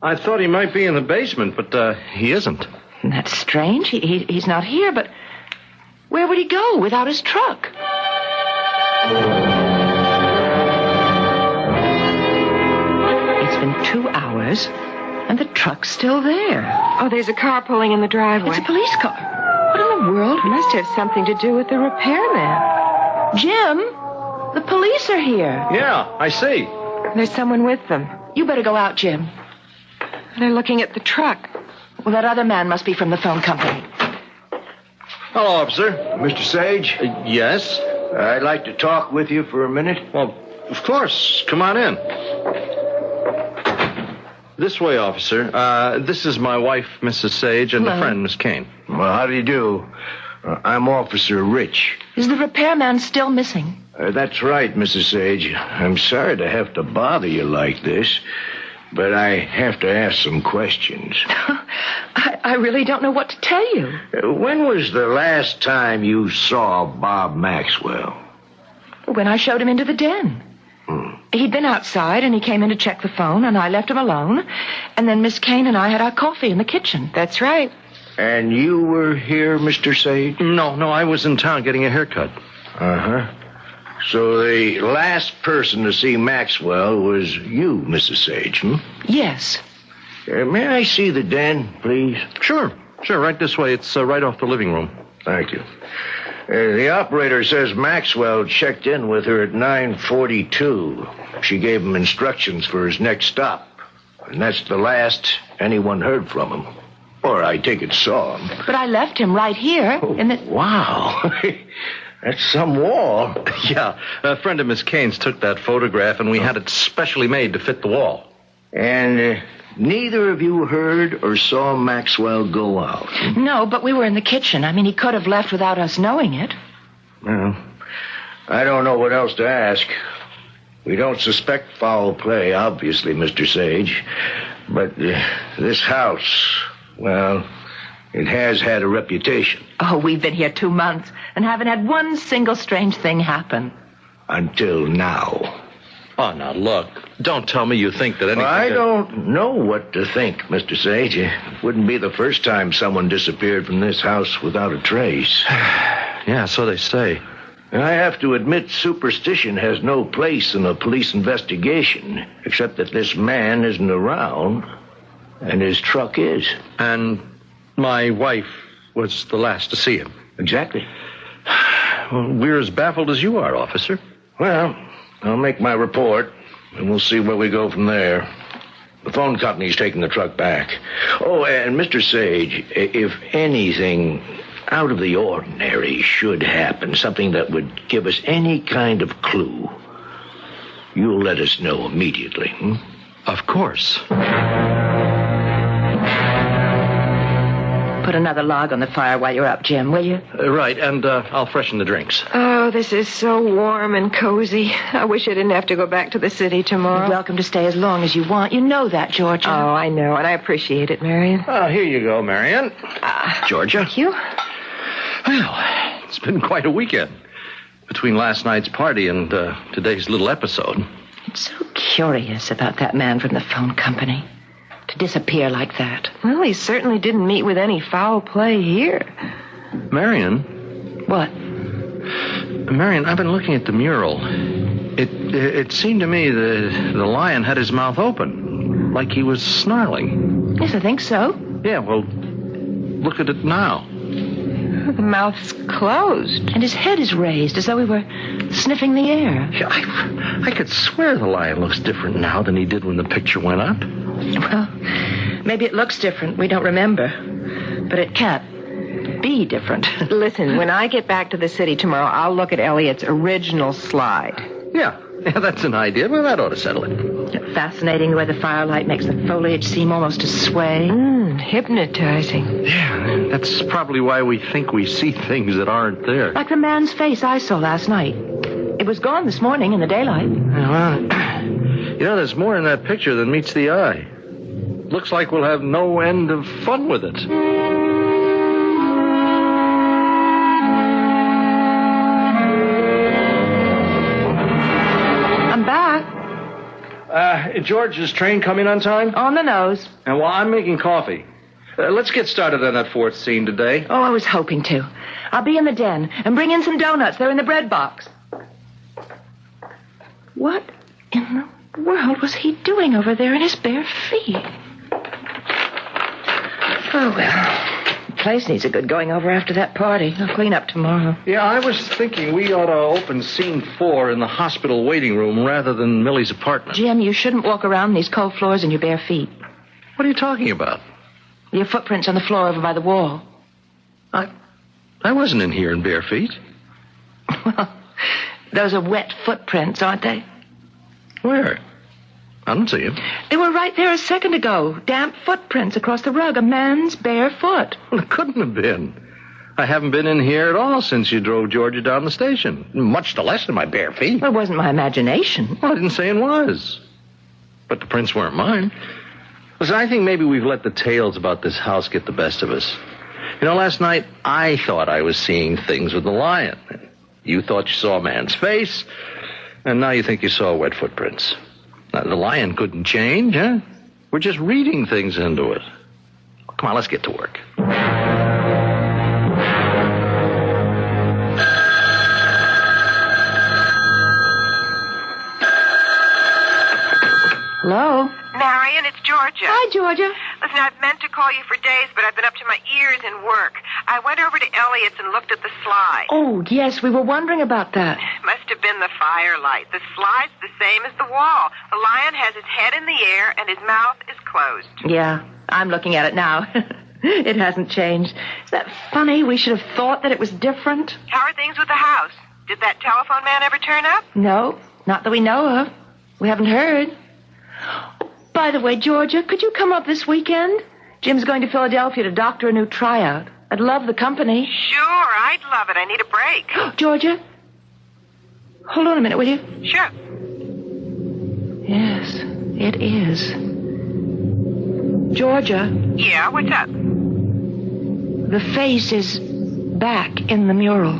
H: I thought he might be in the basement, but he isn't.
P: That's strange. He's not here, but where would he go without his truck? It's been 2 hours, and the truck's still there.
L: Oh, there's a car pulling in the driveway.
P: It's a police car. What in the world?
L: It must have something to do with the repairman.
P: Jim, the police are here.
H: Yeah, I see.
L: There's someone with them.
P: You better go out, Jim.
L: They're looking at the truck.
P: Well, that other man must be from the phone company.
H: Hello, officer.
R: Mr. Sage?
H: Yes?
R: I'd like to talk with you for a minute.
H: Well, of course. Come on in. This way, officer. This is my wife, Mrs. Sage, and a friend, Miss Kane.
R: Well, how do you do? I'm Officer Rich.
P: Is the repairman still missing?
R: That's right, Mrs. Sage. I'm sorry to have to bother you like this, but I have to ask some questions.
P: I really don't know what to tell you.
R: When was the last time you saw Bob Maxwell?
P: When I showed him into the den. He'd been outside, and he came in to check the phone, and I left him alone. And then Miss Kane and I had our coffee in the kitchen.
L: That's right.
R: And you were here, Mr. Sage?
H: No, I was in town getting a haircut.
R: Uh-huh. So the last person to see Maxwell was you, Mrs. Sage, hmm?
P: Yes.
R: May I see the den, please?
H: Sure, right this way. It's right off the living room.
R: Thank you. The operator says Maxwell checked in with her at 9:42. She gave him instructions for his next stop. And that's the last anyone heard from him. Or I take it saw him.
P: But I left him right here in the...
R: Wow. That's some wall.
H: Yeah, a friend of Miss Kane's took that photograph, and we had it specially made to fit the wall.
R: And neither of you heard or saw Maxwell go out?
P: No, but we were in the kitchen. I mean, he could have left without us knowing it.
R: Well, I don't know what else to ask. We don't suspect foul play, obviously, Mr. Sage. But this house, well, it has had a reputation.
P: Oh, we've been here 2 months and haven't had one single strange thing happen.
R: Until now.
H: Oh, now, look. Don't tell me you think that anything...
R: I don't know what to think, Mr. Sage. It wouldn't be the first time someone disappeared from this house without a trace.
H: Yeah, so they say.
R: I have to admit superstition has no place in a police investigation, except that this man isn't around, and his truck is.
H: And my wife was the last to see him.
R: Exactly.
H: Well, we're as baffled as you are, officer.
R: Well, I'll make my report, and we'll see where we go from there. The phone company's taking the truck back. Oh, and Mr. Sage, if anything out of the ordinary should happen, something that would give us any kind of clue, you'll let us know immediately, hmm?
H: Of course.
P: Put another log on the fire while you're up, Jim, will you?
H: Right, and I'll freshen the drinks.
L: Oh, this is so warm and cozy. I wish I didn't have to go back to the city tomorrow.
P: You're welcome to stay as long as you want. You know that, Georgia.
L: Oh, I know, and I appreciate it, Marion.
H: Oh, here you go, Marion. Georgia.
L: Thank you.
H: Well, it's been quite a weekend. Between last night's party and today's little episode.
P: I'm so curious about that man from the phone company. To disappear like that.
L: Well, he certainly didn't meet with any foul play here.
H: Marion?
P: What?
H: Marion, I've been looking at the mural. It seemed to me the lion had his mouth open, like he was snarling.
P: Yes, I think so.
H: Yeah, well, look at it now.
P: The mouth's closed. And his head is raised, as though he were sniffing the air.
H: Yeah, I could swear the lion looks different now than he did when the picture went up.
P: Well, maybe it looks different. We don't remember. But it can't be different.
I: Listen, when I get back to the city tomorrow, I'll look at Elliot's original slide.
H: Yeah, that's an idea. Well, that ought to settle it.
P: Fascinating the way the firelight makes the foliage seem almost to sway.
I: Hypnotizing.
H: Yeah, that's probably why we think we see things that aren't there.
P: Like the man's face I saw last night. It was gone this morning in the daylight.
H: Well, there's more in that picture than meets the eye. Looks like we'll have no end of fun with it.
P: I'm back.
H: George's train coming on time?
P: On the nose.
H: And while I'm making coffee, let's get started on that fourth scene today.
P: Oh, I was hoping to. I'll be in the den and bring in some donuts. They're in the bread box. What in the world was he doing over there in his bare feet? Oh, well, the place needs a good going over after that party. I'll clean up tomorrow.
H: Yeah, I was thinking we ought to open scene 4 in the hospital waiting room rather than Millie's apartment.
P: Jim, you shouldn't walk around these cold floors in your bare feet.
H: What are you talking about?
P: Your footprints on the floor over by the wall.
H: I wasn't in here in bare feet.
P: Well, those are wet footprints, aren't they?
H: Where? I don't see him.
P: They were right there a second ago. Damp footprints across the rug. A man's bare foot.
H: Well, it couldn't have been. I haven't been in here at all since you drove Georgia down the station. Much the less in my bare feet.
P: Well, it wasn't my imagination.
H: Well, I didn't say it was. But the prints weren't mine. Listen, I think maybe we've let the tales about this house get the best of us. Last night I thought I was seeing things with the lion. You thought you saw a man's face, and now you think you saw wet footprints. Now, the lion couldn't change, huh? We're just reading things into it. Come on, let's get to work.
P: Hello?
S: Marion, it's Georgia.
P: Hi, Georgia.
S: Listen, I've meant to call you for days, but I've been up to my ears in work. I went over to Elliot's and looked at the slide.
P: Oh, yes, we were wondering about that.
S: Must have been the firelight. The slide's the same as the wall. The lion has his head in the air and his mouth is closed.
P: Yeah, I'm looking at it now. It hasn't changed. Is that funny? We should have thought that it was different.
S: How are things with the house? Did that telephone man ever turn up?
P: No, not that we know of. We haven't heard. By the way, Georgia, could you come up this weekend? Jim's going to Philadelphia to doctor a new tryout. I'd love the company.
S: Sure, I'd love it. I need a break.
P: Georgia? Hold on a minute, will you?
S: Sure.
P: Yes, it is. Georgia?
S: Yeah, what's up?
P: The face is back in the mural.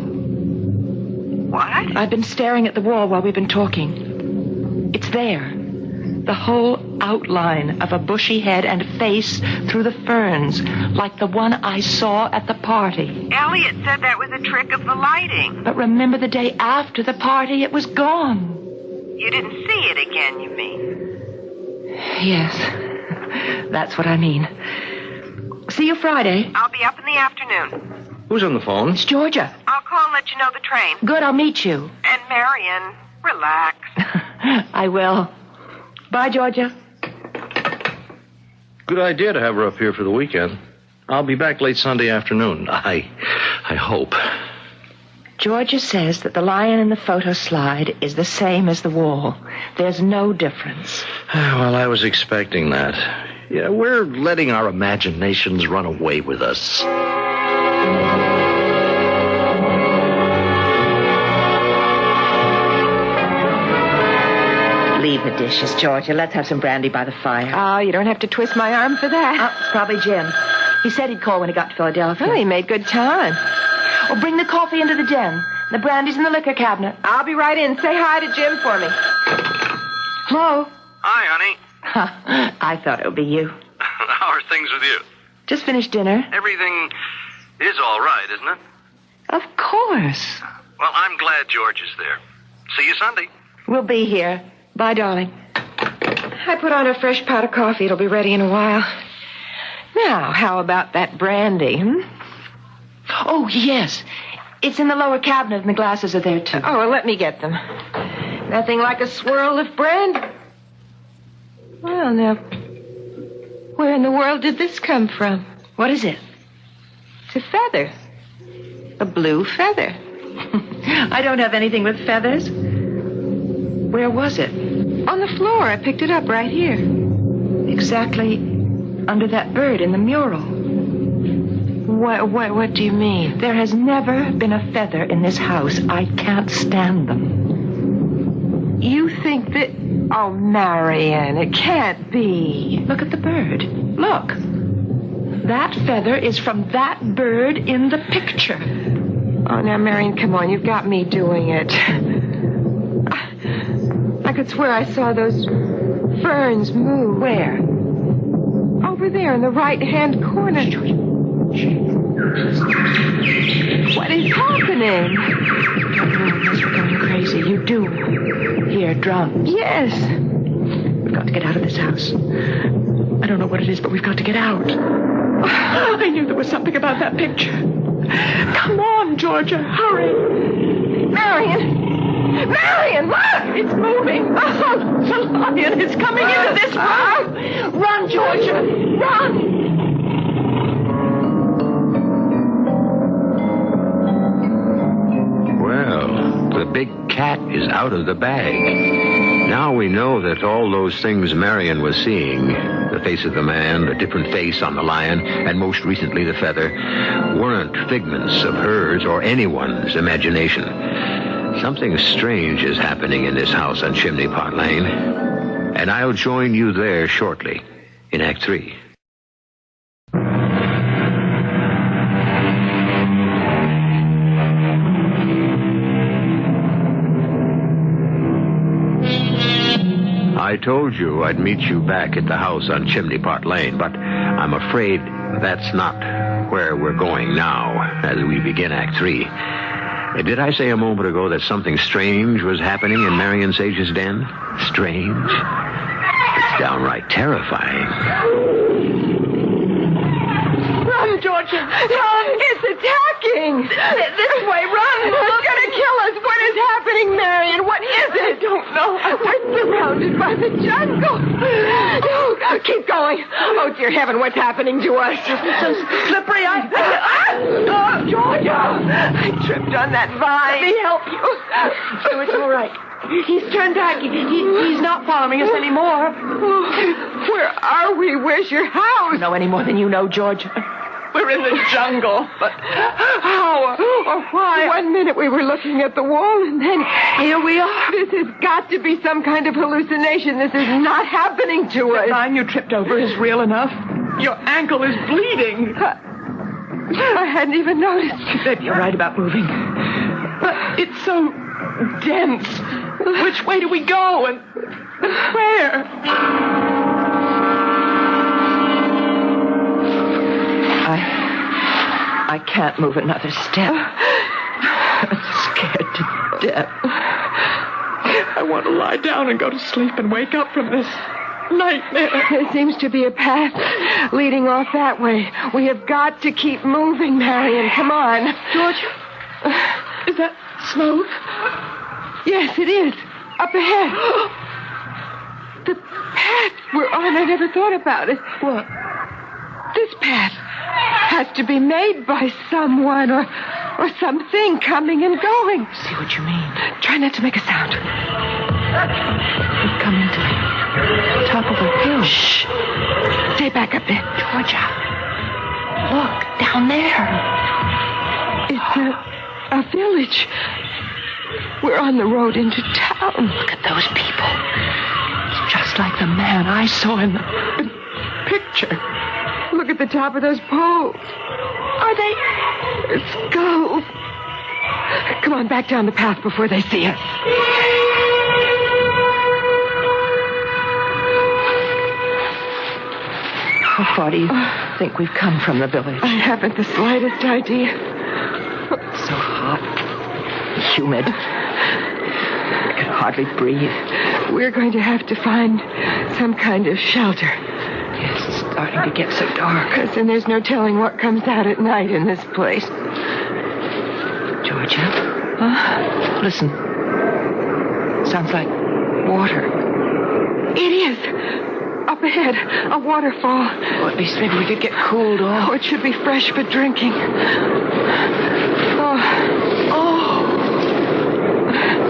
S: What?
P: I've been staring at the wall while we've been talking. It's there. The whole outline of a bushy head and face through the ferns, like the one I saw at the party.
S: Elliot said that was a trick of the lighting.
P: But remember the day after the party, it was gone.
S: You didn't see it again, you mean?
P: Yes, that's what I mean. See you Friday.
S: I'll be up in the afternoon.
H: Who's on the phone?
P: It's Georgia.
S: I'll call and let you know the train.
P: Good, I'll meet you.
S: And Marion, relax.
P: I will. Bye, Georgia.
H: Good idea to have her up here for the weekend. I'll be back late Sunday afternoon. I hope.
P: Georgia says that the lion in the photo slide is the same as the wall. There's no difference.
H: Well, I was expecting that. Yeah, we're letting our imaginations run away with us.
P: Leave the dishes, Georgia. Let's have some brandy by the fire.
I: Oh, you don't have to twist my arm for that.
P: Oh, it's probably Jim. He said he'd call when he got to Philadelphia.
I: Oh, he made good time.
P: Oh, bring the coffee into the den. The brandy's in the liquor cabinet.
I: I'll be right in. Say hi to Jim for me.
P: Hello?
T: Hi, honey.
P: I thought it would be you.
T: How are things with you?
P: Just finished dinner.
T: Everything
M: is all right, isn't it?
P: Of course.
M: Well, I'm glad George is there. See you Sunday.
P: We'll be here. Bye, darling. I put on a fresh pot of coffee. It'll be ready in a while. Now, how about that brandy, Oh, yes. It's in the lower cabinet, and the glasses are there, too. Oh, well, let me get them. Nothing like a swirl of brandy. Well, now, where in the world did this come from? What is it? It's a feather. A blue feather. I don't have anything with feathers. Where was it? On the floor. I picked it up right here. Exactly under that bird in the mural. What do you mean? There has never been a feather in this house. I can't stand them. You think that... Oh, Marian, it can't be. Look at the bird. Look. That feather is from that bird in the picture. Oh, now, Marian, come on. You've got me doing it. I could swear I saw those ferns move. Where? Over there in the right-hand corner. What is happening? Unless we're going crazy. You do. Hear drums. Yes. We've got to get out of this house. I don't know what it is, but we've got to get out. I knew there was something about that picture. Come on, Georgia. Hurry. Marian! Marian, look! It's moving. Oh, the lion is coming into this room. Run, Georgia. Run!
B: Well, the big cat is out of the bag. Now we know that all those things Marion was seeing, the face of the man, the different face on the lion, and most recently the feather, weren't figments of hers or anyone's imagination. Something strange is happening in this house on Chimney Pot Lane, and I'll join you there shortly in Act 3. I told you I'd meet you back at the house on Chimney Pot Lane, but I'm afraid that's not where we're going now as we begin Act 3. Did I say a moment ago that something strange was happening in Marion Sage's den? Strange? It's downright terrifying.
P: Run, Georgia! Run! It's attacking! This way, run! It's gonna kill us! What is happening, Marion? What is it? I don't know. We're surrounded by the jungle. No, keep going. Oh, dear heaven, what's happening to us? So slippery. Georgia! I tripped on that vine. Let me help you. Oh, it's all right. He's turned back. He's not following us anymore. Where are we? Where's your house? No any more than you know, George. We're in the jungle. But how or why? 1 minute we were looking at the wall, and then here we are. This has got to be some kind of hallucination. This is not happening to us. The line you tripped over is real enough. Your ankle is bleeding. I hadn't even noticed. Maybe you're right about moving. But it's so dense. Which way do we go, and where? I can't move another step. I'm scared to death. I want to lie down and go to sleep and wake up from this nightmare. There seems to be a path leading off that way. We have got to keep moving, Marion. Come on. George, is that smoke? Yes, it is. Up ahead. The path we're on, I never thought about it. What? This path has to be made by someone or something coming and going. See what you mean. Try not to make a sound. We've come into the top of a hill. Shh. Stay back a bit. Georgia. Look, down there. It's a village. We're on the road into town. Look at those people. It's just like the man I saw in the picture. Look at the top of those poles. Are they skulls? Come on, back down the path before they see us. How far do you think we've come from the village?
S: I haven't the slightest idea.
P: So hot. Humid. I could hardly breathe.
S: We're going to have to find some kind of shelter.
P: Yes, it's starting to get so dark.
S: Yes, and there's no telling what comes out at night in this place.
P: Georgia? Huh? Listen. Sounds like water.
S: It is. Up ahead, a waterfall.
P: Well, at least maybe we could get cooled off.
S: Oh, it should be fresh for drinking.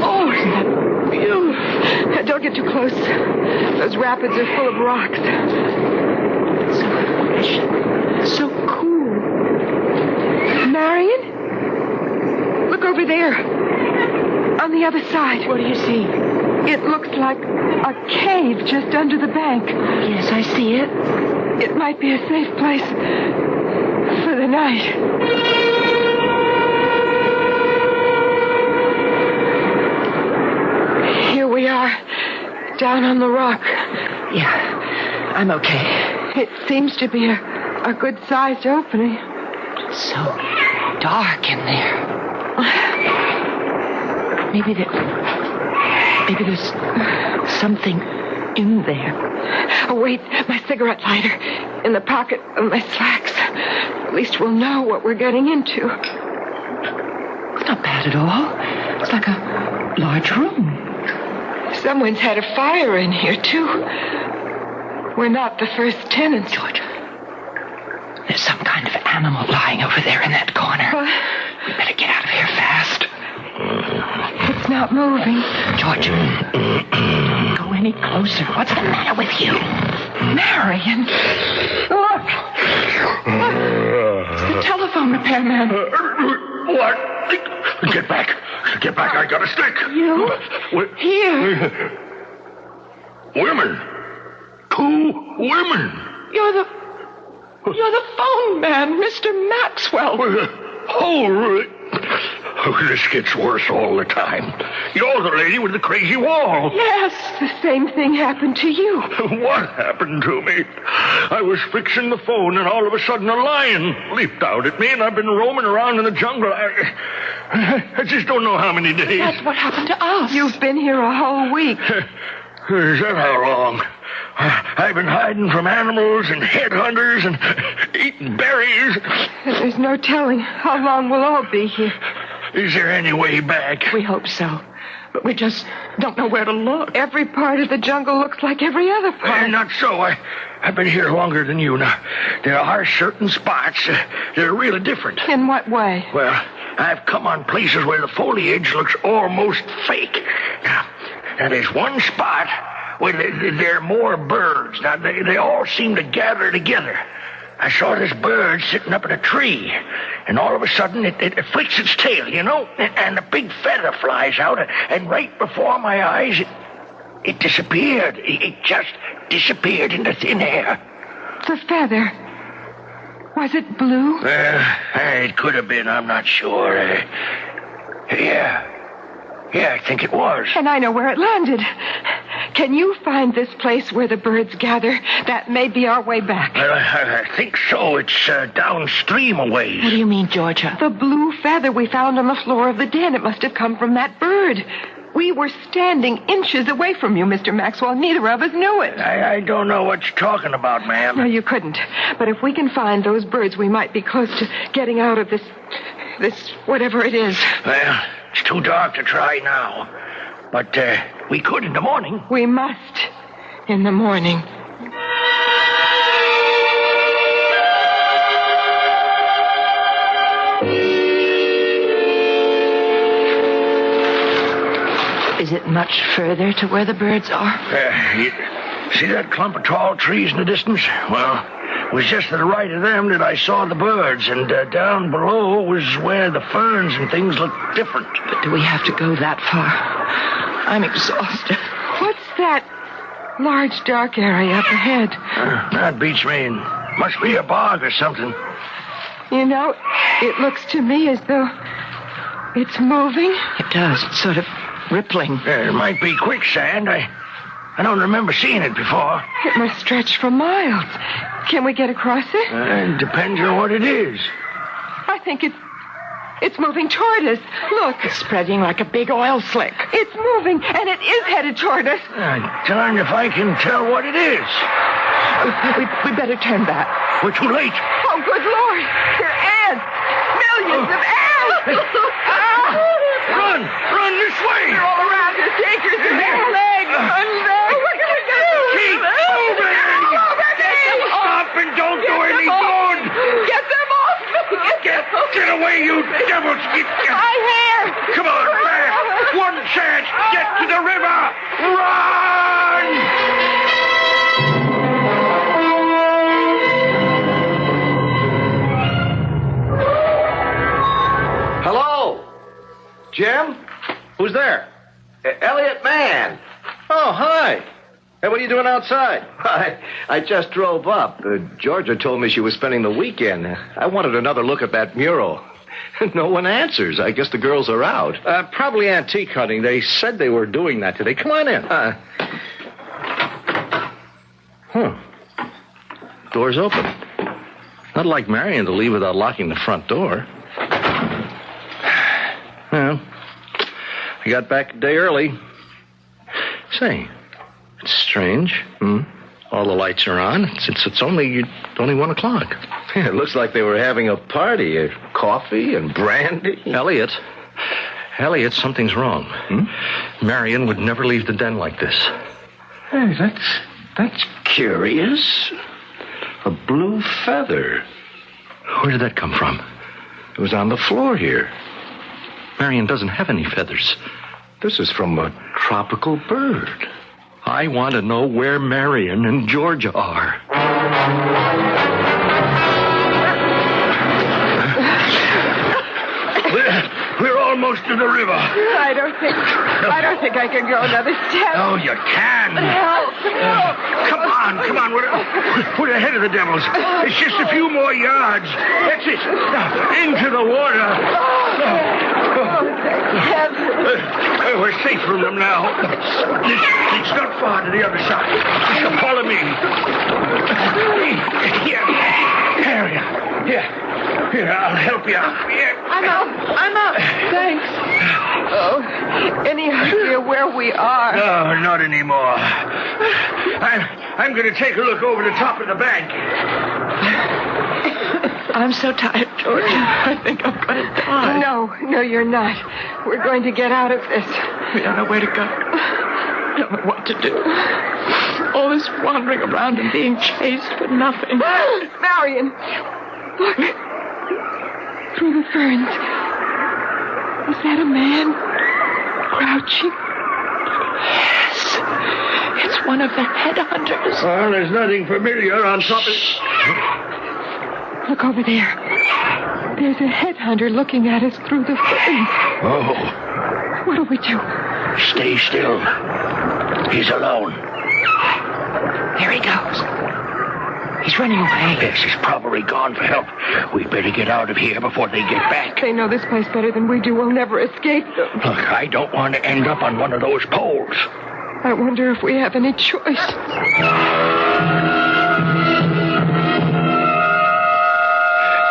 S: Oh, isn't that beautiful? Don't get too close. Those rapids are full of rocks.
P: So fresh. So cool.
S: Marion? Look over there. On the other side.
P: What do you see?
S: It looks like a cave just under the bank.
P: Yes, I see it.
S: It might be a safe place for the night. Here we are, down on the rock.
P: Yeah, I'm okay.
S: It seems to be a good-sized opening.
P: So dark in there. Maybe there's something in there.
S: Oh, wait, my cigarette lighter in the pocket of my slacks. At least we'll know what we're getting into.
P: It's not bad at all. It's like a large room.
S: Someone's had a fire in here, too. We're not the first tenants.
P: Georgia, there's some kind of animal lying over there in that corner. We better get out of here fast.
S: It's not moving.
P: George, don't go any closer. What's the matter with you?
S: Marion. Look. It's the telephone repairman.
Q: What? Get back. Get back. I got a stick.
S: You? Here.
Q: Women. 2 women.
S: You're the phone man, Mr. Maxwell.
Q: Holy... Oh, this gets worse all the time. You're the lady with the crazy wall.
S: Yes, the same thing happened to you.
Q: What happened to me? I was fixing the phone, and all of a sudden a lion leaped out at me, and I've been roaming around in the jungle. I just don't know how many days.
S: That's what happened to us. You've been here a whole week.
Q: Is that how long? I've been hiding from animals and headhunters and eating berries.
S: There's no telling how long we'll all be here.
Q: Is there any way back?
S: We hope so. But we just don't know where to look. Every part of the jungle looks like every other part.
Q: Not so. I've been here longer than you. Now, there are certain spots that are really different.
S: In what way?
Q: Well, I've come on places where the foliage looks almost fake. Now there's one spot where there are more birds. Now, they all seem to gather together. I saw this bird sitting up in a tree, and all of a sudden it flicks its tail, you know, and a big feather flies out, and right before my eyes, it disappeared. It just disappeared into thin air.
S: The feather. Was it blue?
Q: It could have been, I'm not sure. Yeah, I think it was.
S: And I know where it landed. Can you find this place where the birds gather? That may be our way back.
Q: I think so. It's downstream a ways.
P: What do you mean, Georgia?
S: The blue feather we found on the floor of the den. It must have come from that bird. We were standing inches away from you, Mr. Maxwell. Neither of us knew it.
Q: I don't know what you're talking about, ma'am.
S: No, you couldn't. But if we can find those birds, we might be close to getting out of this whatever it is.
Q: Well, it's too dark to try now. But we could in the morning.
S: We must in the morning.
P: Is it much further to where the birds are?
Q: You see that clump of tall trees in the distance? Well, it was just to the right of them that I saw the birds, and down below was where the ferns and things looked different.
P: But do we have to go that far? I'm exhausted.
S: What's that large dark area up ahead?
Q: That beats me. Must be a bog or something.
S: You know, it looks to me as though it's moving.
P: It does. It's sort of rippling.
Q: It might be quicksand. I don't remember seeing it before.
S: It must stretch for miles. Can we get across it?
Q: It depends on what it is.
S: I think it's moving toward us. Look.
P: It's spreading like a big oil slick.
S: It's moving, and it is headed toward us.
Q: Darned if I can tell what it is.
S: We better turn back.
Q: We're too late.
S: Oh, good Lord. They're ants. Millions of ants.
Q: Run this way.
S: They're all around us. Takers and their legs. What can we do?
Q: Keep moving. Stop and don't do any good.
S: Get them off me.
Q: Get away, you devils.
S: My hair.
Q: Come on, fast. One chance. Get to the river. Run!
H: Hello? Jim? Who's there? Elliot Mann. Oh, hi. Hey, what are you doing outside? I just drove up. Georgia told me she was spending the weekend. I wanted another look at that mural. No one answers. I guess the girls are out. Probably antique hunting. They said they were doing that today. Come on in. Door's open. Not like Marion to leave without locking the front door. Well, I got back a day early. Say, it's strange. All the lights are on. It's only 1 o'clock. Yeah, it looks like they were having a party. Coffee and brandy. Elliot, something's wrong. Marion would never leave the den like this.
Q: Hey, that's curious.
H: A blue feather. Where did that come from? It was on the floor here. Marion doesn't have any feathers. This is from a tropical bird. I want to know where Marion and Georgia are.
Q: We're almost to the river.
S: I don't think I can go another step.
Q: Oh, you can.
S: Help.
Q: Come on. We're ahead of the devils. It's just a few more yards. That's it. Now, into the water. We're safe from them now. It's not far to the other side. Just follow me. Here, I'll help you out.
S: I'm up. Thanks. Oh, any idea where we are?
Q: No, not anymore. I'm going to take a look over the top of the bank.
P: I'm so tired, Georgia. I think I'm going to die.
S: No, you're not. We're going to get out of this.
P: We don't know where to go. I don't know what to do. All this wandering around and being chased for nothing.
S: Marion, look. Through the ferns. Is that a man? Crouching?
P: Yes. It's one of the headhunters.
Q: Well, there's nothing familiar on top of...
S: Look over there. There's a headhunter looking at us through the ferns.
Q: Oh.
S: What do we do?
Q: Stay still. He's alone.
P: There he goes. He's running away.
Q: Yes, he's probably gone for help. We better get out of here before they get back.
S: They know this place better than we do. We'll never escape them.
Q: Look, I don't want to end up on one of those poles.
S: I wonder if we have any choice.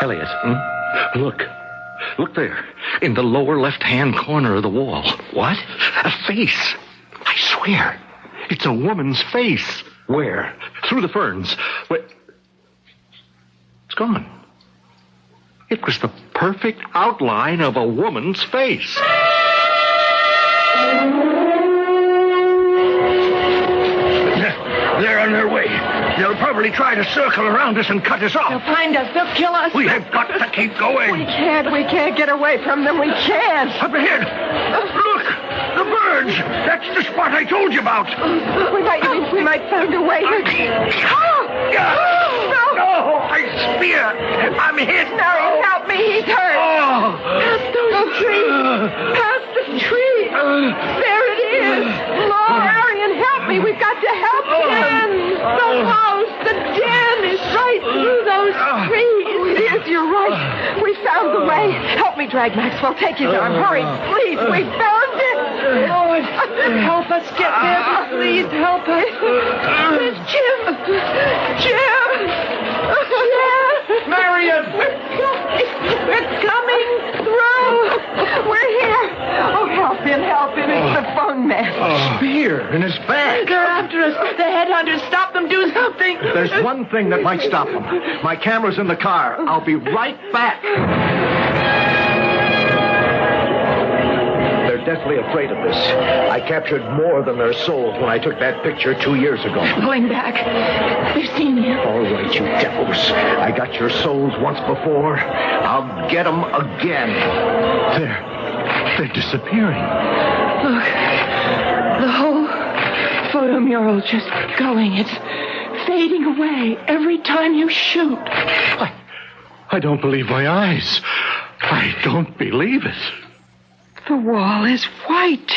H: Elliot, look. Look there. In the lower left-hand corner of the wall. What? A face. I swear. It's a woman's face. Where? Through the ferns. Wait. It's gone. It was the perfect outline of a woman's face.
Q: They're on their way. They'll probably try to circle around us and cut us off.
P: They'll find us. They'll kill us.
Q: We have got to keep going.
S: We can't get away from them. We can't.
Q: Up ahead. Look, the birds. That's the spot I told you about.
S: We might find a way.
Q: No, I spear. I'm hit.
S: Marion, help me. He's hurt.
Q: Oh.
S: Past those trees. Past the trees. There it is. Lord, Marion, help me. We've got to help him. The house, the den is right through those trees. It is. You're right. We found the way. Help me drag Maxwell. Take his arm. Hurry, please. We found it. Lord, help us get there. Please help us. It's Jim. Jim.
Q: Marion!
S: We're coming through. We're here. Oh, help him. It's the phone man.
Q: Spear in his back.
S: They're after us. The headhunters. Stop them. Do something.
Q: There's one thing that might stop them. My camera's in the car. I'll be right back. They're deathly afraid of this. I captured more than their souls when I took that picture 2 years ago.
S: Going back. They've seen you.
Q: All right, you devils. I got your souls once before. I'll get them again. They're disappearing.
S: Look. The whole photo mural just going. It's fading away every time you shoot.
K: I don't believe my eyes. I don't believe it.
S: The wall is white.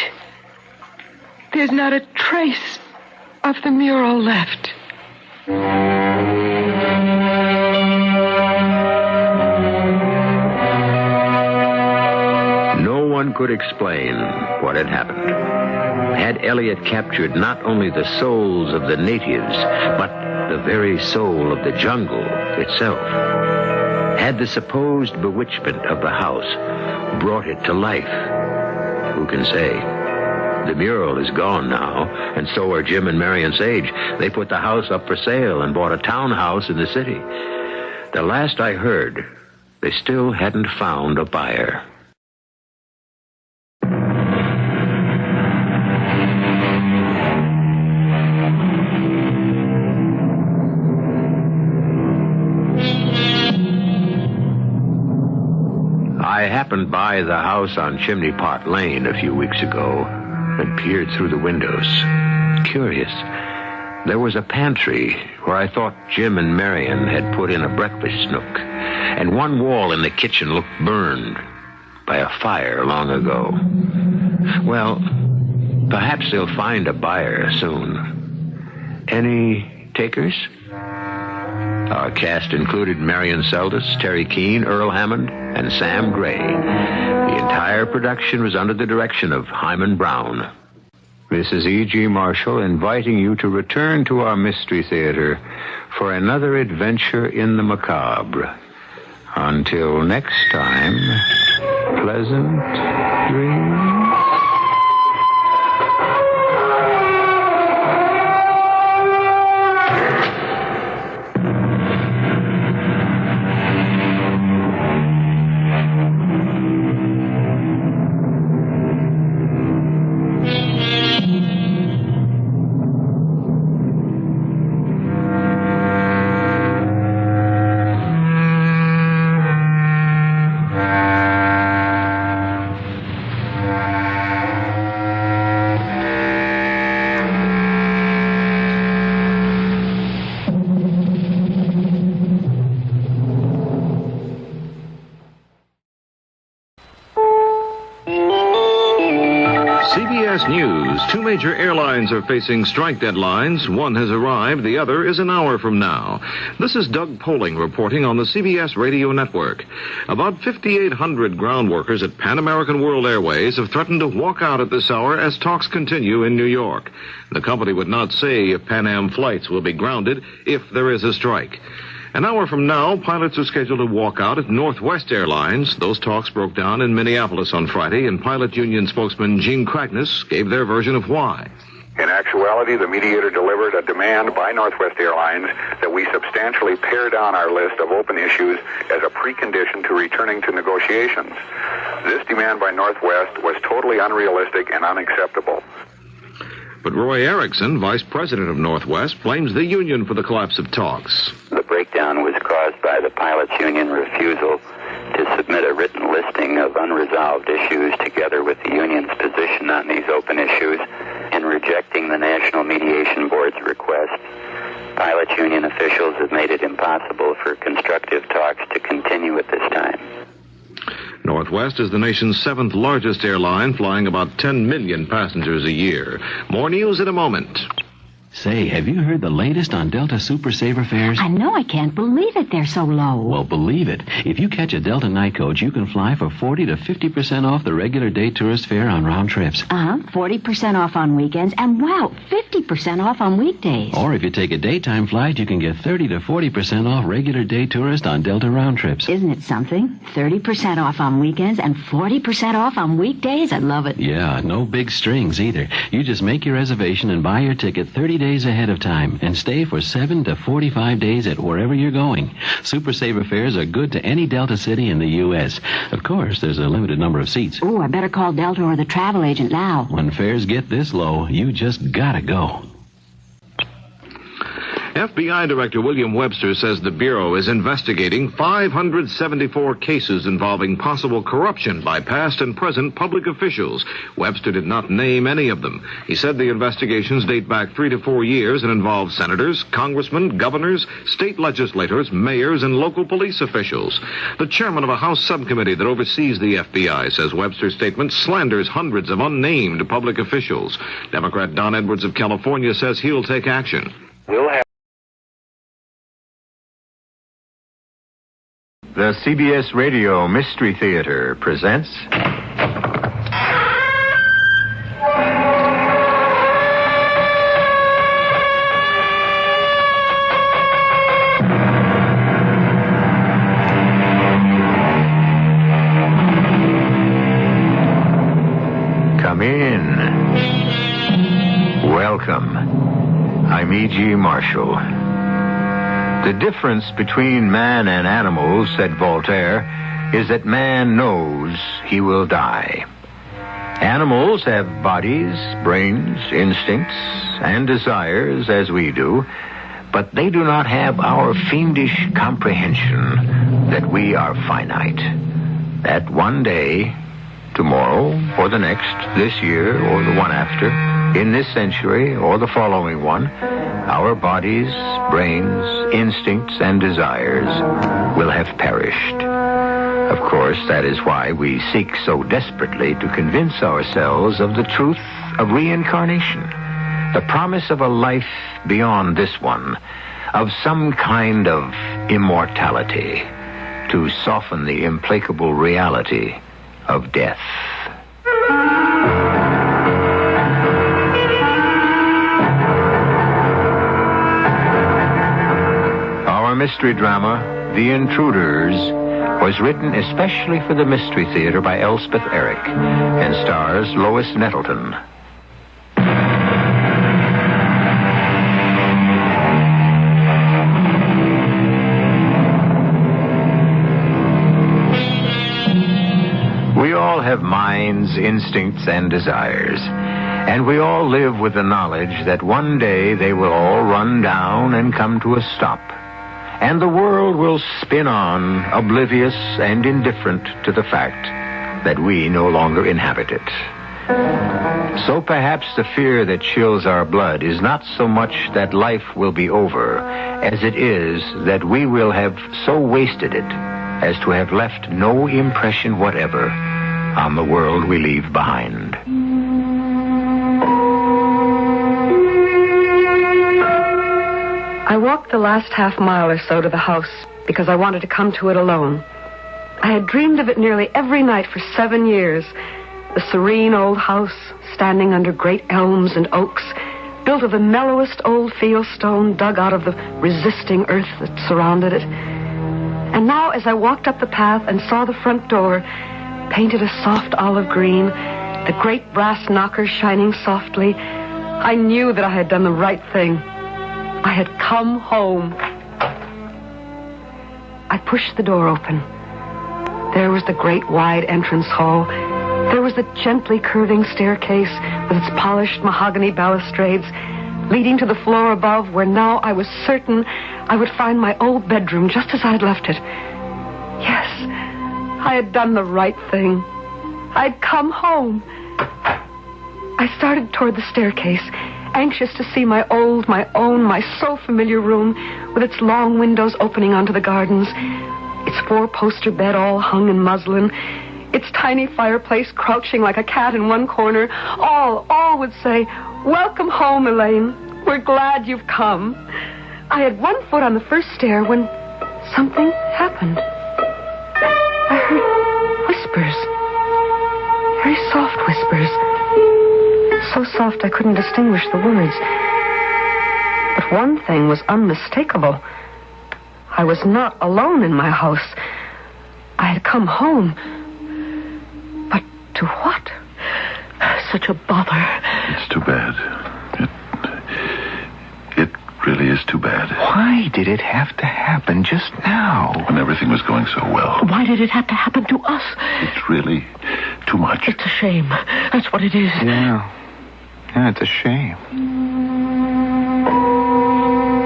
S: There's not a trace of the mural left.
B: No one could explain what had happened. Had Elliot captured not only the souls of the natives, but the very soul of the jungle itself? Had the supposed bewitchment of the house brought it to life? Who can say? The mural is gone now, and so are Jim and Marion Sage. They put the house up for sale and bought a townhouse in the city. The last I heard, they still hadn't found a buyer. I happened by the house on Chimney Pot Lane a few weeks ago and peered through the windows. Curious. There was a pantry where I thought Jim and Marion had put in a breakfast nook, and one wall in the kitchen looked burned by a fire long ago. Well, perhaps they'll find a buyer soon. Any takers? Our cast included Marion Seldes, Terry Keane, Earl Hammond, and Sam Gray. The entire production was under the direction of Hyman Brown. This is E.G. Marshall inviting you to return to our Mystery Theater for another adventure in the macabre. Until next time, pleasant dreams.
T: CBS News. Two major airlines are facing strike deadlines. One has arrived. The other is an hour from now. This is Doug Poling reporting on the CBS Radio Network. About 5,800 ground workers at Pan American World Airways have threatened to walk out at this hour as talks continue in New York. The company would not say if Pan Am flights will be grounded if there is a strike. An hour from now, pilots are scheduled to walk out at Northwest Airlines. Those talks broke down in Minneapolis on Friday, and pilot union spokesman Gene Cragness gave their version of why.
U: In actuality, the mediator delivered a demand by Northwest Airlines that we substantially pare down our list of open issues as a precondition to returning to negotiations. This demand by Northwest was totally unrealistic and unacceptable.
T: But Roy Erickson, vice president of Northwest, blames the union for the collapse of talks.
V: The breakdown was caused by the pilots' union refusal to submit a written listing of unresolved issues together with the union's position on these open issues and rejecting the National Mediation Board's request. Pilot union officials have made it impossible for constructive talks to continue at this time.
T: Northwest is the nation's seventh largest airline, flying about 10 million passengers a year. More news in a moment.
A: Say, have you heard the latest on Delta Super Saver fares?
G: I know. I can't believe it. They're so low.
A: Well, believe it. If you catch a Delta night coach, you can fly for 40 to 50% off the regular day tourist fare on round trips.
G: 40% off on weekends, and wow, 50% off on weekdays.
A: Or if you take a daytime flight, you can get 30 to 40% off regular day tourist on Delta round trips.
G: Isn't it something? 30% off on weekends and 40% off on weekdays? I love it.
A: Yeah, no big strings either. You just make your reservation and buy your ticket 30 days ahead of time and stay for 7 to 45 days at wherever you're going. Super Saver fares are good to any Delta city in the U.S. Of course, there's a limited number of seats.
G: Oh, I better call Delta or the travel agent now.
A: When fares get this low, you just gotta go.
T: FBI Director William Webster says the Bureau is investigating 574 cases involving possible corruption by past and present public officials. Webster did not name any of them. He said the investigations date back 3 to 4 years and involve senators, congressmen, governors, state legislators, mayors, and local police officials. The chairman of a House subcommittee that oversees the FBI says Webster's statement slanders hundreds of unnamed public officials. Democrat Don Edwards of California says he'll take action.
U: We'll have
C: The CBS Radio Mystery Theater presents... Come in. Welcome. I'm E.G. Marshall. The difference between man and animals, said Voltaire, is that man knows he will die. Animals have bodies, brains, instincts, and desires as we do, but they do not have our fiendish comprehension that we are finite. That one day, tomorrow, or the next, this year, or the one after, in this century, or the following one, our bodies, brains, instincts, and desires will have perished. Of course, that is why we seek so desperately to convince ourselves of the truth of reincarnation, the promise of a life beyond this one, of some kind of immortality, to soften the implacable reality of death. Our mystery drama, The Intruders, was written especially for the Mystery Theater by Elspeth Eric and stars Lois Nettleton. We all have minds, instincts, and desires. And we all live with the knowledge that one day they will all run down and come to a stop. And the world will spin on, oblivious and indifferent to the fact that we no longer inhabit it. So perhaps the fear that chills our blood is not so much that life will be over, as it is that we will have so wasted it as to have left no impression whatever on the world we leave behind.
W: I walked the last half mile or so to the house because I wanted to come to it alone. I had dreamed of it nearly every night for 7 years. The serene old house, standing under great elms and oaks, built of the mellowest old fieldstone dug out of the resisting earth that surrounded it. And now, as I walked up the path and saw the front door, painted a soft olive green, the great brass knocker shining softly, I knew that I had done the right thing. I had come home. I pushed the door open. There was the great wide entrance hall. There was the gently curving staircase with its polished mahogany balustrades leading to the floor above, where now I was certain I would find my old bedroom just as I had left it. Yes, I had done the right thing. I'd come home. I started toward the staircase, anxious to see my old, my own, my so familiar room with its long windows opening onto the gardens, its 4-poster bed all hung in muslin, its tiny fireplace crouching like a cat in one corner. All would say, "Welcome home, Elaine. We're glad you've come. I had one foot on the first stair when something happened. I heard whispers. Very soft whispers. So soft I couldn't distinguish the words. But one thing was unmistakable. I was not alone in my house. I had come home. But to what? Such a bother.
D: It's too bad. It really is too bad.
J: Why did it have to happen just now?
D: When everything was going so well.
O: Why did it have to happen to us?
D: It's really too much.
O: It's a shame. That's what it is.
J: Yeah, it's a shame.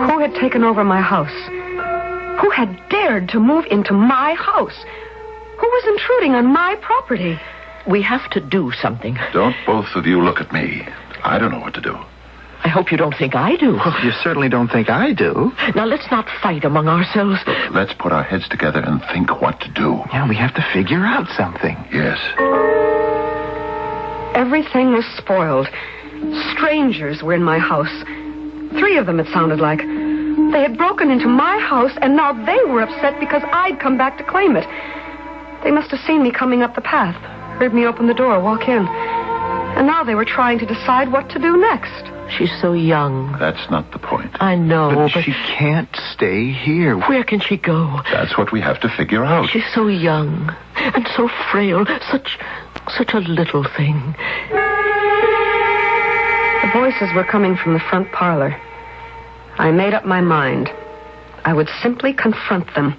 W: Who had taken over my house? Who had dared to move into my house? Who was intruding on my property?
O: We have to do something.
D: Don't both of you look at me. I don't know what to do.
O: I hope you don't think I do.
J: Well, you certainly don't think I do.
O: Now, let's not fight among ourselves.
D: Look, let's put our heads together and think what to do.
J: Yeah, we have to figure out something.
D: Yes.
W: Everything was spoiled. Strangers were in my house. 3 of them, it sounded like. They had broken into my house, and now they were upset because I'd come back to claim it. They must have seen me coming up the path, heard me open the door, walk in. And now they were trying to decide what to do next.
O: She's so young.
D: That's not the point.
O: I know,
J: but she can't stay here.
O: Where can she go?
D: That's what we have to figure out.
O: She's so young and so frail. Such a little thing.
W: The voices were coming from the front parlor. I made up my mind. I would simply confront them.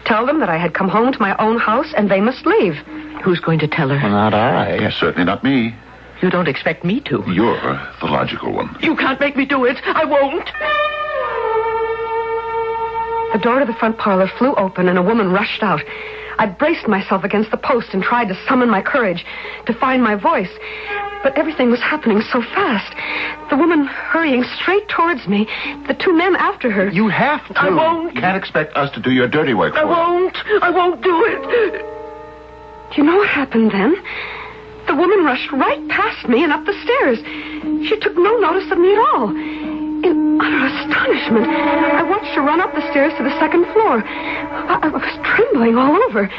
W: Tell them that I had come home to my own house and they must leave.
O: Who's going to tell her?
J: Well, not I.
D: Yeah, certainly not me.
O: You don't expect me to.
D: You're the logical one.
O: You can't make me do it. I won't.
W: The door to the front parlor flew open and a woman rushed out. I braced myself against the post and tried to summon my courage, to find my voice. But everything was happening so fast. The woman hurrying straight towards me, the 2 men after her.
D: You have to.
O: I won't.
D: You can't expect us to do your dirty work for you.
O: I won't do it.
W: Do you know what happened then? The woman rushed right past me and up the stairs. She took no notice of me at all. In utter astonishment, I watched her run up the stairs to the 2nd floor. I was trembling all over.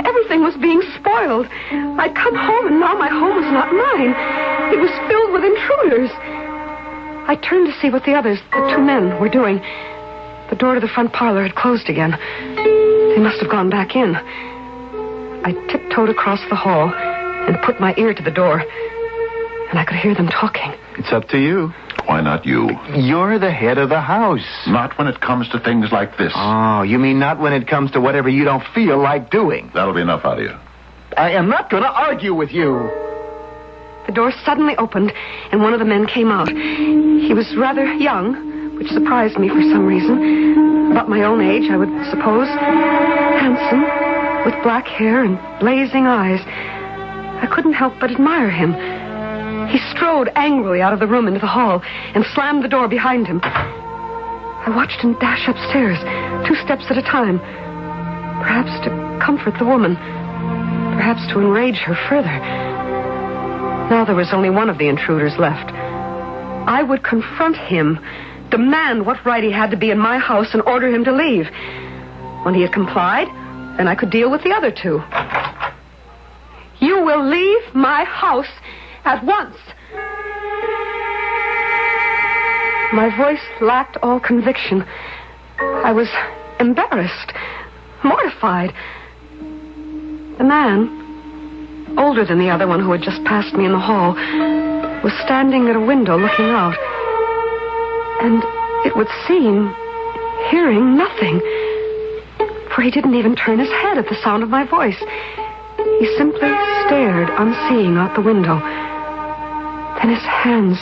W: Everything was being spoiled. I'd come home and now my home was not mine. It was filled with intruders. I turned to see what the others, the 2 men, were doing. The door to the front parlor had closed again. They must have gone back in. I tiptoed across the hall and put my ear to the door, and I could hear them talking.
J: It's up to you.
D: Why not you?
J: You're the head of the house.
D: Not when it comes to things like this.
J: Oh, you mean not when it comes to whatever you don't feel like doing?
D: That'll be enough out of you.
J: I am not going to argue with you.
W: The door suddenly opened, and one of the men came out. He was rather young, which surprised me for some reason. About my own age, I would suppose. Handsome, with black hair and blazing eyes. I couldn't help but admire him. He strode angrily out of the room into the hall and slammed the door behind him. I watched him dash upstairs, 2 steps at a time. Perhaps to comfort the woman. Perhaps to enrage her further. Now there was only one of the intruders left. I would confront him, demand what right he had to be in my house, and order him to leave. When he had complied, then I could deal with the other 2. You will leave my house at once. My voice lacked all conviction. I was embarrassed, mortified. The man, older than the other one who had just passed me in the hall, was standing at a window looking out. And it would seem, hearing nothing. For he didn't even turn his head at the sound of my voice. He simply stared, unseeing, out the window. Then his hands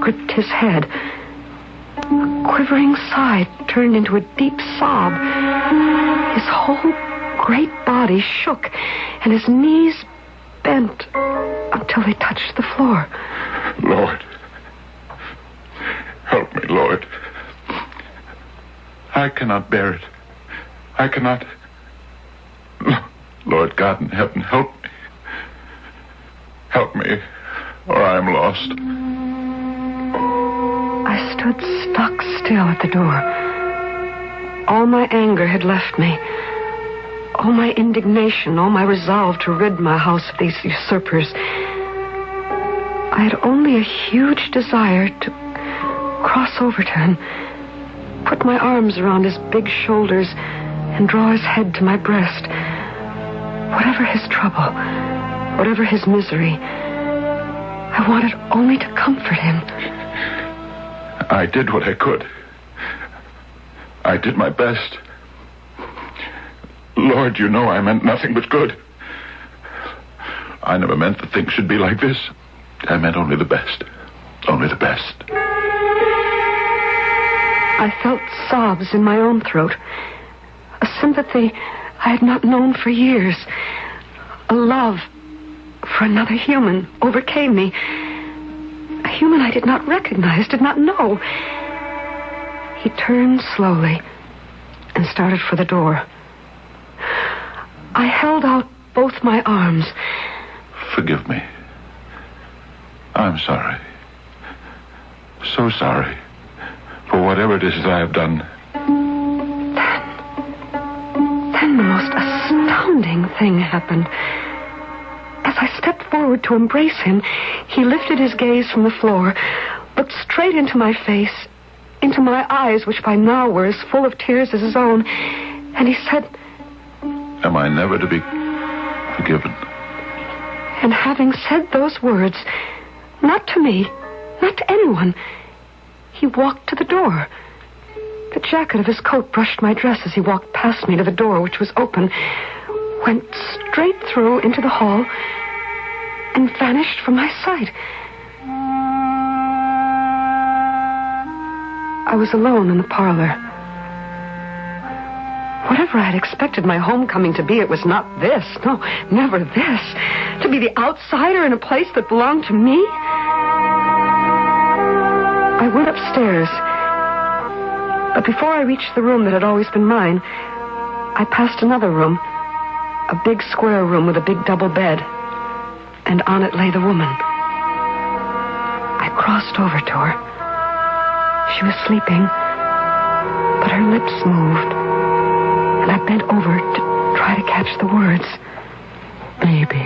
W: gripped his head. A quivering sigh turned into a deep sob. His whole great body shook, and his knees bent until they touched the floor.
D: Lord, help me, Lord. I cannot bear it. I cannot. Lord God in heaven, help me. Help me, or I am lost.
W: I stood stock still at the door. All my anger had left me. All my indignation, all my resolve to rid my house of these usurpers. I had only a huge desire to cross over to him, put my arms around his big shoulders, and draw his head to my breast. Whatever his trouble, whatever his misery, I wanted only to comfort him.
D: I did what I could. I did my best. Lord, you know I meant nothing but good. I never meant that things should be like this. I meant only the best. Only the best.
W: I felt sobs in my own throat. A sympathy I had not known for years. A love for another human overcame me. A human I did not recognize, did not know. He turned slowly and started for the door. I held out both my arms.
D: Forgive me. I'm sorry. So sorry for whatever it is I have done.
W: Then the most astounding thing happened. As I stepped forward to embrace him, he lifted his gaze from the floor, looked straight into my face, into my eyes, which by now were as full of tears as his own, and he said,
D: Am I never to be forgiven?
W: And having said those words, not to me, not to anyone, he walked to the door. The jacket of his coat brushed my dress as he walked past me to the door, which was open, went straight through into the hall, and vanished from my sight. I was alone in the parlor. Whatever I had expected my homecoming to be, it was not this. No, never this. To be the outsider in a place that belonged to me? I went upstairs. But before I reached the room that had always been mine, I passed another room. A big square room with a big double bed. And on it lay the woman. I crossed over to her. She was sleeping, but her lips moved. And I bent over to try to catch the words. Baby.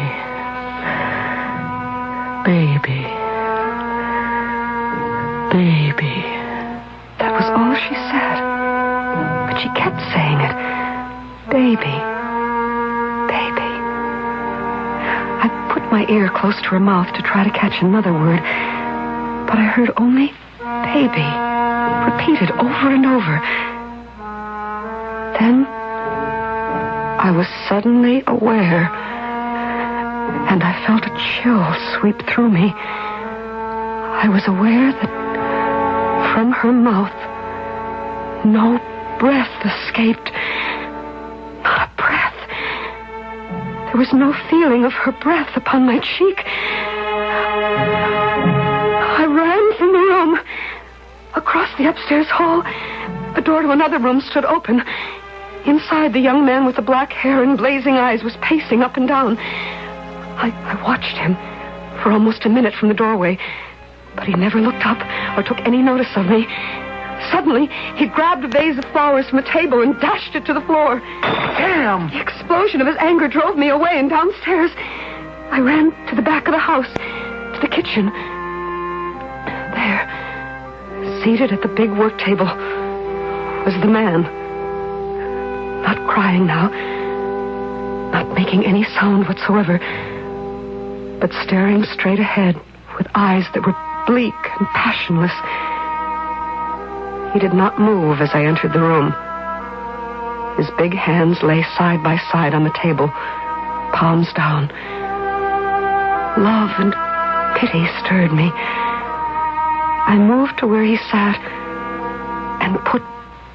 W: Baby. Baby. That was all she said. But she kept saying it. Baby. Baby. I put my ear close to her mouth to try to catch another word, but I heard only baby, repeated over and over. Then I was suddenly aware, and I felt a chill sweep through me. I was aware that from her mouth no breath escaped. Not a breath. There was no feeling of her breath upon my cheek. I ran from the room. Across the upstairs hall, the door to another room stood open. Inside, the young man with the black hair and blazing eyes was pacing up and down. I watched him for almost a minute from the doorway, but he never looked up or took any notice of me. Suddenly, he grabbed a vase of flowers from a table and dashed it to the floor. Damn! The explosion of his anger drove me away and downstairs. I ran to the back of the house, to the kitchen. There, seated at the big work table, was the man. Not crying now, not making any sound whatsoever, but staring straight ahead with eyes that were bleak and passionless. He did not move as I entered the room. His big hands lay side by side on the table, palms down. Love and pity stirred me. I moved to where he sat and put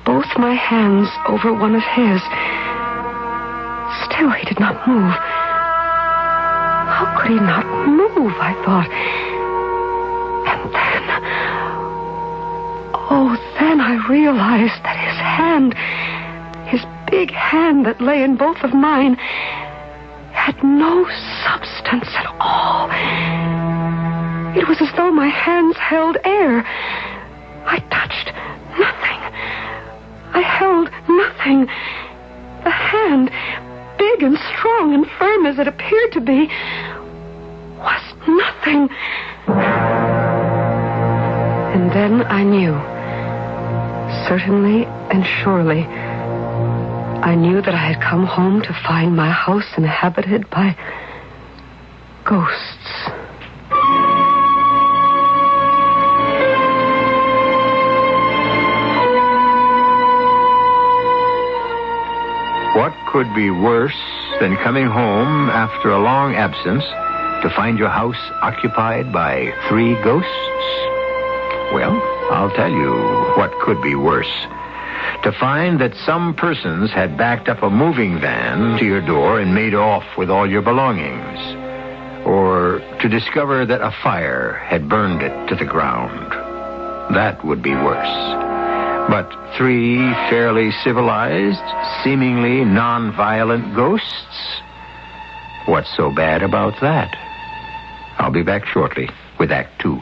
W: both my hands over one of his. Still, he did not move. How could he not move, I thought. And then I realized that his hand, his big hand that lay in both of mine, had no substance at all. It was as though my hands held air. touched nothing. I held nothing. The hand, big and strong and firm as it appeared to be, was nothing. And then I knew. Certainly and surely, I knew that I had come home to find my house inhabited by ghosts.
C: What could be worse than coming home after a long absence to find your house occupied by 3 ghosts? Well, I'll tell you what could be worse. To find that some persons had backed up a moving van to your door and made off with all your belongings. Or to discover that a fire had burned it to the ground. That would be worse. But 3 fairly civilized, seemingly non-violent ghosts? What's so bad about that? I'll be back shortly with Act 2.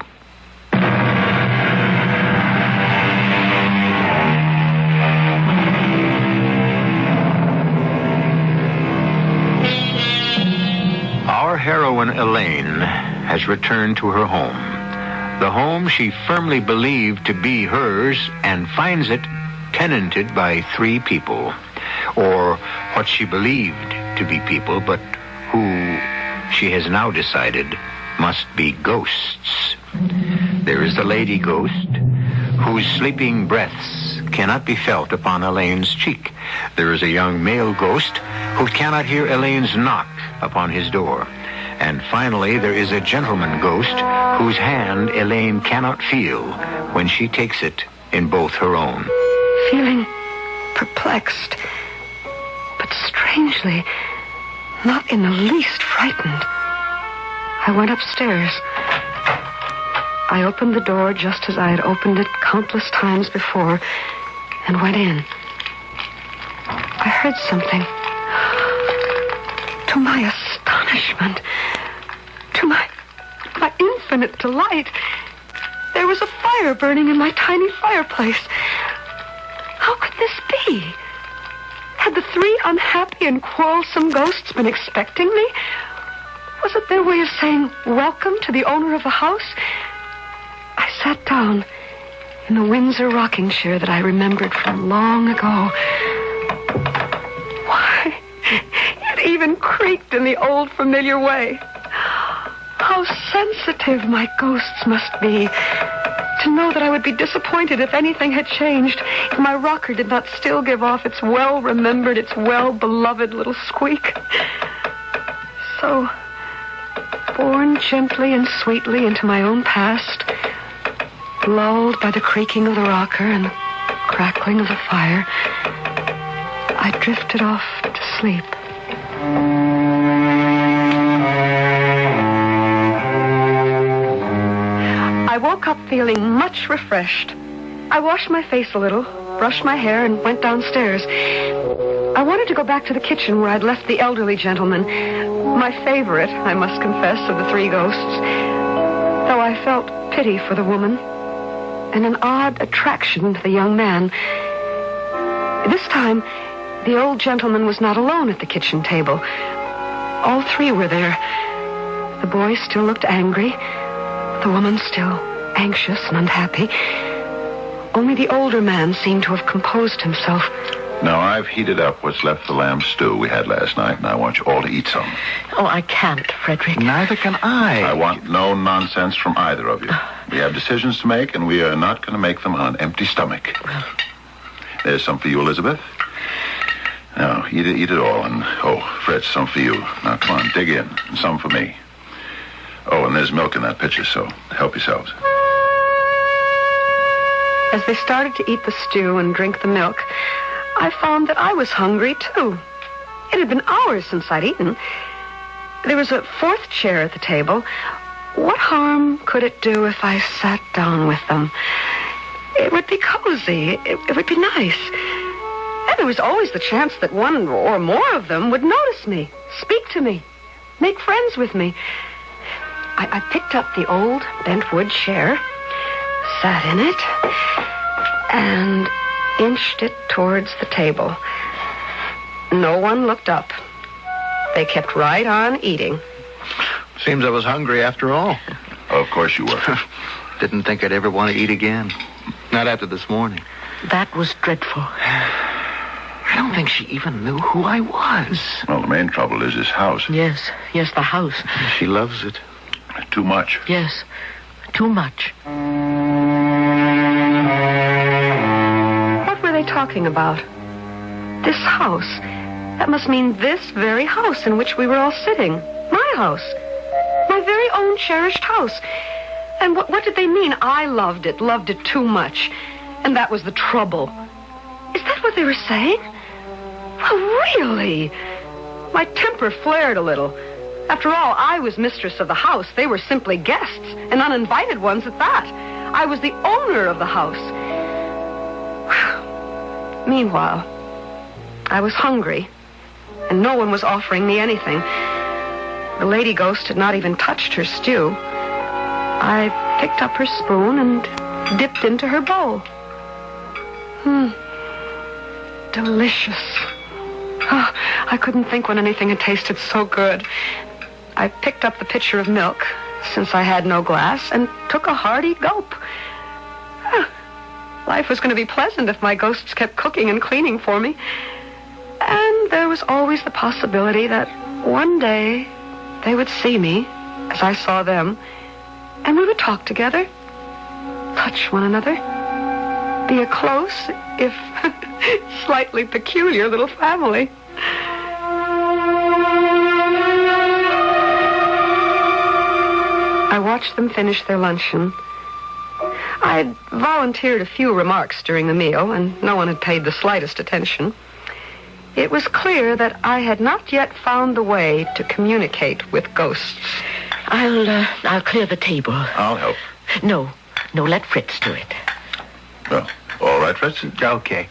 C: Our heroine, Elaine, has returned to her home. The home she firmly believed to be hers and finds it tenanted by 3 people. Or what she believed to be people, but who she has now decided must be ghosts. There is the lady ghost, whose sleeping breaths cannot be felt upon Elaine's cheek. There is a young male ghost who cannot hear Elaine's knock upon his door. And finally, there is a gentleman ghost whose hand Elaine cannot feel when she takes it in both her own.
W: Feeling perplexed, but strangely, not in the least frightened, I went upstairs. I opened the door just as I had opened it countless times before and went in. I heard something. To my astonishment, to my infinite delight, there was a fire burning in my tiny fireplace. How could this be? Had the 3 unhappy and quarrelsome ghosts been expecting me? Was it their way of saying welcome to the owner of the house? I sat down in the Windsor rocking chair that I remembered from long ago. Why, it even creaked in the old familiar way. How sensitive my ghosts must be to know that I would be disappointed if anything had changed, if my rocker did not still give off its well-remembered, its well-beloved little squeak. So, borne gently and sweetly into my own past, lulled by the creaking of the rocker and the crackling of the fire, I drifted off to sleep. I woke up feeling much refreshed. I washed my face a little, brushed my hair, and went downstairs. I wanted to go back to the kitchen where I'd left the elderly gentleman, my favorite, I must confess, of the 3 ghosts, though I felt pity for the woman and an odd attraction to the young man. This time, the old gentleman was not alone at the kitchen table. All 3 were there. The boy still looked angry, the woman still anxious and unhappy. Only the older man seemed to have composed himself.
D: Now, I've heated up what's left of the lamb stew we had last night, and I want you all to eat some.
P: Oh, I can't, Frederick.
D: Neither can I. I want no nonsense from either of you. We have decisions to make, and we are not going to make them on an empty stomach.
P: Well,
D: there's some for you, Elizabeth. Now, eat it all, and, Fred, some for you. Now, come on, dig in, and some for me. Oh, and there's milk in that pitcher, so help yourselves.
W: As they started to eat the stew and drink the milk, I found that I was hungry, too. It had been hours since I'd eaten. There was a 4th chair at the table. What harm could it do if I sat down with them? It would be cozy. It would be nice. And there was always the chance that one or more of them would notice me, speak to me, make friends with me. I picked up the old bent wood chair, sat in it, and inched it towards the table. No one looked up. They kept right on eating.
J: Seems I was hungry after all.
D: Of course you were.
J: Didn't think I'd ever want to eat again. Not after this morning.
P: That was dreadful.
J: I don't think she even knew who I was.
D: Well, the main trouble is this house.
P: Yes, the house.
J: She loves it.
D: Too much.
P: Yes, too much.
W: What were they talking about? This house. That must mean this very house in which we were all sitting. My house. My very own cherished house. And what did they mean? I loved it too much. And that was the trouble. Is that what they were saying? Well, really? My temper flared a little. After all, I was mistress of the house. They were simply guests, and uninvited ones at that. I was the owner of the house. Meanwhile, I was hungry, and no one was offering me anything. The lady ghost had not even touched her stew. I picked up her spoon and dipped into her bowl. Delicious. Oh, I couldn't think when anything had tasted so good. I picked up the pitcher of milk, since I had no glass, and took a hearty gulp. Life was going to be pleasant if my ghosts kept cooking and cleaning for me. And there was always the possibility that one day they would see me as I saw them, and we would talk together, touch one another, be a close, if slightly peculiar little family. I watched them finish their luncheon. I had volunteered a few remarks during the meal, and no one had paid the slightest attention. It was clear that I had not yet found the way to communicate with ghosts.
P: I'll clear the table.
D: I'll help.
P: No, let Fritz do it.
D: Well, all right, Fritz.
J: Okay.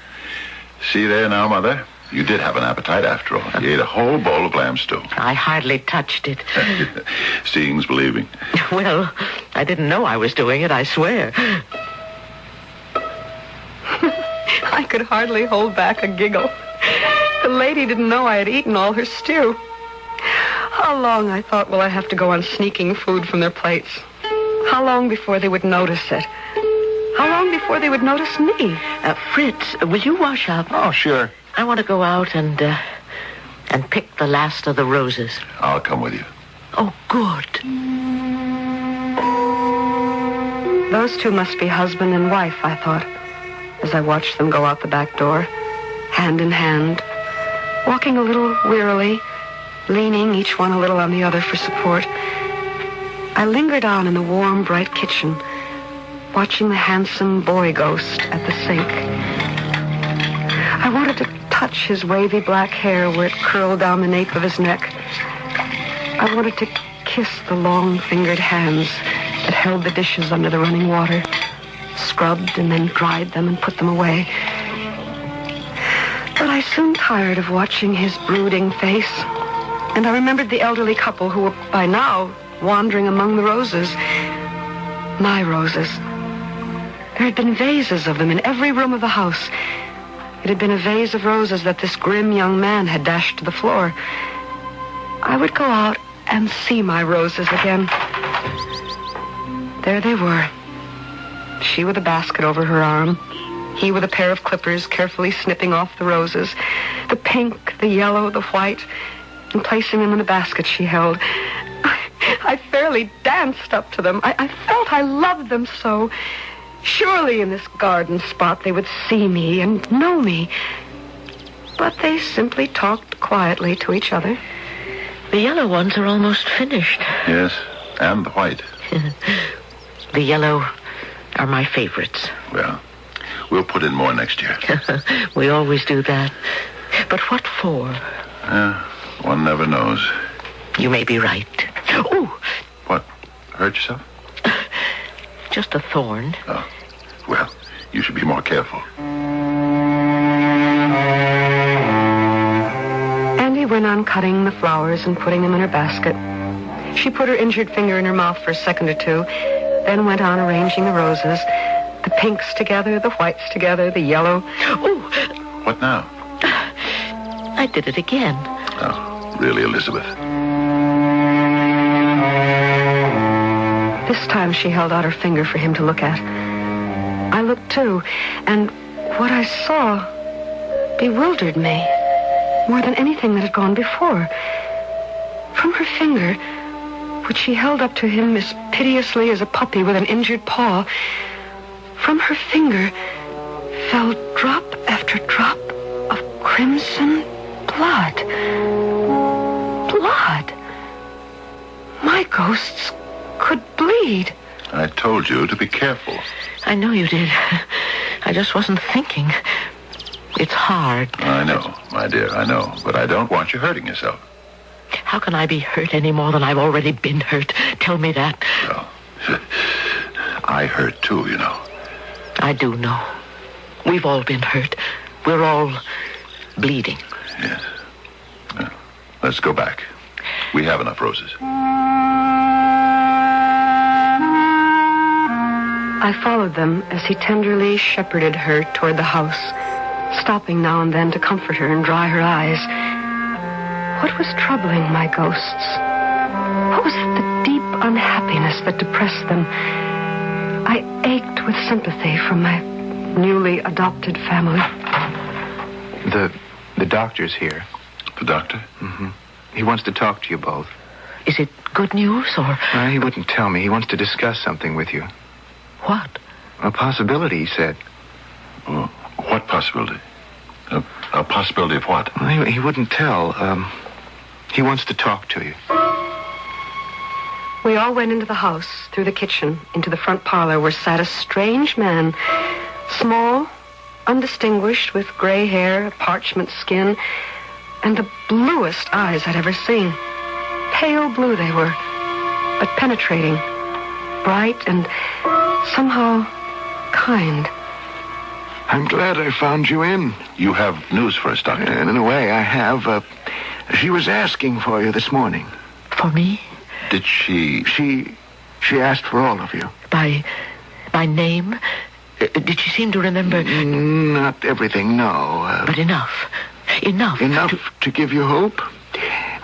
D: See there now, Mother? You did have an appetite after all. You ate a whole bowl of lamb stew.
P: I hardly touched it.
D: Seeing's believing.
P: Well, I didn't know I was doing it, I swear.
W: I could hardly hold back a giggle. The lady didn't know I had eaten all her stew. How long, I thought, will I have to go on sneaking food from their plates? How long before they would notice it? How long before they would notice me?
P: Fritz, will you wash up?
J: Oh, sure.
P: I want to go out and pick the last of the roses.
D: I'll come with you.
P: Oh, good.
W: Those two must be husband and wife, I thought, as I watched them go out the back door, hand in hand, walking a little wearily, leaning each one a little on the other for support. I lingered on in the warm, bright kitchen, watching the handsome boy ghost at the sink. I wanted to touch his wavy black hair where it curled down the nape of his neck. I wanted to kiss the long-fingered hands that held the dishes under the running water, scrubbed and then dried them and put them away. But I soon tired of watching his brooding face, and I remembered the elderly couple who were by now wandering among the roses. My roses. There had been vases of them in every room of the house. It had been a vase of roses that this grim young man had dashed to the floor. I would go out and see my roses again. There they were. She with a basket over her arm. He with a pair of clippers carefully snipping off the roses. The pink, the yellow, the white, and placing them in the basket she held. I fairly danced up to them. I felt I loved them so. Surely in this garden spot they would see me and know me. But they simply talked quietly to each other.
P: The yellow ones are almost finished.
D: Yes, and the white.
P: The yellow are my favorites.
D: Well, we'll put in more next year.
P: We always do that. But what for?
D: One never knows.
P: You may be right. Oh!
D: What? Hurt yourself?
P: Just a thorn.
D: Oh. Well, you should be more careful.
W: Andy went on cutting the flowers and putting them in her basket. She put her injured finger in her mouth for a second or two, then went on arranging the roses. The pinks together, the whites together, the yellow.
P: Oh!
D: What now?
P: I did it again.
D: Oh, really, Elizabeth?
W: This time she held out her finger for him to look at. I looked too, and what I saw bewildered me more than anything that had gone before. From her finger, which she held up to him as piteously as a puppy with an injured paw, from her finger fell drop after drop of crimson blood. Blood. My ghosts could bleed.
D: I told you to be careful.
P: I know you did. I just wasn't thinking. It's hard.
D: I know, my dear, I know. But I don't want you hurting yourself.
P: How can I be hurt any more than I've already been hurt? Tell me that.
D: Well, I hurt too, you know.
P: I do know. We've all been hurt. We're all bleeding.
D: Yes. Well, let's go back. We have enough roses.
W: I followed them as he tenderly shepherded her toward the house, stopping now and then to comfort her and dry her eyes. What was troubling my ghosts? What was the deep unhappiness that depressed them? I ached with sympathy for my newly adopted family.
J: The doctor's here.
D: The doctor?
J: Mm-hmm. He wants to talk to you both.
P: Is it good news, or...?
J: He wouldn't tell me. He wants to discuss something with you.
P: What?
J: A possibility, he said.
D: Well, what possibility? A possibility of what?
J: He wouldn't tell. He wants to talk to you.
W: We all went into the house, through the kitchen, into the front parlor where sat a strange man, small, undistinguished, with gray hair, parchment skin, and the bluest eyes I'd ever seen. Pale blue they were, but penetrating, bright, and somehow kind.
J: I'm glad I found you in.
D: You have news for us, Doctor.
J: And in a way, I have. She was asking for you this morning.
P: For me?
D: Did she...
J: She asked for all of you.
P: By name? Did she seem to remember...
J: Not everything, no.
P: But enough. Enough.
J: Enough to give you hope?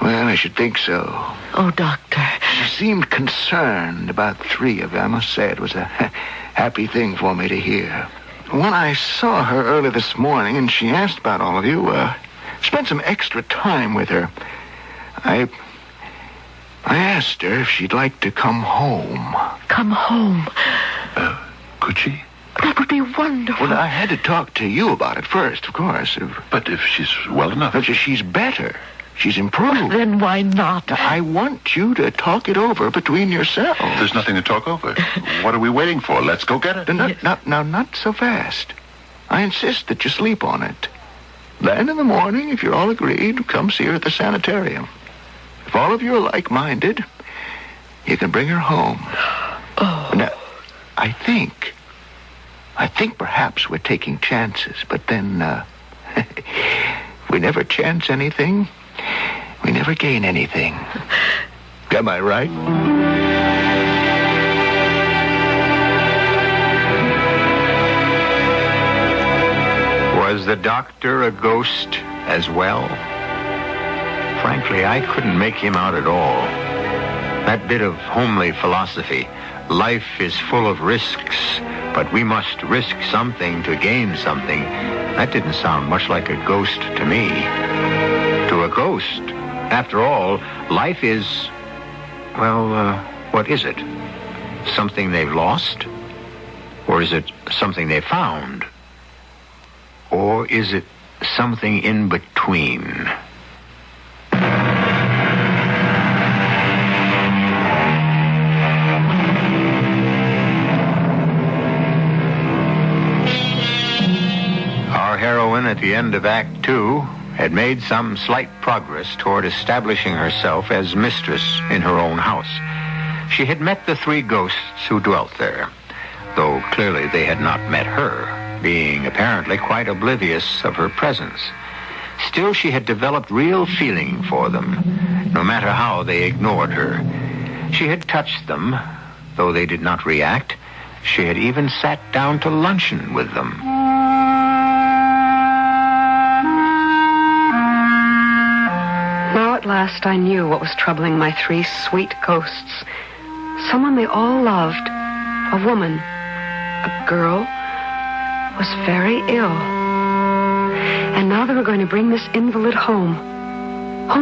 J: Well, I should think so.
P: Oh, Doctor.
J: She seemed concerned about 3 of you. I must say it was a happy thing for me to hear. When I saw her early this morning and she asked about all of you, spent some extra time with her. I asked her if she'd like to come home.
P: Come home?
D: Could she?
P: That would be wonderful.
J: Well, I had to talk to you about it first, of course.
D: But if she's well enough...
J: But she's better. She's improved.
P: Then why not?
J: I want you to talk it over between yourselves.
D: There's nothing to talk over. What are we waiting for? Let's go get her.
J: Not so fast. I insist that you sleep on it. Then in the morning, if you're all agreed, come see her at the sanitarium. If all of you are like-minded, you can bring her home.
P: Oh.
J: Now, I think perhaps we're taking chances, but then, we never chance anything. We never gain anything. Am I right?
C: Was the doctor a ghost as well? Frankly, I couldn't make him out at all. That bit of homely philosophy, life is full of risks, but we must risk something to gain something, that didn't sound much like a ghost to me. To a ghost, after all, life is, well, what is it? Something they've lost? Or is it something they found? Or is it something in between? Our heroine at the end of Act 2 had made some slight progress toward establishing herself as mistress in her own house. She had met the 3 ghosts who dwelt there, though clearly they had not met her, being apparently quite oblivious of her presence. Still, she had developed real feeling for them, no matter how they ignored her. She had touched them, though they did not react, She had even sat down to luncheon with them.
W: Now at last I knew what was troubling my three sweet ghosts. Someone they all loved, a woman, a girl, was very ill. And now they were going to bring this invalid home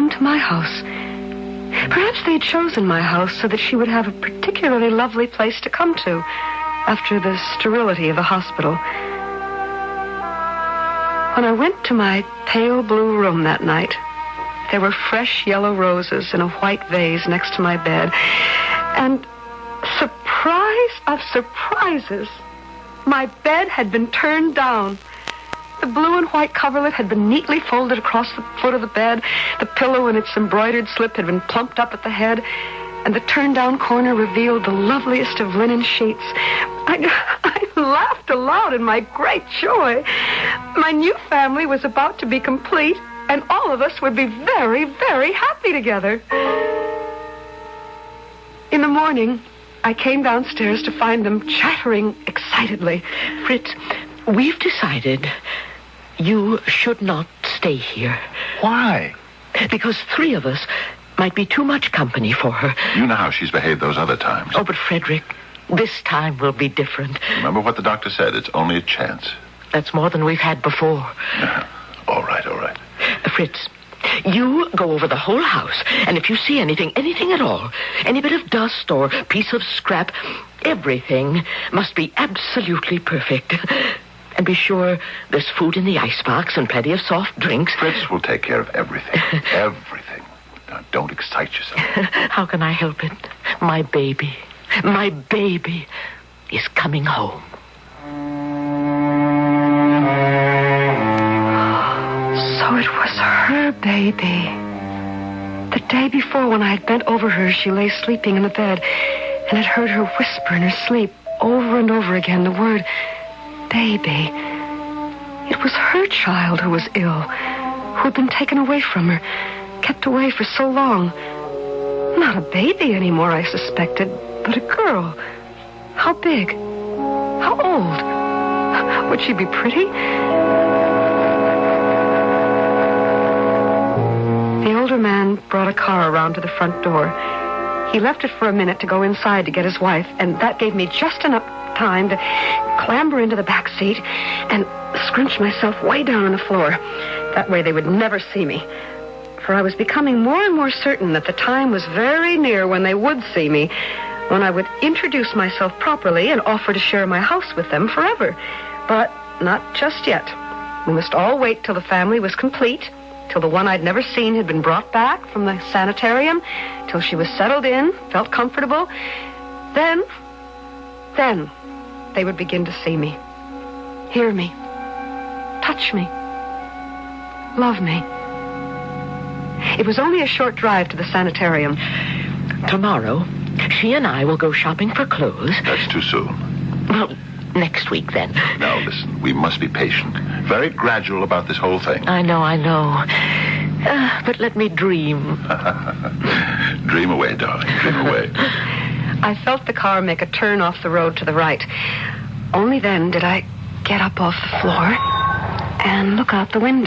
W: to my house. Perhaps they had chosen my house so that she would have a particularly lovely place to come to after the sterility of the hospital. When I went to my pale blue room that night, there were fresh yellow roses in a white vase next to my bed. And surprise of surprises, my bed had been turned down. The blue and white coverlet had been neatly folded across the foot of the bed. The pillow and its embroidered slip had been plumped up at the head, and the turned-down corner revealed the loveliest of linen sheets. I laughed aloud in my great joy. My new family was about to be complete, and all of us would be very, very happy together. In the morning, I came downstairs to find them chattering excitedly.
P: Fritz, we've decided you should not stay here.
D: Why?
P: Because three of us might be too much company for her.
D: You know how she's behaved those other times.
P: Oh, but Frederick, this time will be different.
D: Remember what the doctor said. It's only a chance.
P: That's more than we've had before.
D: All right.
P: Fritz, you go over the whole house, and if you see anything at all, any bit of dust or piece of scrap, everything must be absolutely perfect. And be sure there's food in the icebox and plenty of soft drinks.
D: Fritz will take care of everything. Everything. Now, don't excite yourself.
P: How can I help it? My baby is coming home.
W: So it was her baby. The day before, when I had bent over her, she lay sleeping in the bed, and had heard her whisper in her sleep over and over again the word baby. It was her child who was ill, who had been taken away from her, kept away for so long. Not a baby anymore, I suspected, but a girl. How big? How old? Would she be pretty? The older man brought a car around to the front door. He left it for a minute to go inside to get his wife, and that gave me just enough time to clamber into the back seat and scrunch myself way down on the floor. That way they would never see me. For I was becoming more and more certain that the time was very near when they would see me, when I would introduce myself properly and offer to share my house with them forever. But not just yet. We must all wait till the family was complete, till the one I'd never seen had been brought back from the sanitarium, till she was settled in, felt comfortable. Then they would begin to see me, hear me, touch me, love me. It was only a short drive to the sanitarium.
P: Tomorrow, she and I will go shopping for clothes.
D: That's too soon.
P: Well, next week then.
D: Now, listen, we must be patient. Very gradual about this whole thing.
P: I know. But let me dream.
D: Dream away, darling. Dream away.
W: I felt the car make a turn off the road to the right. Only then did I get up off the floor and look out the window.